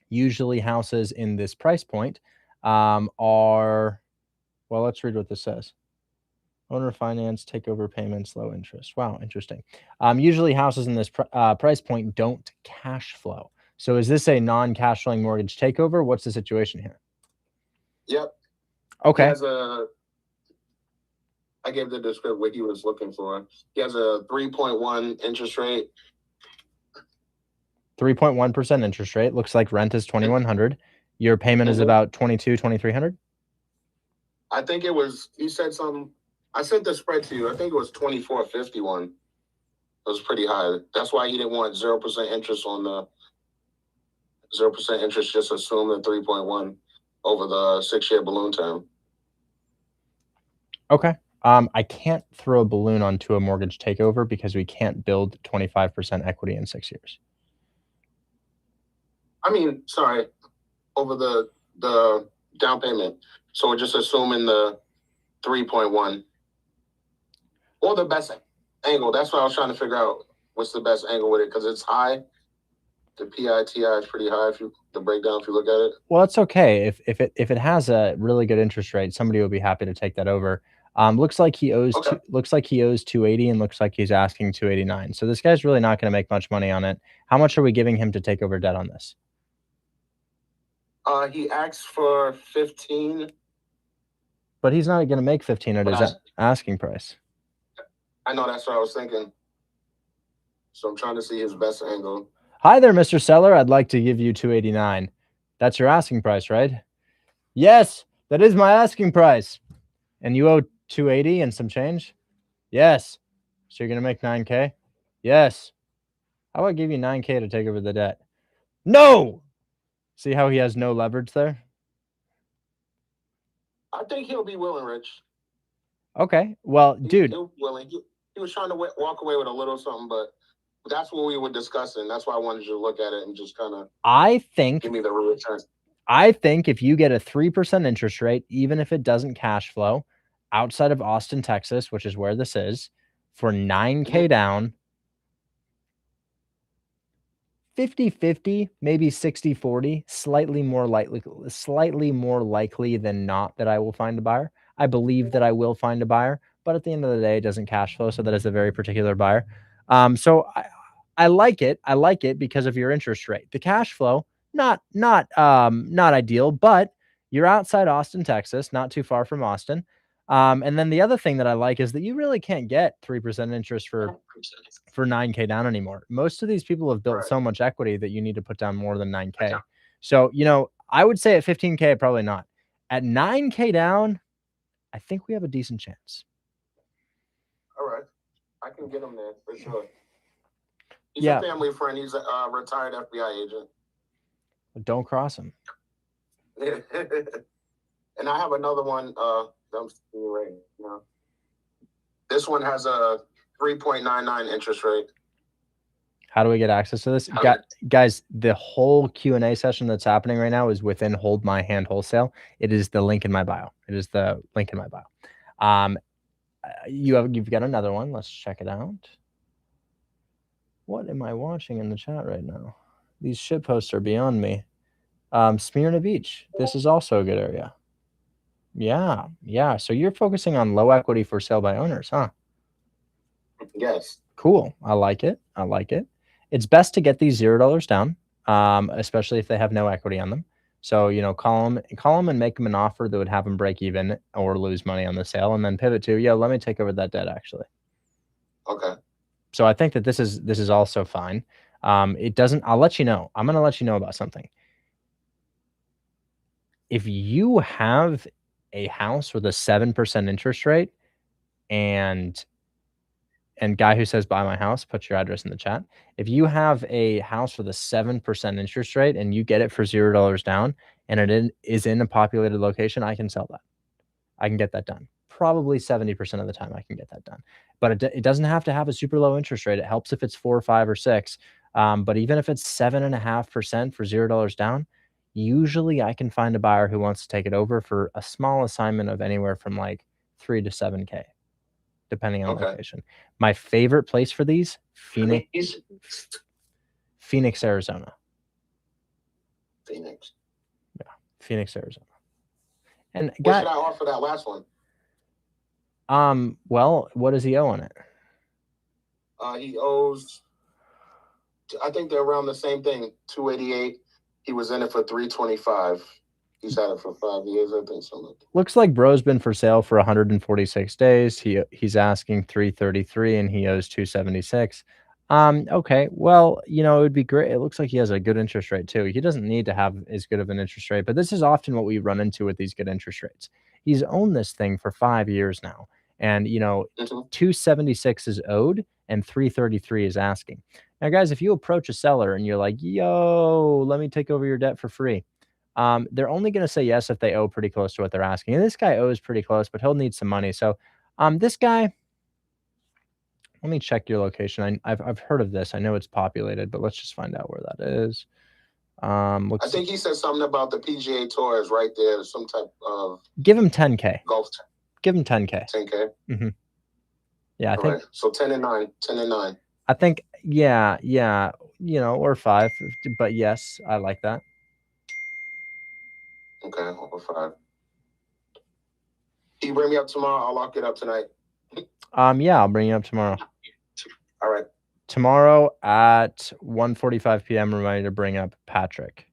Speaker 1: Usually houses in this price point are, well, let's read what this says. Owner finance, takeover payments, low interest. Wow, interesting. Usually houses in this price point don't cash flow. So is this a non-cash flowing mortgage takeover? What's the situation here?
Speaker 12: Yep.
Speaker 1: Okay.
Speaker 12: He has I gave the description what he was looking for. He has a 3.1 interest rate.
Speaker 1: 3.1% interest rate. Looks like rent is $2,100. Your payment is about $2,200.
Speaker 12: I think it was, he said something. I sent the spread to you. I think it was 24.51. It was pretty high. That's why he didn't want 0% interest on the 0% interest, just assume the 3.1 over the 6-year balloon term.
Speaker 1: Okay. I can't throw a balloon onto a mortgage takeover because we can't build 25% equity in 6 years.
Speaker 12: I mean, sorry, over the down payment. So we're just assuming the 3.1 or the best angle. That's what I was trying to figure out. What's the best angle with it? Because it's high. The PITI is pretty high. The breakdown, if you look at it.
Speaker 1: Well, it's okay if it has a really good interest rate, somebody will be happy to take that over. Looks like he owes looks like he owes 280 and looks like he's asking 289. So this guy's really not going to make much money on it. How much are we giving him to take over debt on this?
Speaker 12: He asked for 15.
Speaker 1: But he's not going to make 15 at his asking price.
Speaker 12: I know, that's what I was thinking. So I'm trying to see his best angle.
Speaker 1: Hi there, Mr. Seller. I'd like to give you 289. That's your asking price, right? Yes, that is my asking price. And you owe 280 and some change? Yes. So you're going to make 9K? Yes. How about I give you 9K to take over the debt? No! See how he has no leverage there?
Speaker 12: I think he'll be willing, Rich.
Speaker 1: Okay. Well, dude.
Speaker 12: He'll be willing. He was trying to walk away with a little something, but that's what we were discussing. That's why I wanted you to look at it and just kind of give me the return.
Speaker 1: I think if you get a 3% interest rate, even if it doesn't cash flow, outside of Austin, Texas, which is where this is, for 9K down, 50-50, maybe 60-40, slightly more likely than not that I will find a buyer. I believe that I will find a buyer, but at the end of the day, it doesn't cash flow, so that is a very particular buyer. So I like it. I like it because of your interest rate. The cash flow, not ideal, but you're outside Austin, Texas, not too far from Austin. And then the other thing that I like is that you really can't get 3% interest for 9K down anymore. Most of these people have built so much equity that you need to put down more than 9K. So, I would say at 15K, probably not. At 9K down, I think we have a decent chance.
Speaker 12: All right. I can get him there for sure. He's a family friend. He's a retired FBI agent.
Speaker 1: Don't cross him.
Speaker 12: And I have another one that I'm seeing right now. This one has a 3.99 interest rate.
Speaker 1: How do we get access to this? Guys, the whole Q&A session that's happening right now is within Hold My Hand Wholesale. It is the link in my bio. You've got another one. Let's check it out. What am I watching in the chat right now? These shit posts are beyond me. Smyrna Beach. This is also a good area. Yeah. So you're focusing on low equity for sale by owners, huh?
Speaker 12: Yes.
Speaker 1: Cool. I like it. It's best to get these $0 down, especially if they have no equity on them. So, call them and make them an offer that would have them break even or lose money on the sale, and then pivot to, let me take over that debt actually.
Speaker 12: Okay.
Speaker 1: So I think that this is also fine. I'll let you know. I'm going to let you know about something. If you have a house with a 7% interest rate and guy who says buy my house, put your address in the chat. If you have a house with a 7% interest rate and you get it for $0 down and it is in a populated location, I can sell that. I can get that done. Probably 70% of the time I can get that done. But it doesn't have to have a super low interest rate. It helps if it's 4 or 5 or 6. But even if it's 7.5% for $0 down, usually I can find a buyer who wants to take it over for a small assignment of anywhere from like 3 to 7K. Depending on location. My favorite place for these, Phoenix, Arizona.
Speaker 12: Phoenix.
Speaker 1: Yeah, Phoenix, Arizona. And
Speaker 12: what should I offer that last one?
Speaker 1: Well, what does he owe on it?
Speaker 12: He owes, I think they're around the same thing, 288. He was in it for 325. He's had it for 5 years, I think. So
Speaker 1: looks like bro's been for sale for 146 days. He's asking 333 and he owes 276. Okay, well, you know, it would be great. It looks like he has a good interest rate too. He doesn't need to have as good of an interest rate, but this is often what we run into with these good interest rates. He's owned this thing for 5 years now, and you know, 276 is owed and 333 is asking. Now, guys, if you approach a seller and you're like, "Yo, let me take over your debt for free," they're only going to say yes if they owe pretty close to what they're asking. And this guy owes pretty close, but he'll need some money. So, this guy. Let me check your location. I've heard of this. I know it's populated, but let's just find out where that is.
Speaker 12: I think he said something about the PGA Tour is right there, some type of.
Speaker 1: Give him 10K.
Speaker 12: Golf.
Speaker 1: Give him 10K.
Speaker 12: 10K.
Speaker 1: Mm-hmm. Yeah, I think.
Speaker 12: Right. So 10 and 9. 10 and 9.
Speaker 1: I think. Yeah. You know, or 5. But yes, I like that.
Speaker 12: Okay, or 5. Can you bring me up tomorrow? I'll lock it up tonight.
Speaker 1: Yeah, I'll bring you up tomorrow.
Speaker 12: All right.
Speaker 1: Tomorrow at 1:45 p.m. Remind you to bring up Patrick.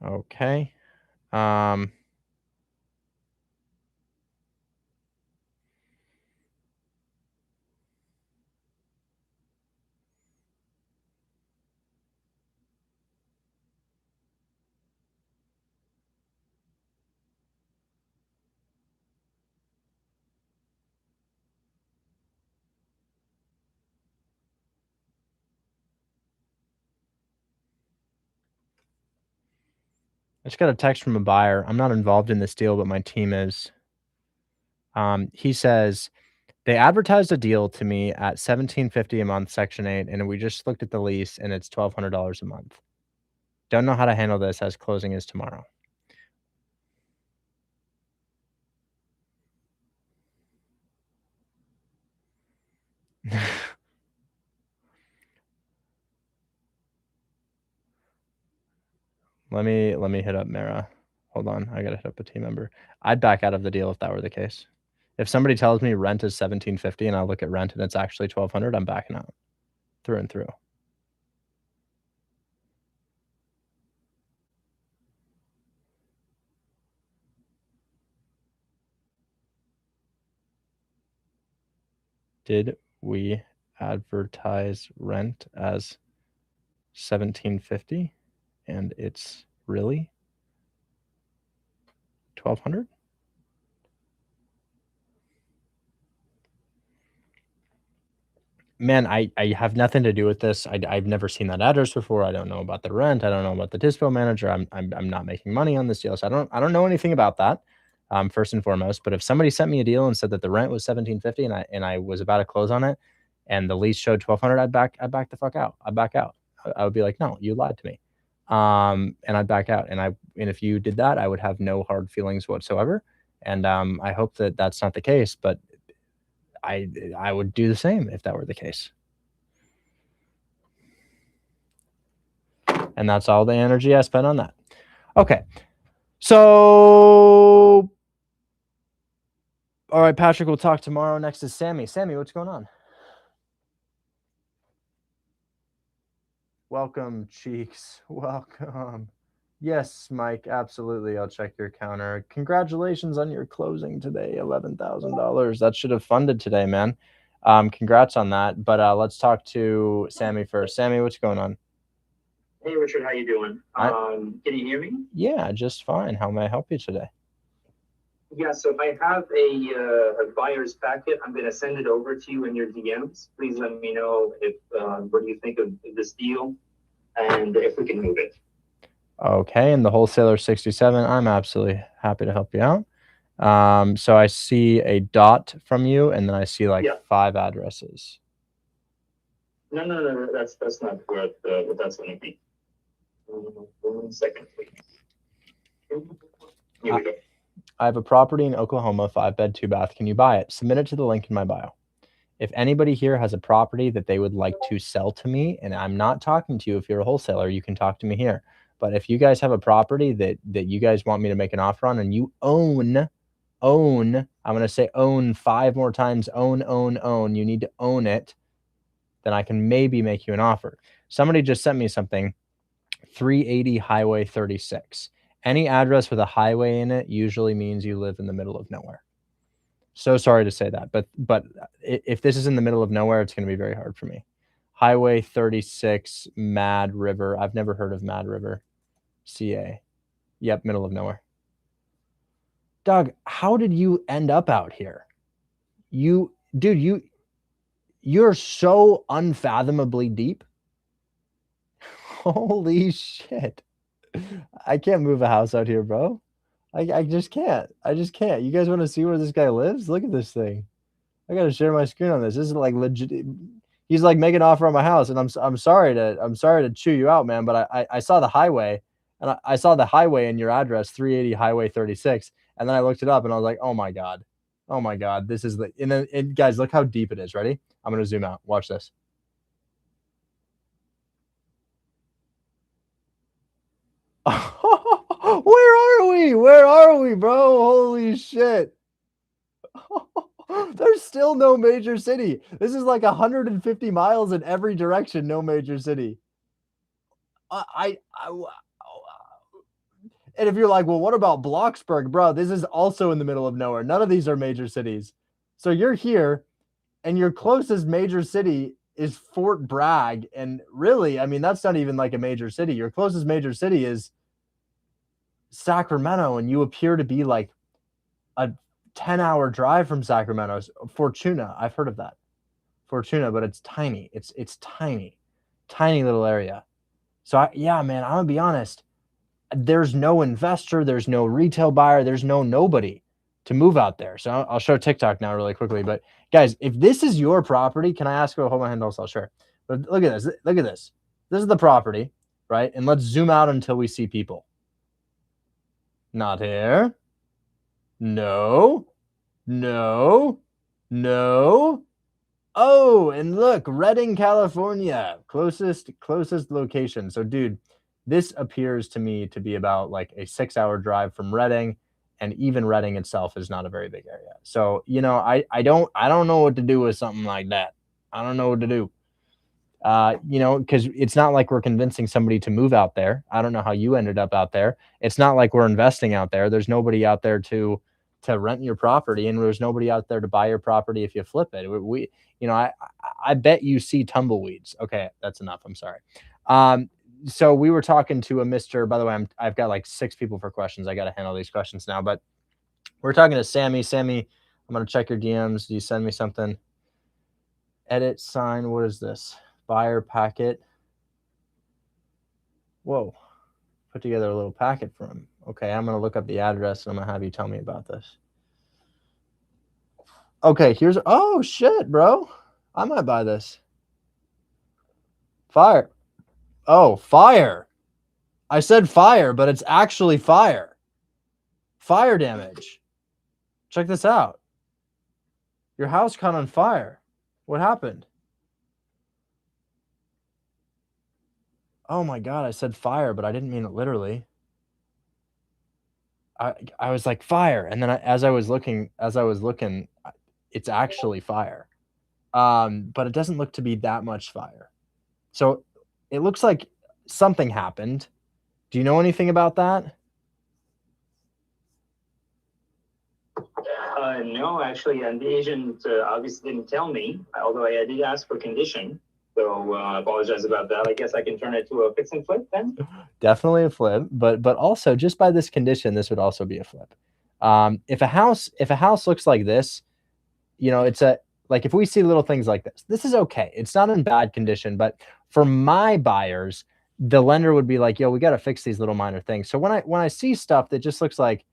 Speaker 1: Okay. I just got a text from a buyer. I'm not involved in this deal, but my team is. He says they advertised a deal to me at $1,750 a month, Section 8, and we just looked at the lease, and it's $1,200 a month. Don't know how to handle this as closing is tomorrow. Let me hit up Mara. Hold on, I gotta hit up a team member. I'd back out of the deal if that were the case. If somebody tells me rent is $1,750 and I look at rent and it's actually $1,200, I'm backing out through and through. Did we advertise rent as $1,750 and it's really $1,200? Man, I have nothing to do with this. I've never seen that address before. I don't know about the rent. I don't know about the dispo manager. I'm not making money on this deal, so I don't know anything about that. First and foremost, but if somebody sent me a deal and said that the rent was $1,750 and I was about to close on it, and the lease showed $1,200, I'd back the fuck out. I'd back out. I would be like, no, you lied to me, and I'd back out. And if you did that, I would have no hard feelings whatsoever. And I hope that that's not the case, but I would do the same if that were the case. And that's all the energy I spent on that. Okay. So, all right, Patrick, we'll talk tomorrow. Next is Sammy. Sammy, what's going on? Welcome, Cheeks. Welcome. Yes, Mike, absolutely. I'll check your counter. Congratulations on your closing today, $11,000. That should have funded today, man. Congrats on that. But let's talk to Sammy first. Sammy, what's going on?
Speaker 13: Hey, Richard, how you doing? Can you hear me?
Speaker 1: Yeah, just fine. How may I help you today?
Speaker 13: Yeah, so I have a buyer's packet. I'm going to send it over to you in your DMs. Please let me know if what do you think of this deal and if we can move it.
Speaker 1: Okay, and the wholesaler 67, I'm absolutely happy to help you out. So I see a dot from you, and then I see like 5 addresses.
Speaker 13: No, that's not what that's going to be. 1 second, please. Here we go.
Speaker 1: I have a property in Oklahoma, 5-bed, 2-bath. Can you buy it? Submit it to the link in my bio. If anybody here has a property that they would like to sell to me, and I'm not talking to you if you're a wholesaler, you can talk to me here. But if you guys have a property that you guys want me to make an offer on, and you own, I'm going to say own 5 more times, own, you need to own it, then I can maybe make you an offer. Somebody just sent me something, 380 Highway 36. Any address with a highway in it usually means you live in the middle of nowhere. So sorry to say that, but if this is in the middle of nowhere, it's going to be very hard for me. Highway 36, Mad River. I've never heard of Mad River. CA. Yep, middle of nowhere. Doug, how did you end up out here? You're so unfathomably deep. Holy shit. I can't move a house out here, bro. I just can't. You guys want to see where this guy lives? Look at this thing. I got to share my screen on this. This is like legit. He's like making an offer on my house, and I'm sorry to chew you out, man, but I saw the highway, and I saw the highway in your address, 380 Highway 36, and then I looked it up, and I was like, oh my god, this is the. And then guys, look how deep it is. Ready? I'm gonna zoom out. Watch this. Where are we, bro? Holy shit. There's still no major city. This is like 150 miles in every direction, no major city. And if you're like, well, what about Bloxburg, bro? This is also in the middle of nowhere. None of these are major cities. So you're here, and your closest major city is Fort Bragg. And really, I mean, that's not even like a major city. Your closest major city is Sacramento, and you appear to be like a 10-hour drive from Sacramento. Fortuna, I've heard of that. Fortuna, but it's tiny. It's tiny little area. So yeah, man, I'm gonna be honest. There's no investor, there's no retail buyer, there's nobody to move out there. So I'll show TikTok now really quickly. But guys, if this is your property, can I ask you to hold my hand also? I'll share. But look at this. Look at this. This is the property, right? And let's zoom out until we see people. Not here. No. Oh, and look, Redding, California, closest location. So, dude, this appears to me to be about like a 6-hour drive from Redding, and even Redding itself is not a very big area. So, you know, I don't know what to do with something like that. I don't know what to do. You know, because it's not like we're convincing somebody to move out there. I don't know how you ended up out there. It's not like we're investing out there. There's nobody out there to rent your property, and there's nobody out there to buy your property if you flip it. We you know, I bet you see tumbleweeds. Okay, that's enough. I'm sorry. So we were talking to a Mr. By the way, I've got like 6 people for questions. I got to handle these questions now, but we're talking to Sammy. Sammy, I'm gonna check your DMs. Do you send me something? Edit sign. What is this? Buyer packet. Whoa. Put together a little packet for him. Okay, I'm going to look up the address, and I'm going to have you tell me about this. Okay, here's... Oh, shit, bro. I might buy this. Fire. Oh, fire. I said fire, but it's actually fire. Fire damage. Check this out. Your house caught on fire. What happened? Oh my god, I said fire, but I didn't mean it literally. I was like fire, and then as I was looking, it's actually fire. But it doesn't look to be that much fire. So it looks like something happened. Do you know anything about that?
Speaker 13: No, actually, and the agent obviously didn't tell me, although I did ask for condition. So I apologize about that. I guess I can turn it to a fix and flip then.
Speaker 1: Definitely a flip, but also just by this condition, this would also be a flip. If a house looks like this, you know, it's like if we see little things like this is okay. It's not in bad condition, but for my buyers, the lender would be like, yo, we got to fix these little minor things. So when I see stuff that just looks like,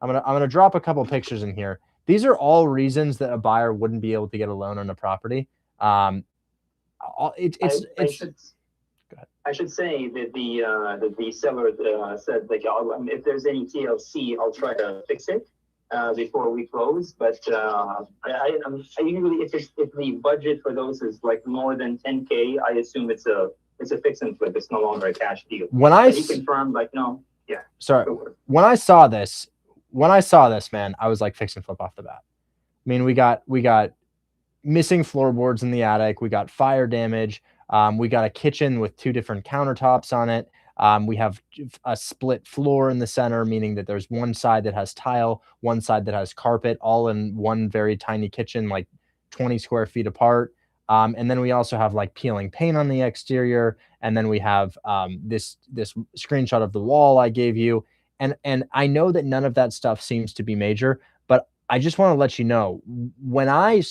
Speaker 1: I'm gonna drop a couple pictures in here. These are all reasons that a buyer wouldn't be able to get a loan on a property.
Speaker 13: I should say that the seller said, like, if there's any TLC, I'll try to fix it before we close. But I usually, if the budget for those is like more than 10K, I assume it's a it's a fix and flip. It's no longer a cash deal.
Speaker 1: When I
Speaker 13: He confirmed, like, no, yeah.
Speaker 1: Sorry, when I saw this, man, I was like, fix and flip off the bat. I mean, we got missing floorboards in the attic. We got fire damage. We got a kitchen with 2 different countertops on it. We have a split floor in the center, meaning that there's one side that has tile, one side that has carpet, all in one very tiny kitchen, like 20 square feet apart. And then we also have like peeling paint on the exterior. And then we have this screenshot of the wall I gave you. And I know that none of that stuff seems to be major, but I just want to let you know, when I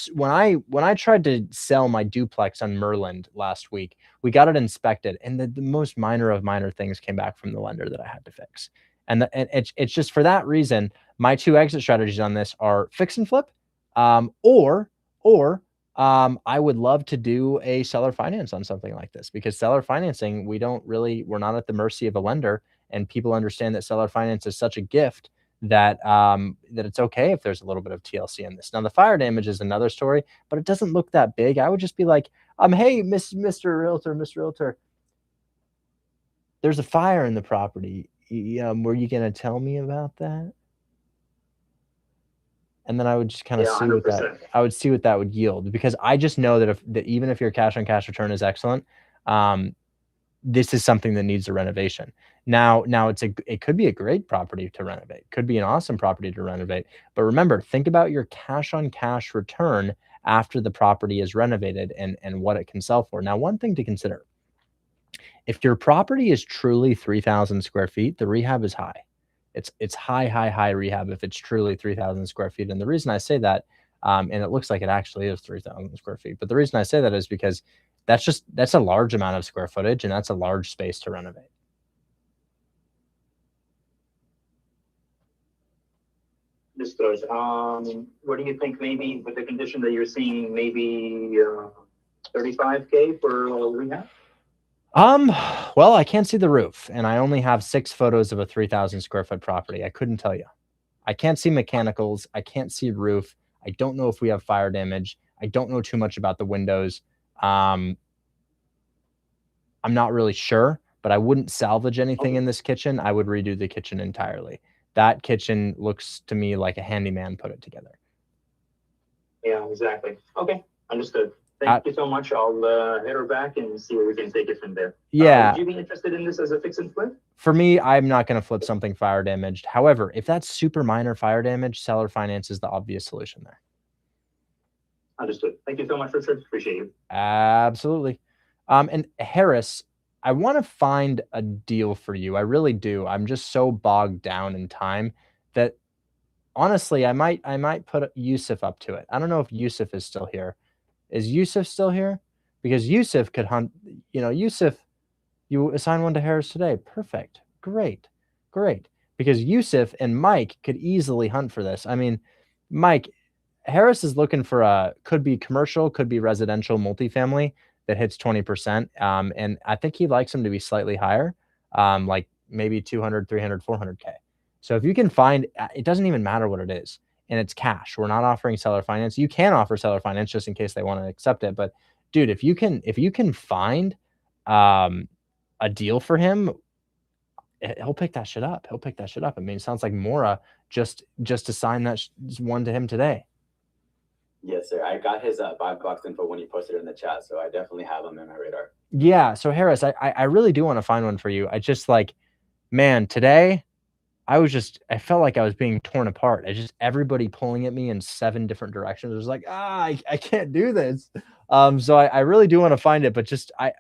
Speaker 1: tried to sell my duplex on Merland last week, we got it inspected, and the most minor of minor things came back from the lender that I had to fix. And it's just for that reason, my 2 exit strategies on this are fix and flip, or I would love to do a seller finance on something like this, because seller financing, we're not at the mercy of a lender, and people understand that seller finance is such a gift that it's okay if there's a little bit of TLC in this. Now, the fire damage is another story, but it doesn't look that big. I would just be like, hey, Mr. Realtor, there's a fire in the property. Were you going to tell me about that? And then I would just kind of see what that would yield, because I just know that even if your cash on cash return is excellent, this is something that needs a renovation. Now it could be a great property to renovate. Could be an awesome property to renovate. But remember, think about your cash on cash return after the property is renovated and what it can sell for. Now, one thing to consider, if your property is truly 3,000 square feet, the rehab is high. It's high rehab if it's truly 3,000 square feet. And the reason I say that, and it looks like it actually is 3,000 square feet, but the reason I say that is because that's a large amount of square footage, and that's a large space to renovate.
Speaker 13: Understood. What do you think, maybe with the condition that you're seeing, maybe 35K for rehab?
Speaker 1: Well, I can't see the roof, and I only have 6 photos of a 3,000 square foot property. I couldn't tell you. I can't see mechanicals. I can't see roof. I don't know if we have fire damage. I don't know too much about the windows. I'm not really sure, but I wouldn't salvage anything in this kitchen. I would redo the kitchen entirely. That kitchen looks to me like a handyman put it together.
Speaker 13: Yeah, exactly. Okay, understood. Thank you so much. I'll hit her back and see where we can take it from there.
Speaker 1: Yeah.
Speaker 13: Would you be interested in this as a fix and flip?
Speaker 1: For me, I'm not going to flip something fire damaged. However, if that's super minor fire damage, seller finance is the obvious solution there.
Speaker 13: Understood. Thank you so much, Richard. Appreciate you.
Speaker 1: Absolutely. And Harris, I want to find a deal for you. I really do. I'm just so bogged down in time that honestly, I might put Yusuf up to it. I don't know if Yusuf is still here. Is Yusuf still here? Because Yusuf could hunt, Yusuf, you assign one to Harris today. Perfect. Great. Because Yusuf and Mike could easily hunt for this. I mean, Mike, Harris is looking for could be commercial, could be residential multifamily that hits 20%. And I think he likes them to be slightly higher, like maybe 200, 300, 400K. So if you can find, it doesn't even matter what it is, and it's cash. We're not offering seller finance. You can offer seller finance just in case they want to accept it. But dude, if you can find a deal for him, he'll pick that shit up. I mean, it sounds like Mora just assigned that one to him today.
Speaker 14: Yes, sir. I got his buy box info when he posted it in the chat, so I definitely have him in my radar.
Speaker 1: Yeah. So Harris, I really do want to find one for you. I just man, today I felt like I was being torn apart. Everybody pulling at me in 7 different directions. It was like, I can't do this. So I really do want to find it, but just I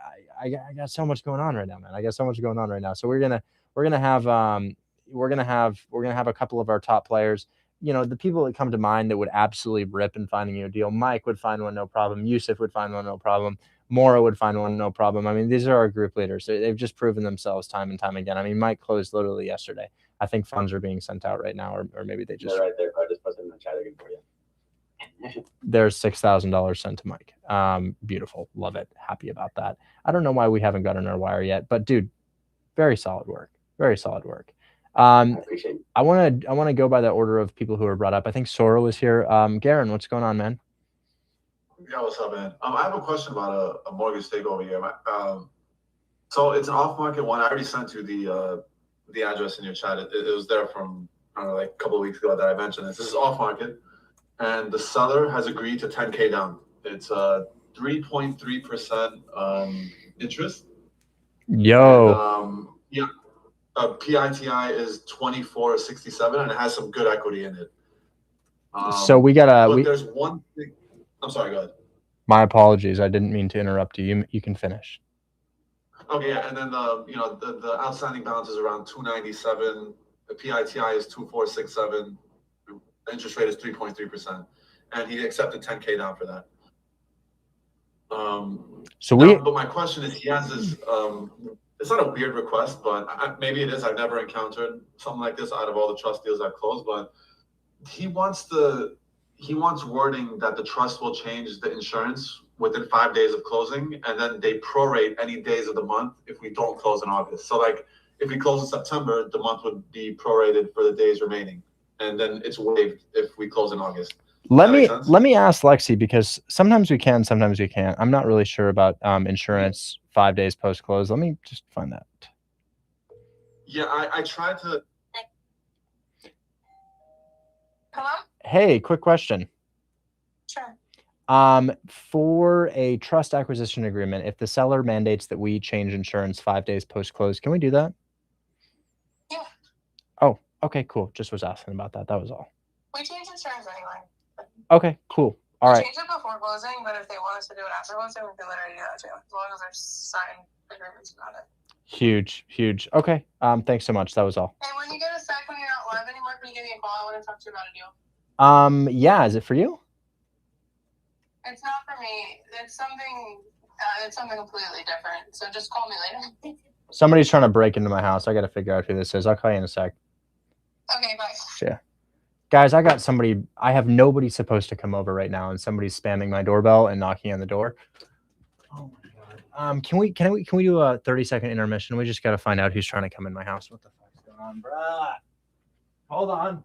Speaker 1: got so much going on right now, man. I got so much going on right now. So we're gonna have a couple of our top players. The people that come to mind that would absolutely rip in finding you a deal. Mike would find one, no problem. Yusuf would find one, no problem. Mora would find one, no problem. I mean, these are our group leaders. They've just proven themselves time and time again. I mean, Mike closed literally yesterday. I think funds are being sent out right now, or maybe they just...
Speaker 14: They're right there. I just posted in the chat again for you.
Speaker 1: There's $6,000 sent to Mike. Beautiful. Love it. Happy about that. I don't know why we haven't gotten our wire yet, but dude, very solid work. I appreciate it. I want to go by the order of people who are brought up. I think Sora was here. Garen, what's going on, man?
Speaker 15: Yeah, what's up, man? I have a question about a mortgage takeover here. So it's an off-market one. I already sent you the address in your chat. It was there from I don't know, like a couple of weeks ago that I mentioned this. This is off-market, and the seller has agreed to 10K down. It's 3.3% interest.
Speaker 1: Yo.
Speaker 15: And, yeah, PITI is 2467, and it has some good equity in it.
Speaker 1: So we gotta.
Speaker 15: But there's one thing. I'm sorry. Go ahead.
Speaker 1: My apologies. I didn't mean to interrupt you. You can finish.
Speaker 15: Okay, yeah, and then the outstanding balance is around 297. The PITI is 2467. The interest rate is 3.3%, and he accepted 10K down for that. But my question is, he has this. It's not a weird request, but maybe it is. I've never encountered something like this out of all the trust deals I've closed. But he wants wording that the trust will change the insurance within 5 days of closing, and then they prorate any days of the month if we don't close in August. So like if we close in September, the month would be prorated for the days remaining, and then it's waived if we close in August.
Speaker 1: Let me ask Lexi, because sometimes we can, sometimes we can't. I'm not really sure about insurance 5 days post close. Let me just find that.
Speaker 15: Yeah, I tried to.
Speaker 16: Hello?
Speaker 1: Hey, quick question.
Speaker 16: Sure.
Speaker 1: For a trust acquisition agreement, if the seller mandates that we change insurance 5 days post close, can we do that?
Speaker 16: Yeah.
Speaker 1: Oh, okay, cool. Just was asking about that. That was all.
Speaker 16: We change insurance anyway.
Speaker 1: Okay, cool. All right.
Speaker 16: Change it before closing, but if they want us to do it after closing, we can literally do that too, as long as there's signed agreements about it.
Speaker 1: Huge. Okay. Thanks so much. That was all.
Speaker 16: Hey, when you get a sec, when you're not live anymore, can you give me a call? I want to talk to you about a deal.
Speaker 1: Yeah. Is it for you?
Speaker 16: It's not for me. It's something completely different. So just call me later.
Speaker 1: Somebody's trying to break into my house. I got to figure out who this is. I'll call you in a sec.
Speaker 16: Okay, bye.
Speaker 1: Yeah. Guys, I have nobody supposed to come over right now, and somebody's spamming my doorbell and knocking on the door. Oh my God. Can we do a 30-second intermission? We just got to find out who's trying to come in my house. What the fuck's going on, bruh? Hold on.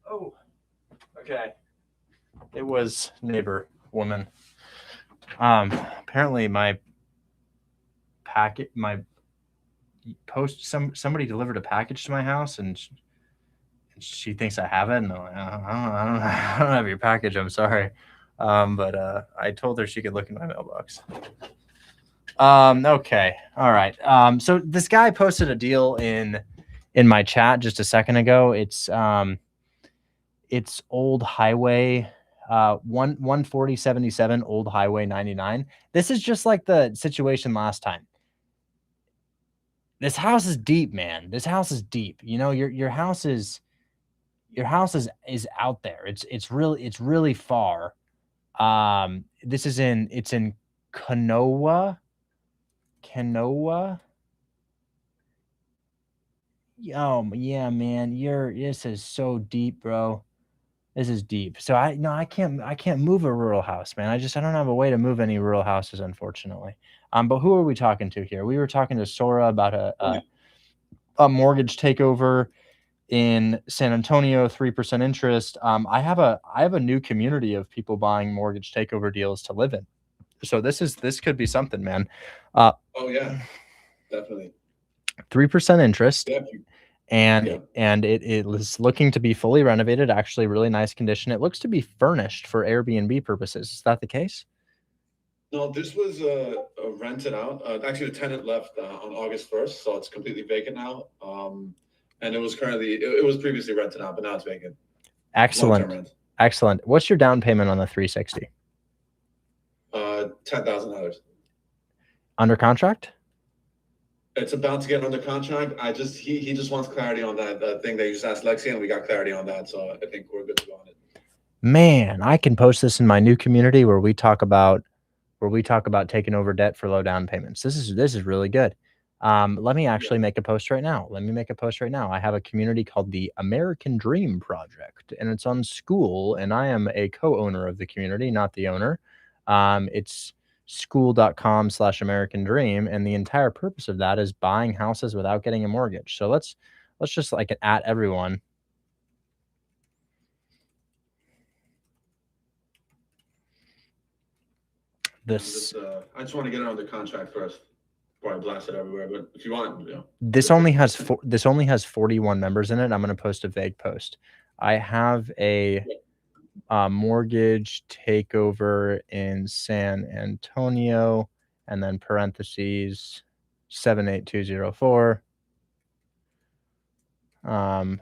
Speaker 1: Oh, okay. It was neighbor woman. Apparently my somebody delivered a package to my house, and she thinks I have it, and I'm like, I don't have your package. I'm sorry. But I told her she could look in my mailbox. Okay. All right. So this guy posted a deal in my chat just a second ago. It's Old Highway 14077 Old Highway 99. This is just like the situation last time. This house is deep, man. This house is deep. You know, your house is out there. It's really far. It's in Kanoa. Oh yeah, man. This is so deep, bro. This is deep. So I can't move a rural house, man. I don't have a way to move any rural houses, unfortunately. But who are we talking to here? We were talking to Sora about a mortgage takeover in San Antonio, 3% interest. I have a new community of people buying mortgage takeover deals to live in. So this could be something, man.
Speaker 15: Oh yeah, definitely.
Speaker 1: 3% interest.
Speaker 15: Yeah.
Speaker 1: And it is looking to be fully renovated, actually really nice condition. It looks to be furnished for Airbnb purposes. Is that the case?
Speaker 15: No, this was rented out. Actually, the tenant left on August 1st, so it's completely vacant now. And it was previously rented out, but now it's vacant.
Speaker 1: Excellent. Excellent. What's your down payment on the 360?
Speaker 15: $10,000.
Speaker 1: Under contract?
Speaker 15: It's about to get under contract. He just wants clarity on that thing that you just asked Lexi, and we got clarity on that. So I think we're good to go on it.
Speaker 1: Man, I can post this in my new community where we talk about taking over debt for low down payments. This is really good. Let me actually make a post right now. I have a community called the American Dream Project, and it's on School, and I am a co-owner of the community, not the owner. It's school.com/American Dream, and the entire purpose of that is buying houses without getting a mortgage. So let's just like at everyone.
Speaker 15: I just want to get it under contract first before I blast it everywhere. But if you want,
Speaker 1: This only has 41 members in it. I'm going to post a vague post. I have a mortgage takeover in San Antonio, and then parentheses 78204.
Speaker 15: Yeah,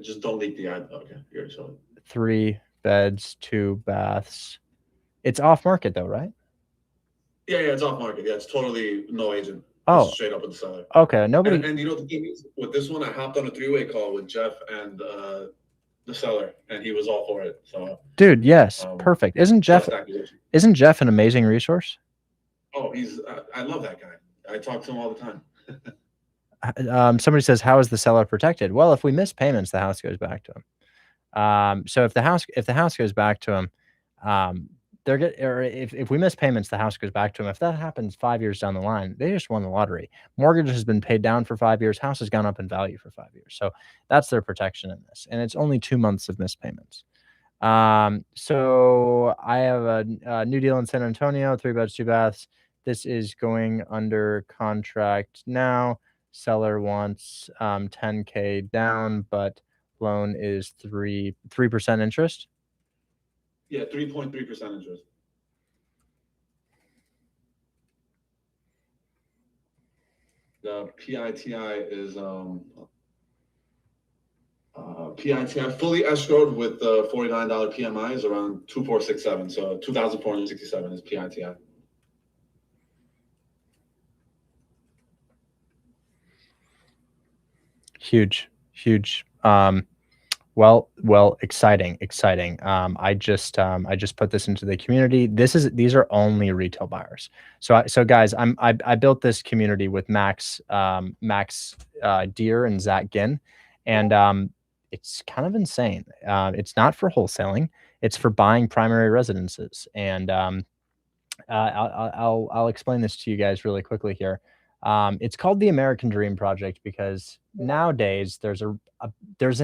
Speaker 15: just don't leak the ad. Okay, you're sorry.
Speaker 1: 3 beds, 2 baths. It's off market though, right?
Speaker 15: Yeah, it's off market. Yeah, it's totally no agent.
Speaker 1: Oh,
Speaker 15: it's straight up with the seller.
Speaker 1: Okay, nobody.
Speaker 15: And you know the thing is, with this one, I hopped on a 3-way call with Jeff and the seller, and he was all for it. So,
Speaker 1: dude, yes, perfect. Isn't Jeff an amazing resource?
Speaker 15: Oh, I love that guy. I talk to him all the time.
Speaker 1: Somebody says, how is the seller protected? Well, if we miss payments, the house goes back to him. So if the house goes back to him, if we miss payments, the house goes back to him. If that happens 5 years down the line, they just won the lottery. Mortgage has been paid down for 5 years. House has gone up in value for 5 years. So that's their protection in this. And it's only 2 months of missed payments. So I have a new deal in San Antonio, 3 beds, 2 baths. This is going under contract now. Seller wants $10K down, but loan is 3% interest.
Speaker 15: Yeah, 3.3% interest. The PITI is PITI fully escrowed with the $49 PMI is around 2467. So 2,467 is PITI.
Speaker 1: Huge. Well, exciting. I just put this into the community. These are only retail buyers. So guys, I built this community with Max Deer and Zach Ginn, and it's kind of insane. It's not for wholesaling. It's for buying primary residences. And I'll explain this to you guys really quickly here. It's called the American Dream Project because nowadays there's an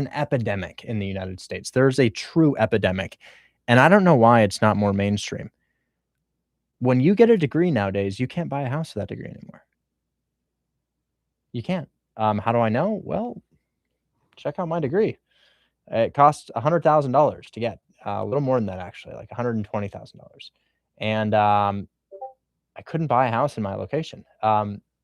Speaker 1: epidemic in the United States. There's a true epidemic, and I don't know why it's not more mainstream. When you get a degree nowadays, you can't buy a house with that degree anymore. You can't. How do I know? Well, check out my degree. It costs $100,000 to get. A little more than that, actually, like $120,000. And I couldn't buy a house in my location.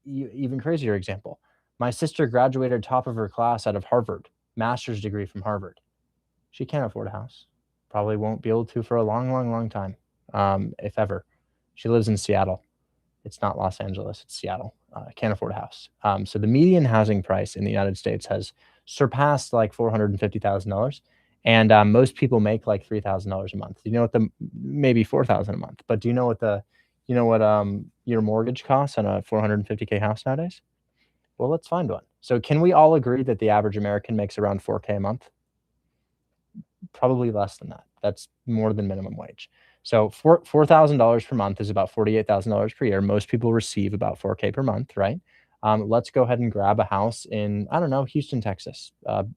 Speaker 1: Even crazier example. My sister graduated top of her class out of Harvard, master's degree from Harvard. She can't afford a house. Probably won't be able to for a long time, if ever. She lives in Seattle. It's not Los Angeles, it's Seattle. Can't afford a house. So the median housing price in the United States has surpassed like $450,000. And most people make like $3,000 a month. You know what maybe $4,000 a month. But do you know what your mortgage costs on a $450K house nowadays? Well, let's find one. So can we all agree that the average American makes around $4K a month? probably less than that. That's more than minimum wage. So $4,000 per month is about $48,000 per year. Most people receive about $4K per month, right? Let's go ahead and grab a house in, I don't know, Houston, Texas.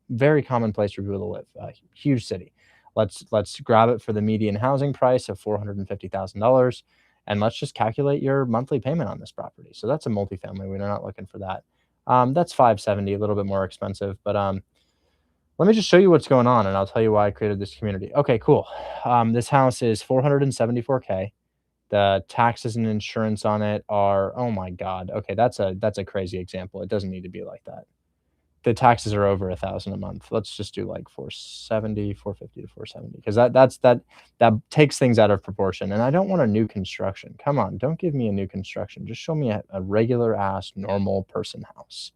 Speaker 1: Very common place for people to live. Huge city. Let's grab it for the median housing price of $450,000, and let's just calculate your monthly payment on this property. So that's a multifamily. We're not looking for that. That's $570, a little bit more expensive, but let me just show you what's going on, and I'll tell you why I created this community. Okay, cool. This house is $474K. The taxes and insurance on it are, oh my God. Okay, that's a crazy example. It doesn't need to be like that. The taxes are over $1,000 a month. Let's just do like 470, 450 to 470, because that takes things out of proportion. And I don't want a new construction. Come on, don't give me a new construction. Just show me a regular ass normal person house.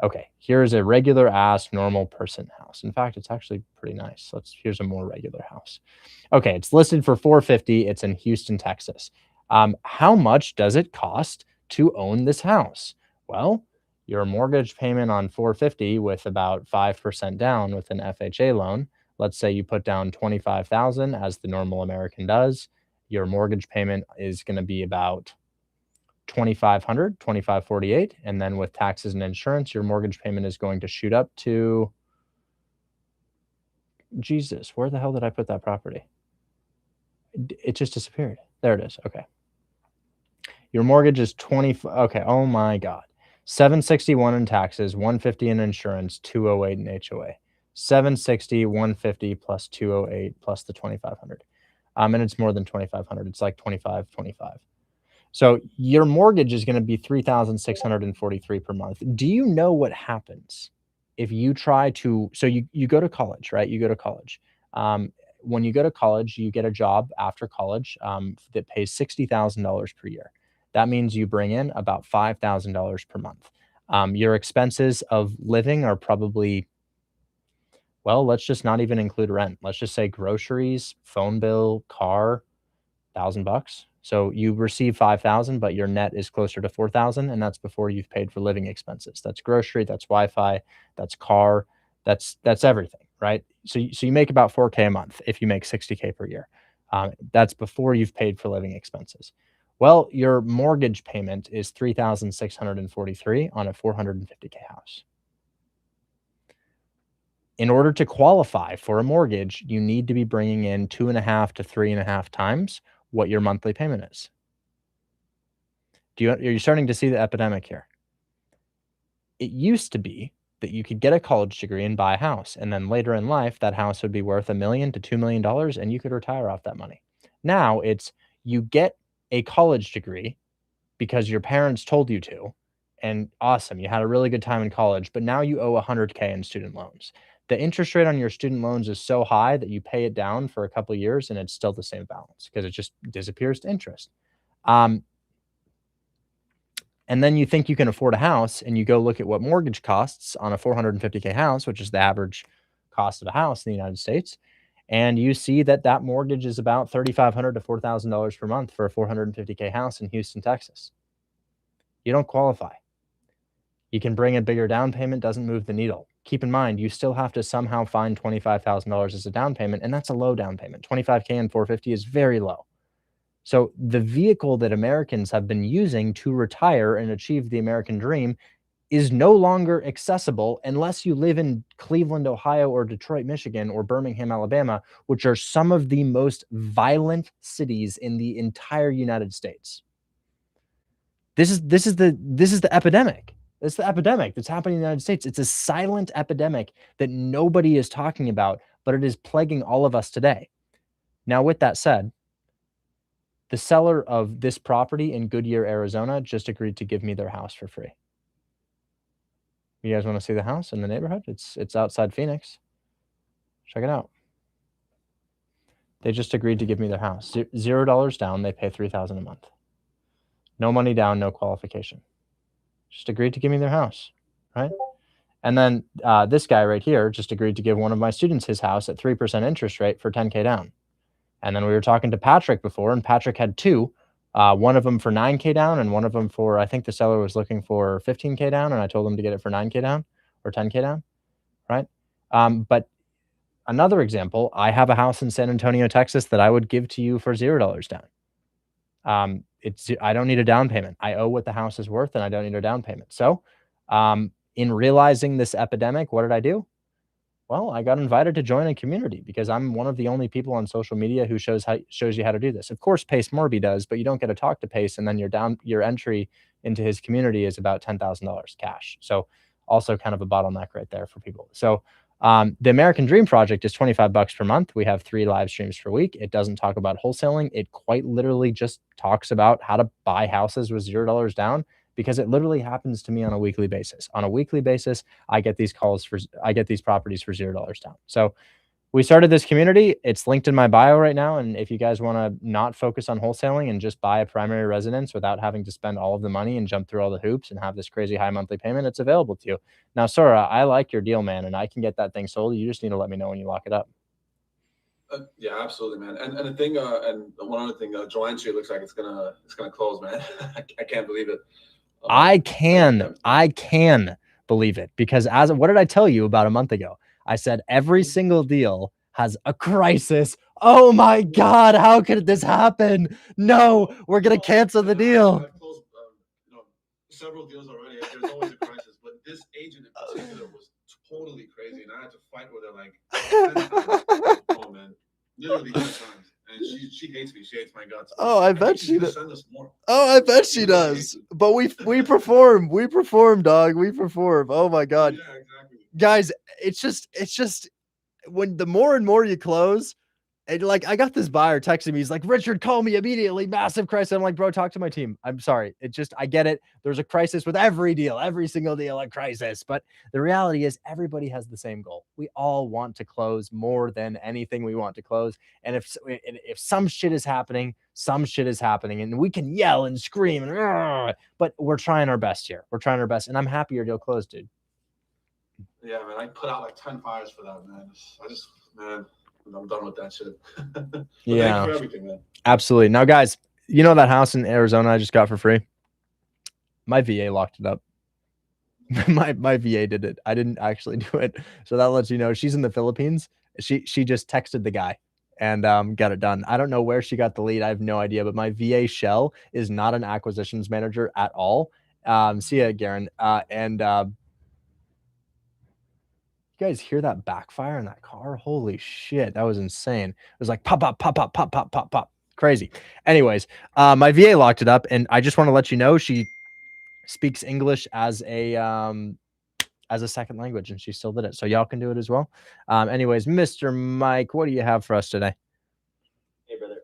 Speaker 1: Okay, here's a regular ass normal person house. In fact, it's actually pretty nice. Here's a more regular house. Okay, it's listed for $450. It's in Houston, Texas. How much does it cost to own this house? Well, your mortgage payment on $450 with about 5% down with an FHA loan. Let's say you put down $25,000 as the normal American does. Your mortgage payment is going to be about $2,500, $2,548, and then with taxes and insurance, your mortgage payment is going to shoot up to, Jesus, where the hell did I put that property? It just disappeared. There it is. Okay. Your mortgage is okay. Oh my God. $761 in taxes, $150 in insurance, $208 in HOA. $760, $150 plus $208 plus the $2,500. And it's more than $2,500. It's like $2,525. So your mortgage is going to be $3,643 per month. Do you know what happens if you try to? So you go to college, right? You go to college. When you go to college, you get a job after college that pays $60,000 per year. That means you bring in about $5,000 per month. Your expenses of living are probably, well, let's just not even include rent. Let's just say groceries, phone bill, car, $1,000. So you receive $5,000, but your net is closer to $4,000, and that's before you've paid for living expenses. That's grocery, that's Wi-Fi, that's car, that's everything, right? So you make about $4K a month if you make $60K per year. That's before you've paid for living expenses. Well, your mortgage payment is $3,643 on a $450K house. In order to qualify for a mortgage, you need to be bringing in 2.5 to 3.5 times what your monthly payment is. Are you starting to see the epidemic here? It used to be that you could get a college degree and buy a house, and then later in life, that house would be worth $1 million to $2 million, and you could retire off that money. Now it's you get a college degree because your parents told you to, and awesome, you had a really good time in college, but now you owe $100K in student loans. The interest rate on your student loans is so high that you pay it down for a couple of years and it's still the same balance because it just disappears to interest. And then you think you can afford a house and you go look at what mortgage costs on a $450K house, which is the average cost of a house in the United States. And you see that mortgage is about $3,500 to $4,000 per month for a $450K house in Houston, Texas. You don't qualify. You can bring a bigger down payment, doesn't move the needle. Keep in mind, you still have to somehow find $25,000 as a down payment, and that's a low down payment. $25K and $450 is very low. So the vehicle that Americans have been using to retire and achieve the American dream is no longer accessible unless you live in Cleveland, Ohio, or Detroit, Michigan, or Birmingham, Alabama, which are some of the most violent cities in the entire United States. This is the epidemic. It's the epidemic that's happening in the United States. It's a silent epidemic that nobody is talking about, but it is plaguing all of us today. Now, with that said, the seller of this property in Goodyear, Arizona, just agreed to give me their house for free. You guys want to see the house in the neighborhood? It's outside Phoenix. Check it out. They just agreed to give me their house. $0 down. They pay $3,000 a month. No money down, no qualification. Just agreed to give me their house, right? And then this guy right here just agreed to give one of my students his house at 3% interest rate for $10K down. And then we were talking to Patrick before, and Patrick had two, one of them for $9K down and one of them for, I think the seller was looking for $15K down, and I told him to get it for $9K down or $10K down, right? But Another example, I have a house in San Antonio, Texas that I would give to you for $0 down. I don't need a down payment. I owe what the house is worth and I don't need a down payment. So, in realizing this epidemic, what did I do? Well, I got invited to join a community because I'm one of the only people on social media who shows you how to do this. Of course, Pace Morby does, but you don't get to talk to Pace, and then your entry into his community is about $10,000 cash. So also kind of a bottleneck right there for people. So the American Dream Project is $25 per month. We have 3 live streams per week. It doesn't talk about wholesaling. It quite literally just talks about how to buy houses with $0 down, because it literally happens to me on a weekly basis. On a weekly basis, I get these properties for $0 down. So we started this community. It's linked in my bio right now. And if you guys want to not focus on wholesaling and just buy a primary residence without having to spend all of the money and jump through all the hoops and have this crazy high monthly payment, it's available to you. Now, Sora, I like your deal, man, and I can get that thing sold. You just need to let me know when you lock it up.
Speaker 15: Yeah, absolutely, man. And the thing, and one other thing, Joanne Street looks like it's gonna close, man. I can't believe it.
Speaker 1: I can believe it, because what did I tell you about a month ago? I said every single deal has a crisis. Oh my God, how could this happen? No, we're gonna cancel the deal.
Speaker 15: I've closed, several deals already. There's always a crisis, but this agent in particular was totally crazy, and I had to fight with her like 10 times. Oh man, literally 10 times. And she hates me. She hates my guts.
Speaker 1: Oh, I bet she does.
Speaker 15: Send us more.
Speaker 1: Oh, I bet she does. But we perform. We perform, dog. We perform. Oh my God.
Speaker 15: Yeah, exactly.
Speaker 1: Guys, it's just when the more and more you close, and like I got this buyer texting me, he's like, Richard, call me immediately, massive crisis. I'm like, bro, talk to my team. I'm sorry. I get it. There's a crisis with every deal, every single deal, a crisis. But the reality is everybody has the same goal. We all want to close more than anything we want to close. And if some shit is happening, and we can yell and scream, but we're trying our best here. We're trying our best. And I'm happy your deal closed, dude.
Speaker 15: Yeah, man. I put out like 10 fires for that, man. Man, I'm done with that shit.
Speaker 1: Yeah.
Speaker 15: Thank you for everything, man.
Speaker 1: Absolutely. Now, guys, you know that house in Arizona I just got for free? My VA locked it up. my VA did it. I didn't actually do it. So that lets you know she's in the Philippines. She just texted the guy and got it done. I don't know where she got the lead. I have no idea, but my VA shell is not an acquisitions manager at all. See ya, Garen. You guys hear that backfire in that car? Holy shit, that was insane. It was like pop, pop, pop, pop, pop, pop, pop, pop. Crazy. Anyways, my VA locked it up, and I just want to let you know she speaks English as a second language, and she still did it. So y'all can do it as well. Anyways, Mr. Mike, what do you have for us today?
Speaker 14: Hey, brother.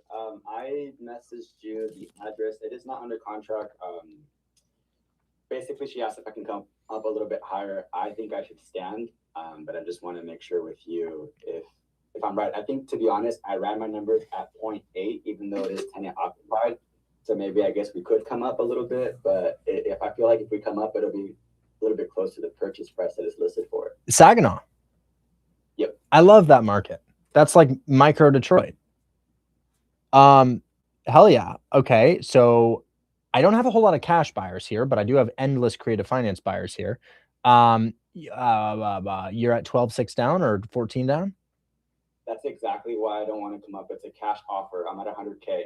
Speaker 14: I messaged you the address. It is not under contract. Basically, she asked if I can come up a little bit higher. I think I should stand. But I just want to make sure with you if I'm right. I think, to be honest, I ran my numbers at 0.8, even though it is tenant occupied. So maybe I guess we could come up a little bit. But if I feel like if we come up, it'll be a little bit close to the purchase price that is listed for it.
Speaker 1: Saginaw.
Speaker 14: Yep.
Speaker 1: I love that market. That's like micro Detroit. Hell yeah. Okay. So I don't have a whole lot of cash buyers here, but I do have endless creative finance buyers here. You're at 12.6 down or 14 down?
Speaker 14: That's exactly why I don't want to come up. It's a cash offer. I'm at 100K.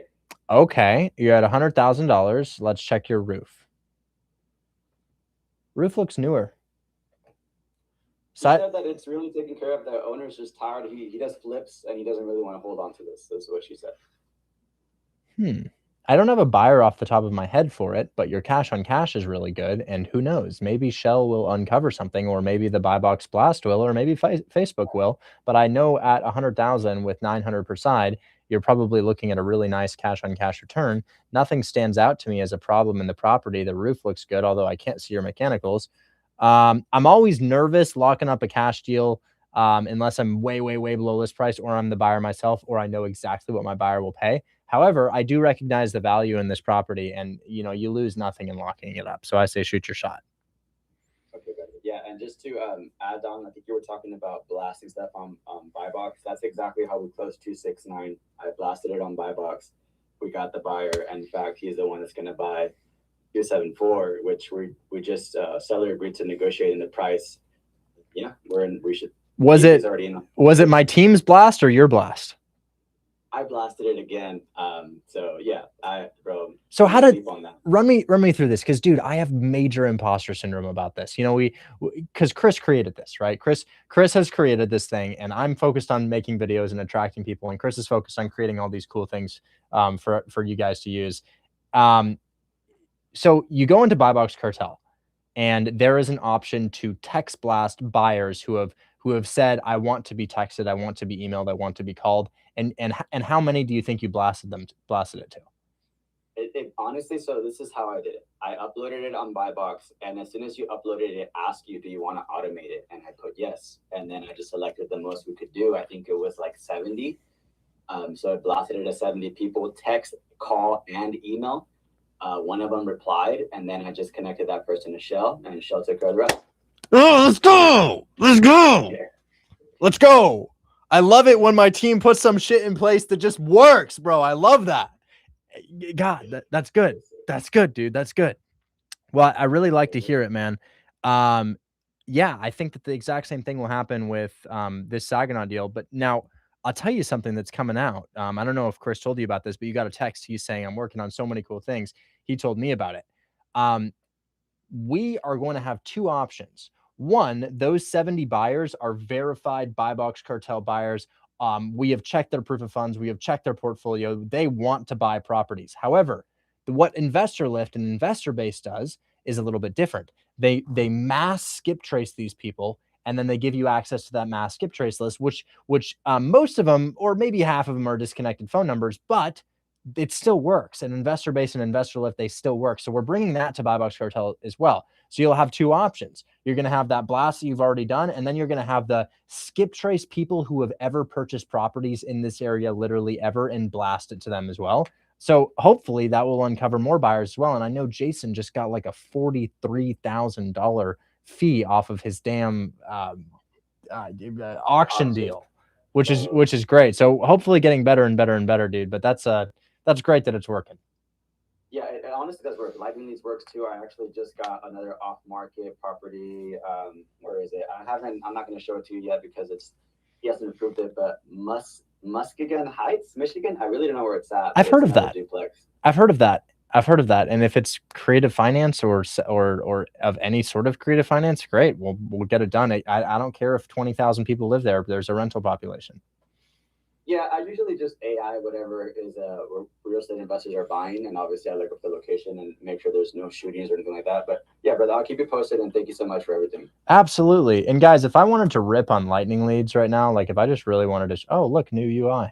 Speaker 1: Okay, you're at $100,000. Let's check your roof. Roof looks newer.
Speaker 14: He said that it's really taken care of. The owner's just tired. He does flips and he doesn't really want to hold on to this. That's what she said.
Speaker 1: I don't have a buyer off the top of my head for it, but your cash on cash is really good. And who knows, maybe Shell will uncover something, or maybe the Buy Box Blast will, or maybe Facebook will. But I know at 100,000 with 900 per side, you're probably looking at a really nice cash on cash return. Nothing stands out to me as a problem in the property. The roof looks good, although I can't see your mechanicals. I'm always nervous locking up a cash deal unless I'm way, way, way below list price, or I'm the buyer myself, or I know exactly what my buyer will pay. However, I do recognize the value in this property, and you lose nothing in locking it up. So I say shoot your shot.
Speaker 14: Okay, good. Yeah, and just to add on, I think you were talking about blasting stuff on Buy Box. That's exactly how we closed 269. I blasted it on Buy Box. We got the buyer. And in fact, he's the one that's going to buy 274, which we just seller agreed to negotiate in the price. Yeah, we should.
Speaker 1: Was
Speaker 14: He's
Speaker 1: it
Speaker 14: already in.
Speaker 1: my team's blast or your blast?
Speaker 14: I blasted it again. So yeah, bro.
Speaker 1: So how did
Speaker 14: on that.
Speaker 1: run me through this? Cause dude, I have major imposter syndrome about this. You know, cause Chris created this, right? Chris has created this thing, and I'm focused on making videos and attracting people. And Chris is focused on creating all these cool things for you guys to use. So you go into Buy Box Cartel, and there is an option to text blast buyers who have said, I want to be texted, I want to be emailed, I want to be called. And how many do you think you blasted it to?
Speaker 14: It honestly, so this is how I did it. I uploaded it on BuyBox, and as soon as you uploaded it, it asked you, do you want to automate it? And I put yes. And then I just selected the most we could do. I think it was like 70. So I blasted it to 70 people, text, call, and email. One of them replied, and then I just connected that person to Shell, and Shell took care of the rest.
Speaker 1: Oh, let's go. Let's go. Yeah. Let's go. I love it when my team puts some shit in place that just works, bro. I love that. God, that's good. That's good, dude. That's good. Well, I really like to hear it, man. Yeah, I think that the exact same thing will happen with this Saginaw deal. But now I'll tell you something that's coming out. I don't know if Chris told you about this, but you got a text. He's saying, I'm working on so many cool things. He told me about it. We are going to have two options. One, those 70 buyers are verified Buy Box Cartel buyers. We have checked their proof of funds. We have checked their portfolio. They want to buy properties. However, what Investor Lift and Investor Base does is a little bit different. They mass skip trace these people, and then they give you access to that mass skip trace list, which most of them, or maybe half of them, are disconnected phone numbers, but it still works. And Investor Base and Investor Lift, they still work. So we're bringing that to Buy Box Cartel as well. So you'll have two options. You're going to have that blast that you've already done, and then you're going to have the skip trace people who have ever purchased properties in this area, literally ever, and blast it to them as well. So hopefully that will uncover more buyers as well. And I know Jason just got like a $43,000 fee off of his damn auction deal, which is great. So hopefully getting better and better and better, dude. But that's great that it's working.
Speaker 14: Yeah, it honestly does work. Lightning Leads works too. I actually just got another off-market property. Where is it? I'm not going to show it to you yet because he hasn't approved it. But Muskegon Heights, Michigan. I really don't know where it's at.
Speaker 1: I've heard of that.
Speaker 14: Duplex.
Speaker 1: I've heard of that. And if it's creative finance or of any sort of creative finance, great. We'll get it done. I don't care if 20,000 people live there. There's a rental population.
Speaker 14: Yeah, I usually just AI whatever is where real estate investors are buying, and obviously I look up the location and make sure there's no shootings or anything like that. But yeah, brother, I'll keep you posted, and thank you so much for everything.
Speaker 1: Absolutely. And guys, if I wanted to rip on Lightning Leads right now, like if I just really wanted to, oh look, new UI,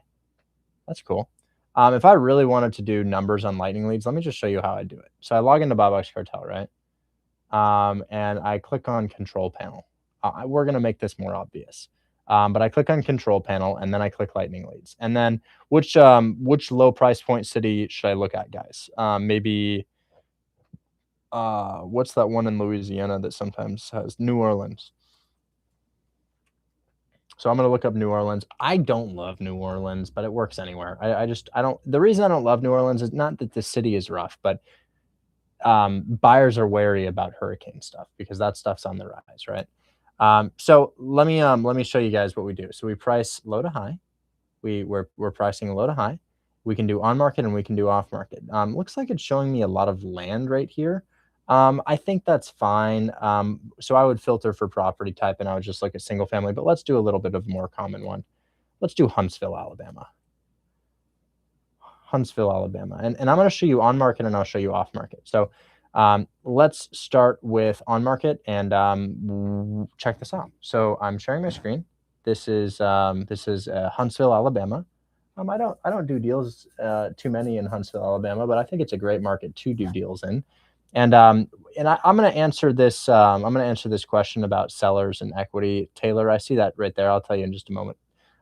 Speaker 1: that's cool. If I really wanted to do numbers on Lightning Leads, let me just show you how I do it. So I log into Buy Box Cartel, right? And I click on Control Panel. We're gonna make this more obvious. But I click on Control Panel, and then I click Lightning Leads. And then which low price point city should I look at, guys? Maybe what's that one in Louisiana that sometimes has New Orleans? So I'm going to look up New Orleans. I don't love New Orleans, but it works anywhere. I don't. The reason I don't love New Orleans is not that the city is rough, but buyers are wary about hurricane stuff because that stuff's on the rise, right? So let me show you guys what we do. So we price low to high. We're pricing low to high. We can do on market and we can do off market. Looks like it's showing me a lot of land right here. I think that's fine. So I would filter for property type and I would just look at single family, but let's do a little bit of a more common one. Let's do Huntsville, Alabama. Huntsville, Alabama. And I'm going to show you on market and I'll show you off market. So let's start with on market and check this out. So I'm sharing my screen. This is Huntsville, Alabama. I don't do deals too many in Huntsville, Alabama, but I think it's a great market to do deals in. And I'm going to answer this. I'm going to answer this question about sellers and equity. Taylor, I see that right there. I'll tell you in just a moment.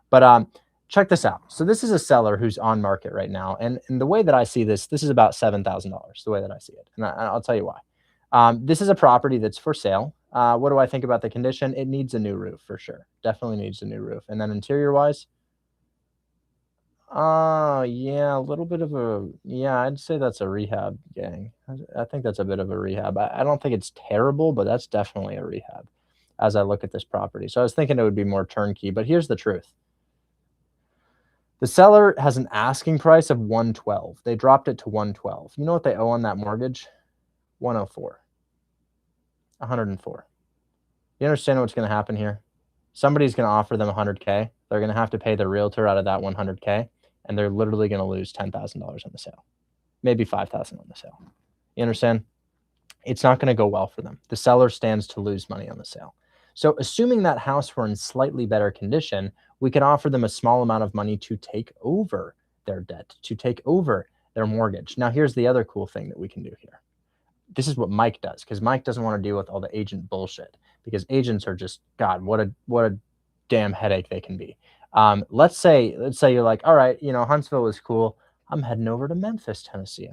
Speaker 1: But check this out. So this is a seller who's on market right now. And the way that I see this is about $7,000, the way that I see it. And I'll tell you why. This is a property that's for sale. What do I think about the condition? It needs a new roof for sure. Definitely needs a new roof. And then interior wise, yeah, a little bit of a, yeah, I'd say that's a rehab, gang. I think that's a bit of a rehab. I don't think it's terrible, but that's definitely a rehab. as I look at this property. So I was thinking it would be more turnkey, but here's the truth. The seller has an asking price of 112. They dropped it to 112. You know what they owe on that mortgage? 104. 104. You understand what's going to happen here? Somebody's going to offer them 100K. They're going to have to pay the realtor out of that 100K, and they're literally going to lose $10,000 on the sale. Maybe $5,000 on the sale. You understand? It's not going to go well for them. The seller stands to lose money on the sale. So assuming that house were in slightly better condition, we could offer them a small amount of money to take over their debt, to take over their mortgage. Now, here's the other cool thing that we can do here. This is what Mike does, because Mike doesn't want to deal with all the agent bullshit, because agents are just, God, what a damn headache they can be. Let's say you're like, all right, Huntsville is cool. I'm heading over to Memphis, Tennessee.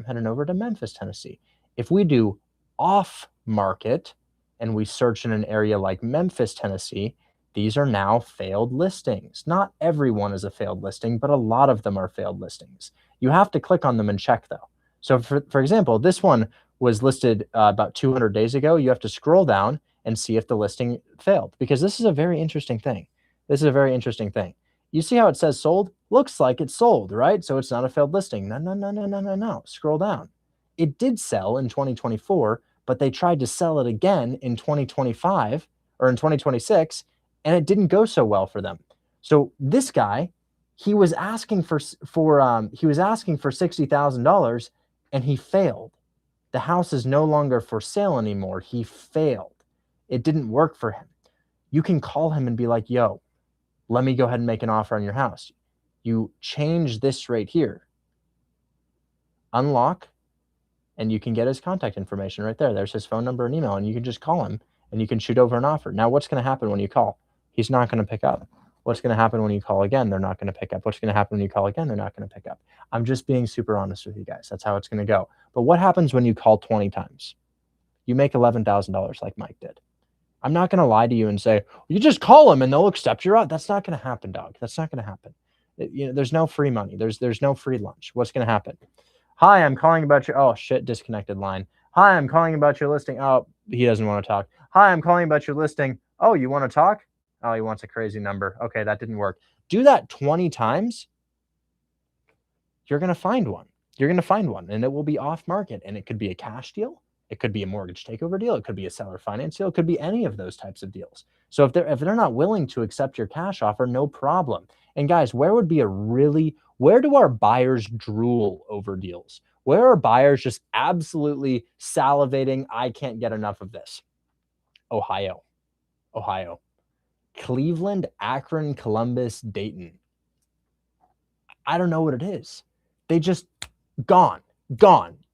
Speaker 1: If we do off market and we search in an area like Memphis, Tennessee, these are now failed listings. Not everyone is a failed listing, but a lot of them are failed listings. You have to click on them and check though. So for example, this one was listed about 200 days ago. You have to scroll down and see if the listing failed, because this is a very interesting thing. You see how it says sold? Looks like it's sold, right? So it's not a failed listing. No. Scroll down. It did sell in 2024, but they tried to sell it again in 2025 or in 2026, and it didn't go so well for them. So this guy, he was asking for $60,000, and he failed. The house is no longer for sale anymore. He failed. It didn't work for him. You can call him and be like, yo, let me go ahead and make an offer on your house. You change this right here. Unlock, and you can get his contact information right there. There's his phone number and email, and you can just call him, and you can shoot over an offer. Now, what's going to happen when you call? He's not going to pick up. What's going to happen when you call again? They're not going to pick up. What's going to happen when you call again? They're not going to pick up. I'm just being super honest with you guys. That's how it's going to go. But what happens when you call 20 times? You make $11,000 like Mike did. I'm not going to lie to you and say, you just call them and they'll accept your offer. That's not going to happen, dog. That's not going to happen. There's no free money. There's no free lunch. What's going to happen? Hi, I'm calling about your, oh shit, disconnected line. Hi, I'm calling about your listing. Oh, he doesn't want to talk. Hi, I'm calling about your listing. Oh, you want to talk? Oh, he wants a crazy number. Okay, that didn't work. Do that 20 times. You're going to find one. And it will be off market, and it could be a cash deal. It could be a mortgage takeover deal. It could be a seller finance deal. It could be any of those types of deals. So if they're not willing to accept your cash offer, no problem. And guys, where do our buyers drool over deals? Where are buyers just absolutely salivating? I can't get enough of this. Ohio. Cleveland, Akron, Columbus, Dayton. I don't know what it is. They just gone,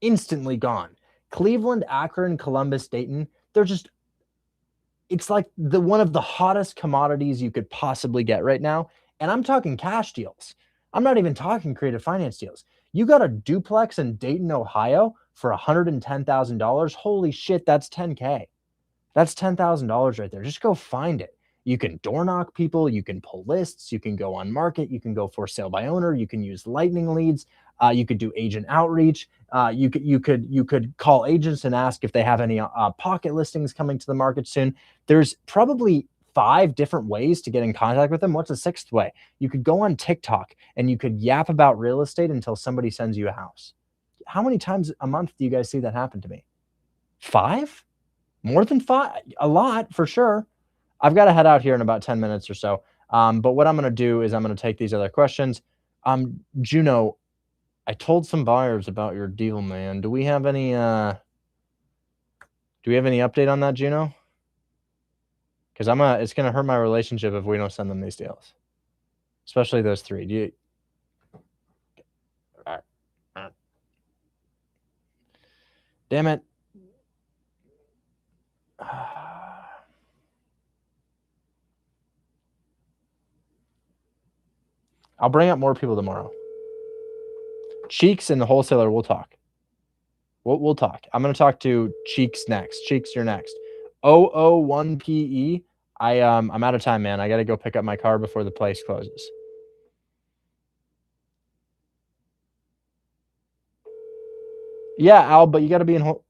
Speaker 1: instantly gone. Cleveland, Akron, Columbus, Dayton, it's like one of the hottest commodities you could possibly get right now. And I'm talking cash deals. I'm not even talking creative finance deals. You got a duplex in Dayton, Ohio for $110,000. Holy shit, that's 10K. That's $10,000 right there. Just go find it. You can door knock people. You can pull lists. You can go on market. You can go for sale by owner. You can use lightning leads. You could do agent outreach. You could call agents and ask if they have any pocket listings coming to the market soon. There's probably 5 different ways to get in contact with them. What's a 6th way? You could go on TikTok and you could yap about real estate until somebody sends you a house. How many times a month do you guys see that happen to me? 5? More than 5? A lot, for sure. I've got to head out here in about 10 minutes or so. But what I'm going to do is I'm going to take these other questions. Juno, I told some buyers about your deal, man. Do we have any update on that, Juno? Because it's going to hurt my relationship if we don't send them these deals. Especially those 3. All right. Damn it. I'll bring up more people tomorrow. Cheeks and the wholesaler, we'll talk. We'll talk. I'm going to talk to Cheeks next. Cheeks, you're next. 001PE. I'm out of time, man. I got to go pick up my car before the place closes. Yeah, Al, but you got to be in
Speaker 4: Telephone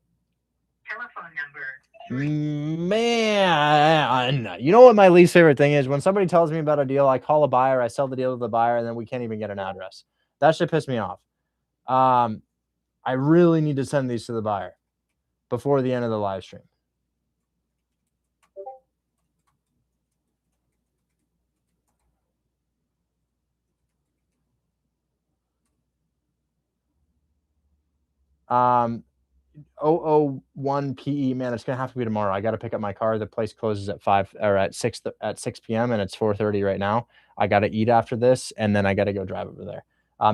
Speaker 4: number
Speaker 1: Man, you know what my least favorite thing is? When somebody tells me about a deal, I call a buyer, I sell the deal to the buyer, and then we can't even get an address. That should piss me off. I really need to send these to the buyer before the end of the live stream. Um, 001 PE, man, it's gonna have to be tomorrow. I got to pick up my car. The place closes at 5 or at 6 p.m. and it's 4:30 right now. I got to eat after this, and then I got to go drive over there.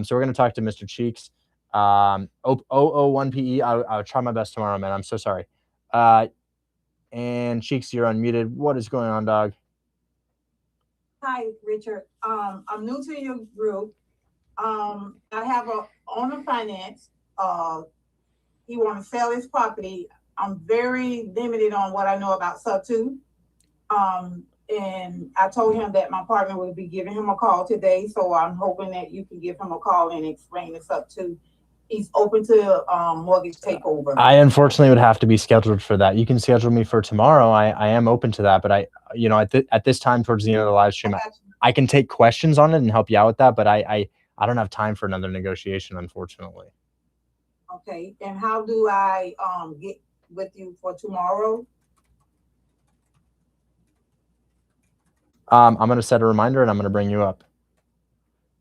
Speaker 1: So we're gonna talk to Mr. Cheeks. 001 PE. I'll try my best tomorrow, man. I'm so sorry. And Cheeks, you're unmuted. What is going on, dog?
Speaker 17: Hi, Richard. I'm new to your group. I have a owner finance. He want to sell his property. I'm very limited on what I know about sub 2. And I told him that my partner would be giving him a call today. So I'm hoping that you can give him a call and explain the sub 2. He's open to mortgage takeover.
Speaker 1: I unfortunately would have to be scheduled for that. You can schedule me for tomorrow. I am open to that, but at this time towards the end of the live stream, I can take questions on it and help you out with that, but I don't have time for another negotiation, unfortunately.
Speaker 17: Okay, and how do I get with you for tomorrow?
Speaker 1: I'm going to set a reminder and I'm going to bring you up.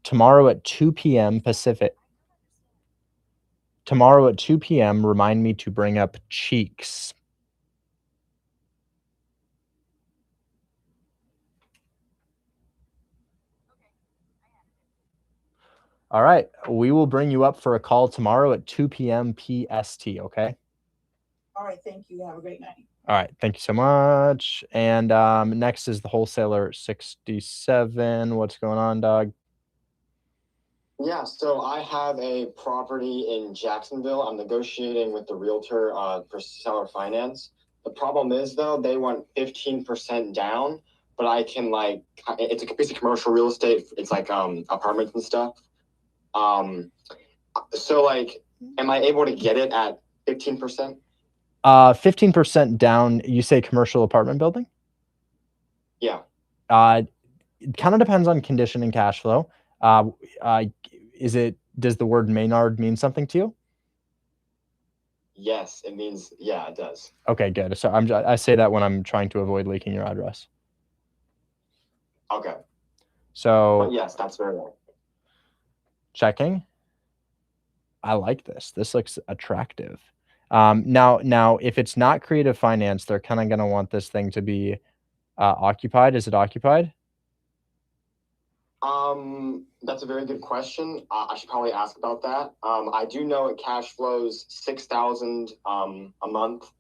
Speaker 1: Tomorrow at 2 p.m. Pacific. Tomorrow at 2 p.m., remind me to bring up Cheeks. All right. We will bring you up for a call tomorrow at 2 p.m. PST, okay?
Speaker 17: All right. Thank you. Have a great night.
Speaker 1: All right. Thank you so much. And next is the wholesaler 67. What's going on, dog?
Speaker 18: Yeah, so I have a property in Jacksonville. I'm negotiating with the realtor for seller finance. The problem is, though, they want 15% down, but I can, like, it's a piece of commercial real estate. It's like apartments and stuff. So, like, am I able to get it at 15%?
Speaker 1: 15% down, you say commercial apartment building?
Speaker 18: Yeah.
Speaker 1: It kind of depends on condition and cash flow. Does the word Maynard mean something to you?
Speaker 18: Yes, it means, yeah, it does.
Speaker 1: Okay, good. So I say that when I'm trying to avoid leaking your address.
Speaker 18: Okay.
Speaker 1: So
Speaker 18: But yes, that's very well.
Speaker 1: Checking. I like this. This looks attractive. Now, if it's not creative finance, they're kind of going to want this thing to be occupied. Is it occupied?
Speaker 18: That's a very good question. I should probably ask about that. I do know it cash flows $6,000 a month.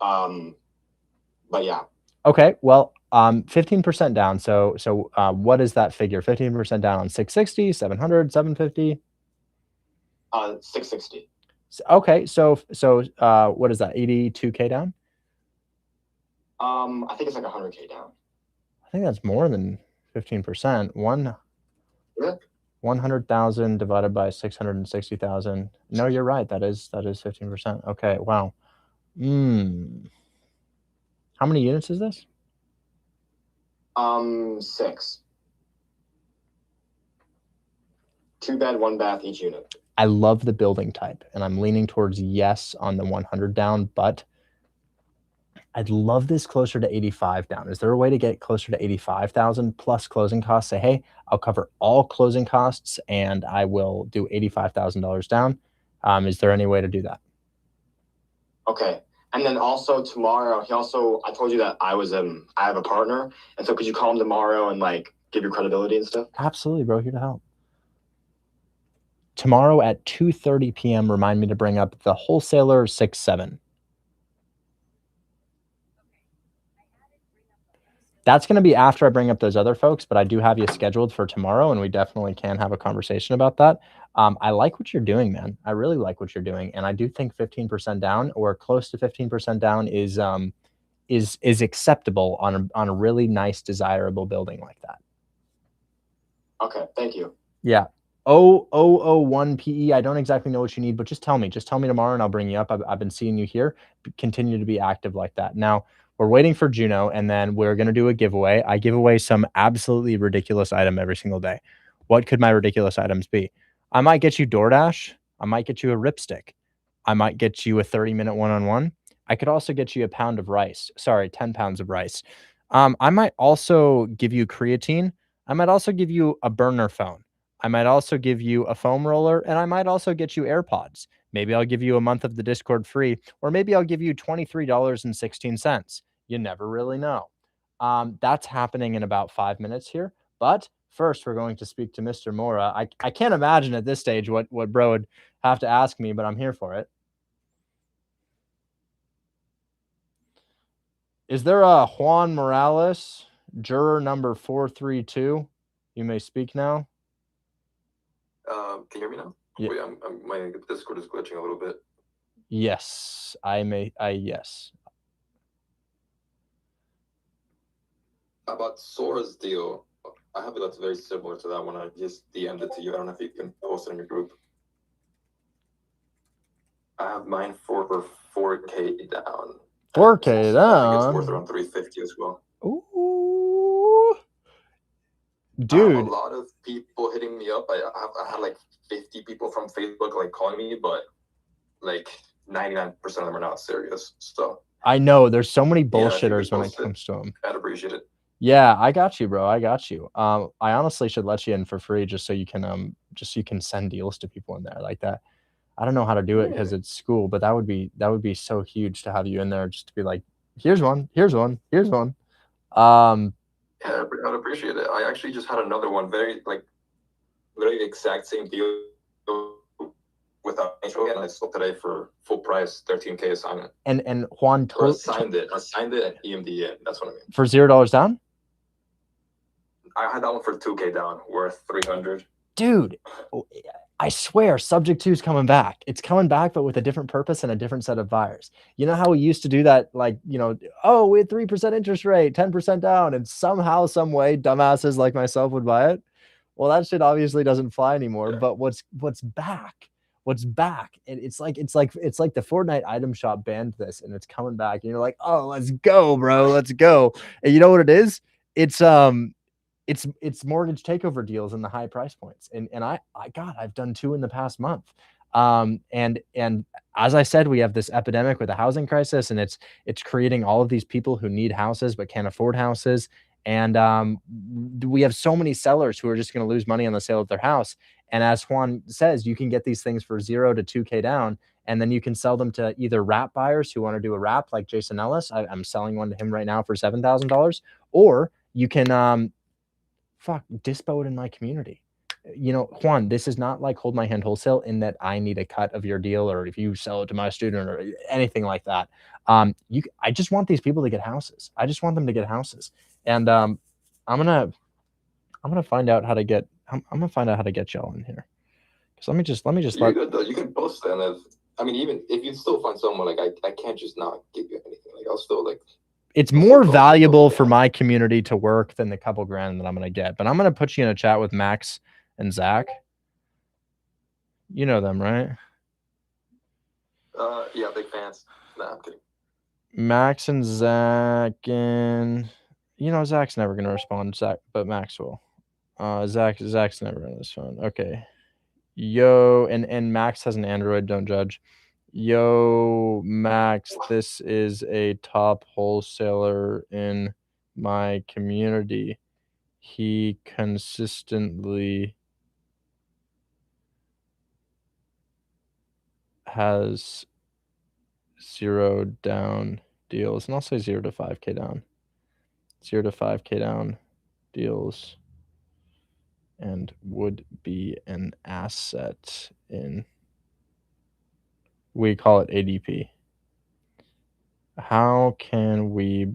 Speaker 18: But yeah.
Speaker 1: Okay. Well, 15% down. So what is that figure? 15% down on 660, 700, 750?
Speaker 18: 660.
Speaker 1: Okay. So what is that? 82K down?
Speaker 18: I think it's like 100K down.
Speaker 1: I think that's more than 15%. 100,000 divided by 660,000. No, you're right. That is 15%. Okay. Wow. How many units is this?
Speaker 18: 6. 2 bed, 1 bath each unit.
Speaker 1: I love the building type, and I'm leaning towards yes on the 100 down, but I'd love this closer to 85 down. Is there a way to get closer to 85,000 plus closing costs? Say, hey, I'll cover all closing costs and I will do $85,000 down. Is there any way to do that?
Speaker 18: Okay. And then also tomorrow, I told you that I have a partner. And so could you call him tomorrow and like give your credibility and stuff?
Speaker 1: Absolutely, bro. Here to help. Tomorrow at 2:30 p.m., remind me to bring up the wholesaler 67. That's going to be after I bring up those other folks, but I do have you scheduled for tomorrow, and we definitely can have a conversation about that. I like what you're doing, man. I really like what you're doing, and I do think 15% down or close to 15% down is acceptable on a really nice, desirable building like that.
Speaker 18: Okay, thank you.
Speaker 1: Yeah. 0001 PE. I don't exactly know what you need, but just tell me. Just tell me tomorrow and I'll bring you up. I've been seeing you here. Continue to be active like that. Now, we're waiting for Juno, and then we're going to do a giveaway. I give away some absolutely ridiculous item every single day. What could my ridiculous items be? I might get you DoorDash. I might get you a ripstick. I might get you a 30-minute one-on-one. I could also get you a pound of rice. Sorry, 10 pounds of rice. I might also give you creatine. I might also give you a burner phone. I might also give you a foam roller, and I might also get you AirPods. Maybe I'll give you a month of the Discord free, or maybe I'll give you $23.16. You never really know. That's happening in about 5 minutes here. But first, we're going to speak to Mr. Mora. I can't imagine at this stage what bro would have to ask me, but I'm here for it. Is there a Juan Morales, juror number 432? You may speak now.
Speaker 19: Can you hear me now?
Speaker 1: Yeah.
Speaker 19: Wait, my Discord is glitching a little bit.
Speaker 1: Yes, yes.
Speaker 19: About Sora's deal, I have it that's very similar to that one. I just DM'd it to you. I don't know if you can post it in your group. I have mine for 4K down.
Speaker 1: 4K
Speaker 19: I think it's
Speaker 1: down?
Speaker 19: worth around 350 as well.
Speaker 1: Ooh.
Speaker 19: I have
Speaker 1: Dude.
Speaker 19: a lot of people hitting me up. I had like 50 people from Facebook like calling me, but like 99% of them are not serious. So
Speaker 1: I know there's so many
Speaker 19: yeah, if you could
Speaker 1: bullshitters when it
Speaker 19: post
Speaker 1: comes to them.
Speaker 19: I'd appreciate it.
Speaker 1: Yeah, I got you, bro. I got you. I honestly should let you in for free just so you can send deals to people in there like that. I don't know how to do it because it's school, but that would be so huge to have you in there just to be like, here's one, here's one, here's one.
Speaker 19: Yeah, I'd appreciate it. I actually just had another one, very like literally the exact same deal without intro, and I sold today for full price, 13K assignment.
Speaker 1: And Juan
Speaker 19: I signed it at EMD in. That's what I mean.
Speaker 1: For $0 down?
Speaker 19: I had that one for 2K down, worth 300.
Speaker 1: Dude, I swear, Subject 2 is coming back. It's coming back, but with a different purpose and a different set of buyers. You know how we used to do that, like, oh, we had 3% interest rate, 10% down, and somehow, some way, dumbasses like myself would buy it? Well, that shit obviously doesn't fly anymore. Yeah. But what's back? What's back? And it's like the Fortnite item shop banned this, and it's coming back. And you're like, oh, let's go, bro, let's go. And you know what it is? It's mortgage takeover deals in the high price points. And I've done 2 in the past month. And as I said, we have this epidemic with a housing crisis, and it's creating all of these people who need houses but can't afford houses. And we have so many sellers who are just going to lose money on the sale of their house. And as Juan says, you can get these things for 0 to 2K down, and then you can sell them to either wrap buyers who want to do a wrap like Jason Ellis. I'm selling one to him right now for $7,000, or you can dispo it in my community. Juan, this is not like Hold My Hand Wholesale in that I need a cut of your deal, or if you sell it to my student or anything like that. I just want these people to get houses. I just want them to get houses. And I'm gonna find out how to get y'all in here. So let me just
Speaker 19: You're good though. You can post it, and even if you still find someone, like I can't just not give you anything. Like I'll still like.
Speaker 1: It's more valuable for my community to work than the couple grand that I'm going to get. But I'm going to put you in a chat with Max and Zach. You know them, right?
Speaker 19: Yeah, big fans. Nah, I'm kidding.
Speaker 1: Max and Zach, and Zach's never going to respond, but Max will. Zach's never on his phone. Okay. Yo, and Max has an Android, don't judge. Yo, Max, this is a top wholesaler in my community. He consistently has 0 down deals, and I'll say 0 to 5K down. 0 to 5K down deals, and would be an asset in. We call it ADP. How can we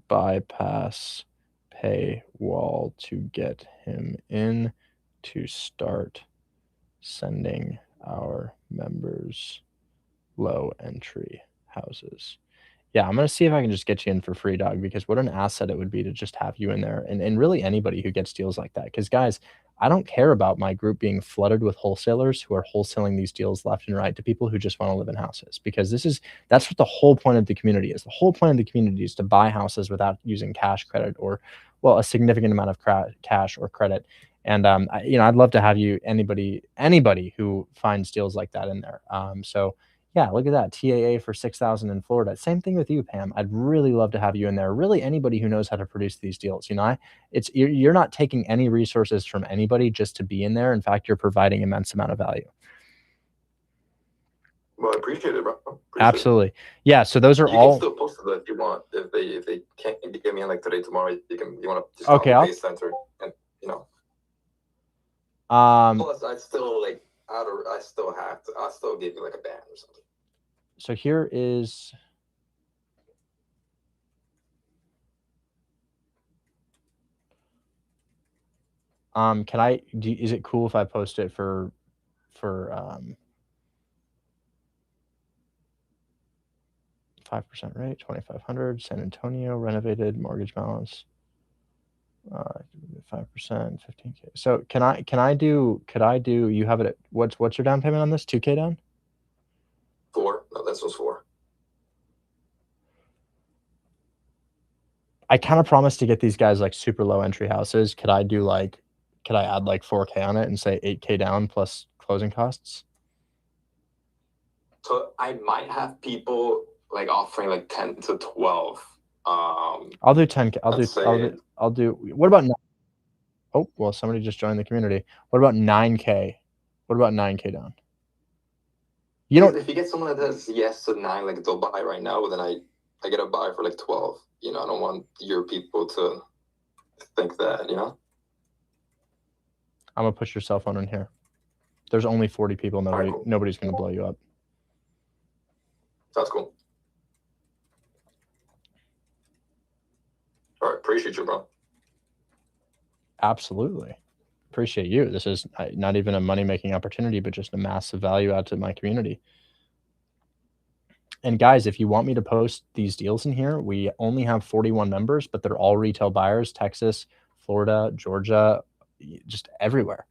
Speaker 1: bypass paywall to get him in to start sending our members low entry houses? Yeah, I'm gonna see if I can just get you in for free, dog, because what an asset it would be to just have you in there, and really anybody who gets deals like that. Because guys, I don't care about my group being flooded with wholesalers who are wholesaling these deals left and right to people who just want to live in houses. Because that's what the whole point of the community is. The whole point of the community is to buy houses without using cash credit or, well, a significant amount of cash or credit. And I'd love to have you anybody who finds deals like that in there. So yeah, look at that. TAA for 6,000 in Florida. Same thing with you, Pam. I'd really love to have you in there. Really anybody who knows how to produce these deals. You're not taking any resources from anybody just to be in there. In fact, you're providing immense amount of value.
Speaker 19: Well, I appreciate it, bro.
Speaker 1: Absolutely. Yeah, so those are
Speaker 19: You
Speaker 1: all
Speaker 19: can still post it if you want. If they can't get me in like today, tomorrow, you want to just
Speaker 1: Okay,
Speaker 19: call the base center and Plus, I still I still give you like a band or something.
Speaker 1: So here is is it cool if I post it for 5% rate, 2,500, San Antonio, renovated, mortgage balance, 5%, 15K. So could I do, you have it at, what's your down payment on this? 2K down?
Speaker 19: 4. No, this was 4.
Speaker 1: I kind of promised to get these guys like super low entry houses. Could I add like 4K on it and say 8K down plus closing costs?
Speaker 19: So I might have people like offering like 10 to 12.
Speaker 1: I'll do 10K. I'll do. What about? Oh, well, somebody just joined the community. What about 9K? What about 9K down?
Speaker 19: If you get someone that says yes to 9, like they'll buy right now, then I get a buy for like 12. I don't want your people to think that.
Speaker 1: I'm gonna push your cell phone in here. There's only 40 people. Nobody's gonna blow you up.
Speaker 19: Sounds cool. All right, appreciate you, bro.
Speaker 1: Absolutely. Appreciate you. This is not even a money-making opportunity, but just a massive value out to my community. And guys, if you want me to post these deals in here, we only have 41 members, but they're all retail buyers, Texas, Florida, Georgia, just everywhere.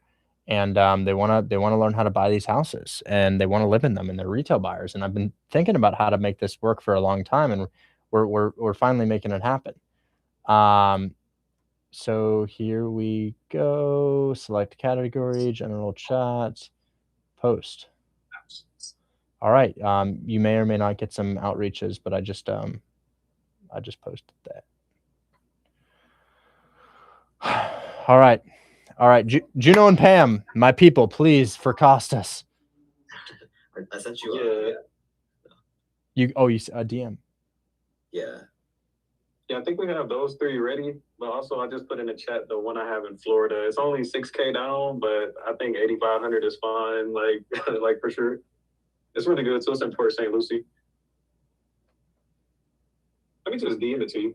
Speaker 1: And they want to learn how to buy these houses, and they want to live in them, and they're retail buyers. And I've been thinking about how to make this work for a long time, and we're finally making it happen. So here we go. Select category, general chat, post. All right. You may or may not get some outreaches, but I just posted that. All right. All right. Juno and Pam, my people, please, for Costas.
Speaker 11: I sent you
Speaker 1: You a DM.
Speaker 11: Yeah.
Speaker 8: Yeah, I think we have those 3 ready, but also I just put in the chat the one I have in Florida. It's only 6K down, but I think 8,500 is fine, like for sure. It's really good. So it's in Port St. Lucie. Let me just DM it to you.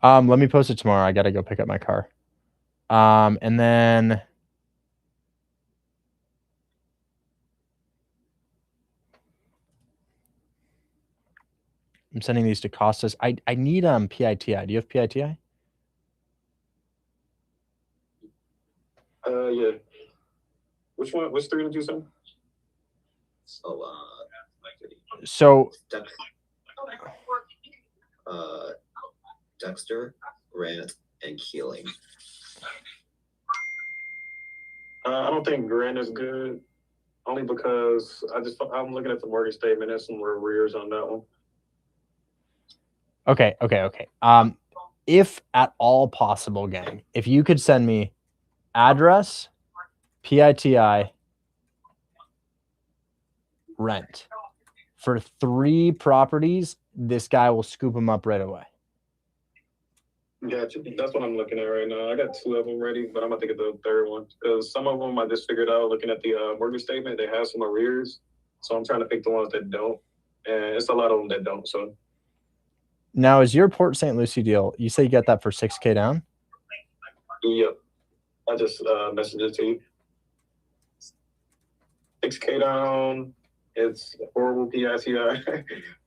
Speaker 1: Let me post it tomorrow. I gotta go pick up my car. And then I'm sending these to Costas. I need PITI. Do you have PITI?
Speaker 8: Yeah. Which one? Which 3 did you send?
Speaker 1: So
Speaker 11: Dexter, Grant, and Keeling.
Speaker 8: I don't think Grant is good, only because I'm looking at the mortgage statement. There's some arrears on that one.
Speaker 1: Okay. If at all possible, gang, if you could send me address, PITI, rent for 3 properties, this guy will scoop them up right away.
Speaker 8: Gotcha. That's what I'm looking at right now. I got 2 of them ready, but I'm about to get the 3rd one because some of them I just figured out looking at the mortgage statement, they have some arrears. So I'm trying to pick the ones that don't, and it's a lot of them that don't. So
Speaker 1: now, is your Port St. Lucie deal? You say you got that for 6K down?
Speaker 8: Yep. I just messaged it to you. 6K down. It's horrible PITI,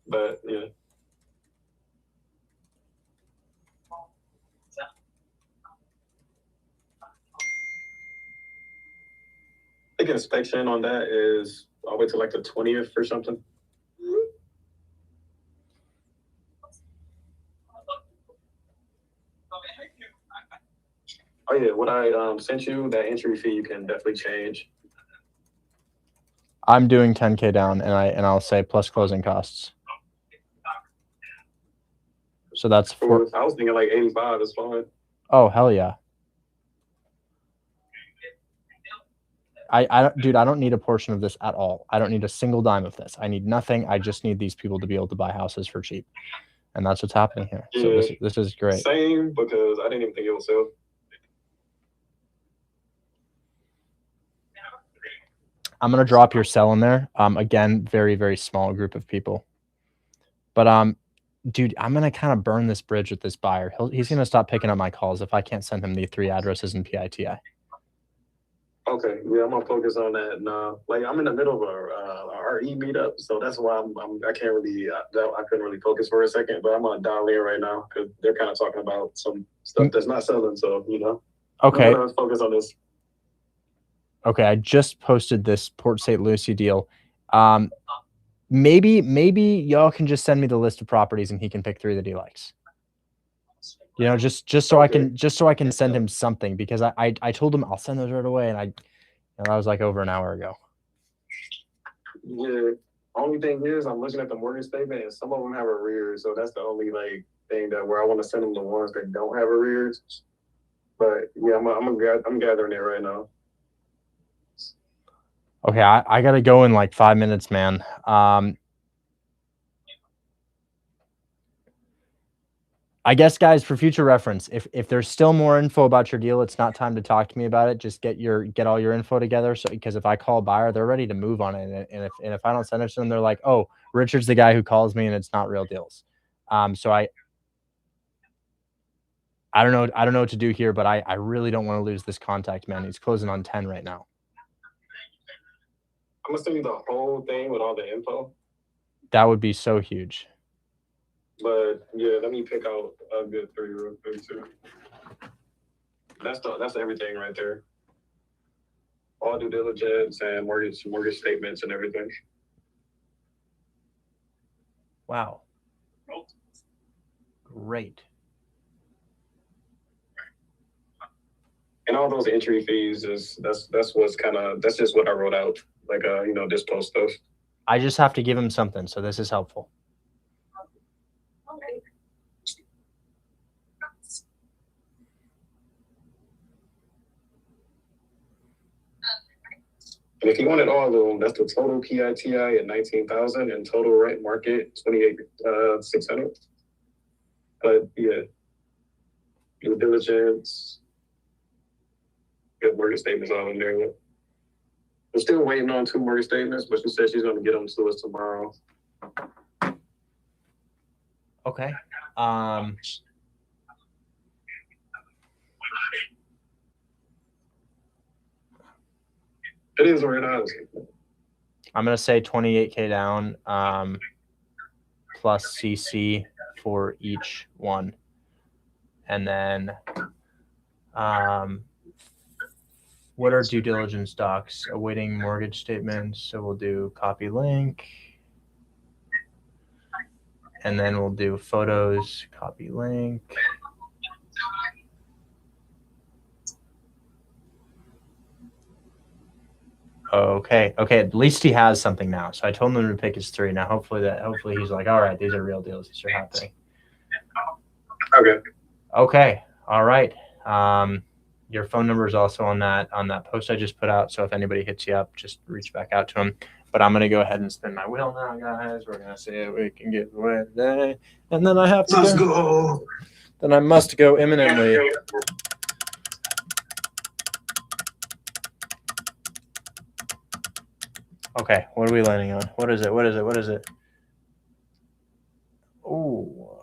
Speaker 8: but yeah. think inspection on that is all the way to like the 20th or something. Oh yeah, what I sent you, that entry fee you can definitely change.
Speaker 1: I'm doing 10K down, and I'll say plus closing costs. So that's four.
Speaker 8: I was thinking like 85 is fine.
Speaker 1: Oh hell yeah! Dude, I don't need a portion of this at all. I don't need a single dime of this. I need nothing. I just need these people to be able to buy houses for cheap, and that's what's happening here.
Speaker 8: Yeah.
Speaker 1: So this is great.
Speaker 8: Same, because I didn't even think it would sell.
Speaker 1: I'm gonna drop your cell in there. Again, very, very small group of people. But dude, I'm gonna kind of burn this bridge with this buyer. He's gonna stop picking up my calls if I can't send him the 3 addresses in PITI.
Speaker 8: Okay, yeah, I'm gonna focus on that now. Like I'm in the middle of a RE meetup, so that's why I can't really I couldn't really focus for a second. But I'm gonna dial in right now because they're kind of talking about some stuff that's not selling. So
Speaker 1: Okay.
Speaker 8: I'm gonna focus on this.
Speaker 1: Okay, I just posted this Port St. Lucie deal. Maybe y'all can just send me the list of properties and he can pick 3 that he likes. You know, just so
Speaker 8: Okay.
Speaker 1: I can send him something, because I told him I'll send those right away, and that was like over an hour ago.
Speaker 8: Yeah. Only thing is, I'm looking at the mortgage statement, and some of them have arrears. So that's the only like thing that where I want to send them the ones that don't have arrears. But yeah, I'm gathering it right now.
Speaker 1: Okay, I gotta go in like 5 minutes, man. I guess, guys, for future reference, if there's still more info about your deal, it's not time to talk to me about it. Just get all your info together. So, because if I call a buyer, they're ready to move on it, and if I don't send it to them, they're like, oh, Richard's the guy who calls me, and it's not real deals. So I don't know what to do here, but I really don't want to lose this contact, man. He's closing on 10 right now.
Speaker 8: I'm gonna send you the whole thing with all the info.
Speaker 1: That would be so huge.
Speaker 8: But yeah, let me pick out a good 3 real quick too. That's everything right there. All due diligence and mortgage statements and everything.
Speaker 1: Wow. Great.
Speaker 8: And all those entry fees that's just what I wrote out, like dispo stuff.
Speaker 1: I just have to give him something, so this is helpful.
Speaker 8: And if you wanted all of them, that's the total PITI at 19,000 and total rent market 28,600. But yeah, due diligence, good mortgage statements all in there. We're still waiting on 2 mortgage statements, but she said she's going to get them to us tomorrow.
Speaker 1: Okay.
Speaker 8: It is what it is.
Speaker 1: I'm gonna say 28K down, plus CC for each one, and then what are due diligence docs? Awaiting mortgage statements. So we'll do copy link, and then we'll do photos, copy link. Okay. At least he has something now. So I told him to pick his 3. Now hopefully he's like, all right, these are real deals. These are happening. Okay. All right. Your phone number is also on that post I just put out. So if anybody hits you up, just reach back out to him. But I'm gonna go ahead and spin my wheel now, guys. We're gonna see if we can get away today, and then I have to go. Then I must go imminently. Okay, what are we landing on? What is it? Oh,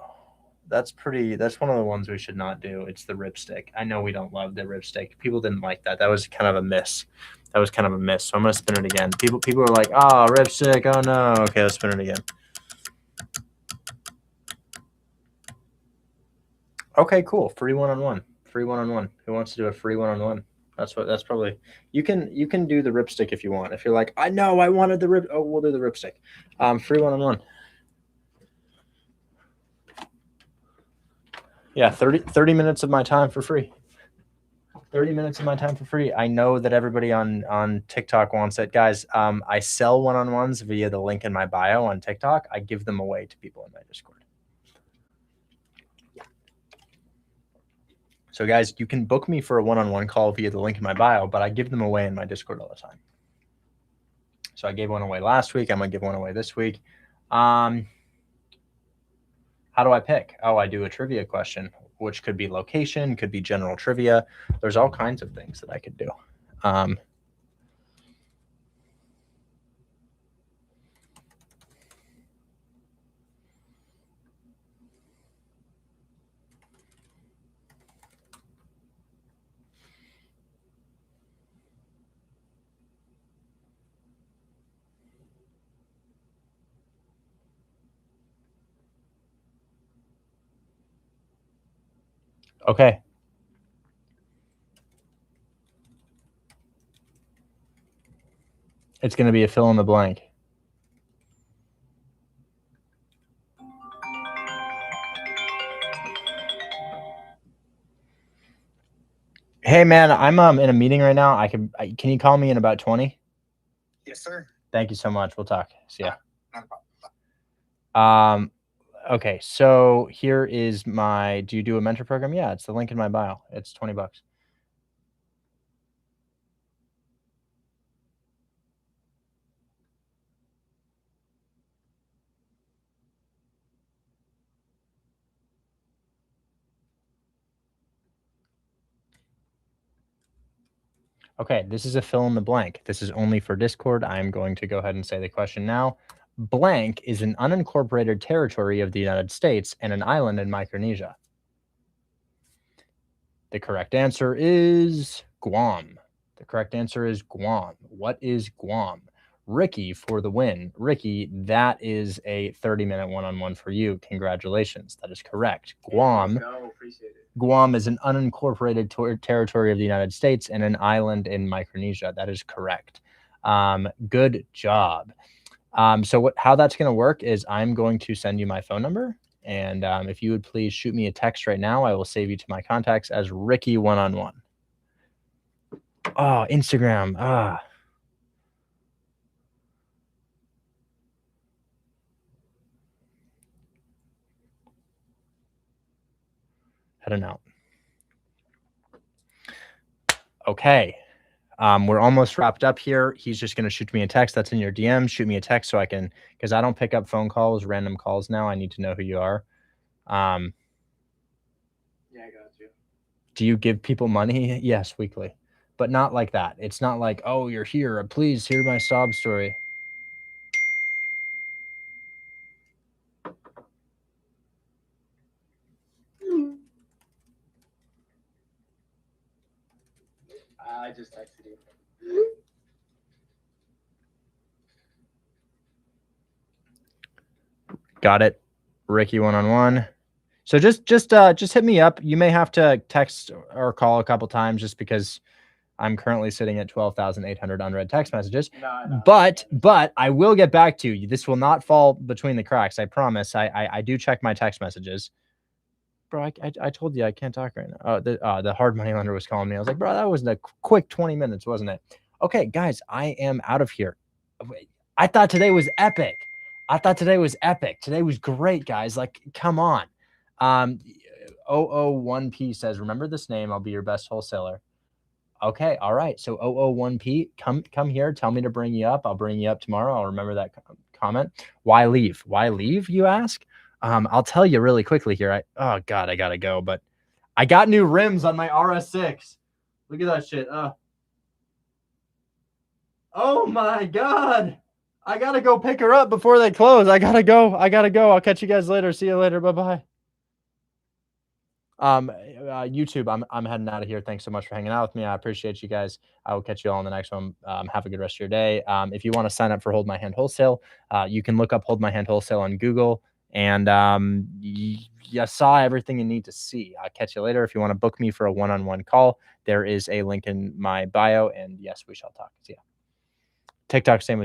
Speaker 1: that's one of the ones we should not do. It's the ripstick. I know we don't love the ripstick. People didn't like that. That was kind of a miss. So I'm gonna spin it again. People are like, oh, ripstick, oh no. Okay, let's spin it again. Okay, cool. Free one-on-one. Who wants to do a free one-on-one? That's probably you can do the ripstick if you want. If you're like, I know I wanted the rip. Oh, we'll do the ripstick. Free one-on-one. Yeah, 30 minutes of my time for free. 30 minutes of my time for free. I know that everybody on TikTok wants it. Guys, I sell one-on-ones via the link in my bio on TikTok. I give them away to people in my Discord. So guys, you can book me for a one-on-one call via the link in my bio, but I give them away in my Discord all the time. So I gave one away last week. I'm going to give one away this week. How do I pick? Oh, I do a trivia question, which could be location, could be general trivia. There's all kinds of things that I could do. Okay. It's going to be a fill in the blank. Hey man, I'm in a meeting right now. Can you call me in about 20?
Speaker 6: Yes, sir.
Speaker 1: Thank you so much. We'll talk. See ya. Okay, so here is my. Do you do a mentor program? Yeah, it's the link in my bio. It's $20. Okay, this is a fill in the blank. This is only for Discord. I'm going to go ahead and say the question now. Blank is an unincorporated territory of the United States and an island in Micronesia. The correct answer is Guam. The correct answer is Guam. What is Guam? Ricky for the win. Ricky, that is a 30-minute one-on-one for you. Congratulations. That is correct. Guam.
Speaker 7: Appreciate it.
Speaker 1: Guam is an unincorporated territory of the United States and an island in Micronesia. That is correct. Good job. So how that's going to work is I'm going to send you my phone number. And if you would please shoot me a text right now, I will save you to my contacts as Ricky one-on-one. Oh, Instagram. Heading out. Okay. We're almost wrapped up here. He's just going to shoot me a text. That's in your DM. Shoot me a text so I can, because I don't pick up phone calls, random calls now. I need to know who you are.
Speaker 7: Yeah, I got you.
Speaker 1: Do you give people money? Yes, weekly, but not like that. It's not like, oh, you're here. Please hear my sob story.
Speaker 7: I just texted you.
Speaker 1: Got it. Ricky one-on-one. So just hit me up. You may have to text or call a couple times just because I'm currently sitting at 12,800 unread text messages. No. But I will get back to you. This will not fall between the cracks. I promise. I do check my text messages. Bro, I told you I can't talk right now. The hard money lender was calling me. I was like, bro, that was a quick 20 minutes, wasn't it? Okay, guys, I am out of here. I thought today was epic. Today was great, guys. Like, come on. 001P says, remember this name. I'll be your best wholesaler. Okay. All right. So 001P, come here. Tell me to bring you up. I'll bring you up tomorrow. I'll remember that comment. Why leave? Why leave, you ask? I'll tell you really quickly here. Oh God, I gotta go, but I got new rims on my RS6. Look at that shit. Oh my God. I gotta go pick her up before they close. I gotta go. I'll catch you guys later. See you later. Bye-bye. YouTube, I'm heading out of here. Thanks so much for hanging out with me. I appreciate you guys. I will catch you all on the next one. Have a good rest of your day. If you want to sign up for Hold My Hand Wholesale, you can look up Hold My Hand Wholesale on Google And you saw everything you need to see. I'll catch you later. If you want to book me for a one-on-one call, there is a link in my bio. And yes, we shall talk. See ya. TikTok, same with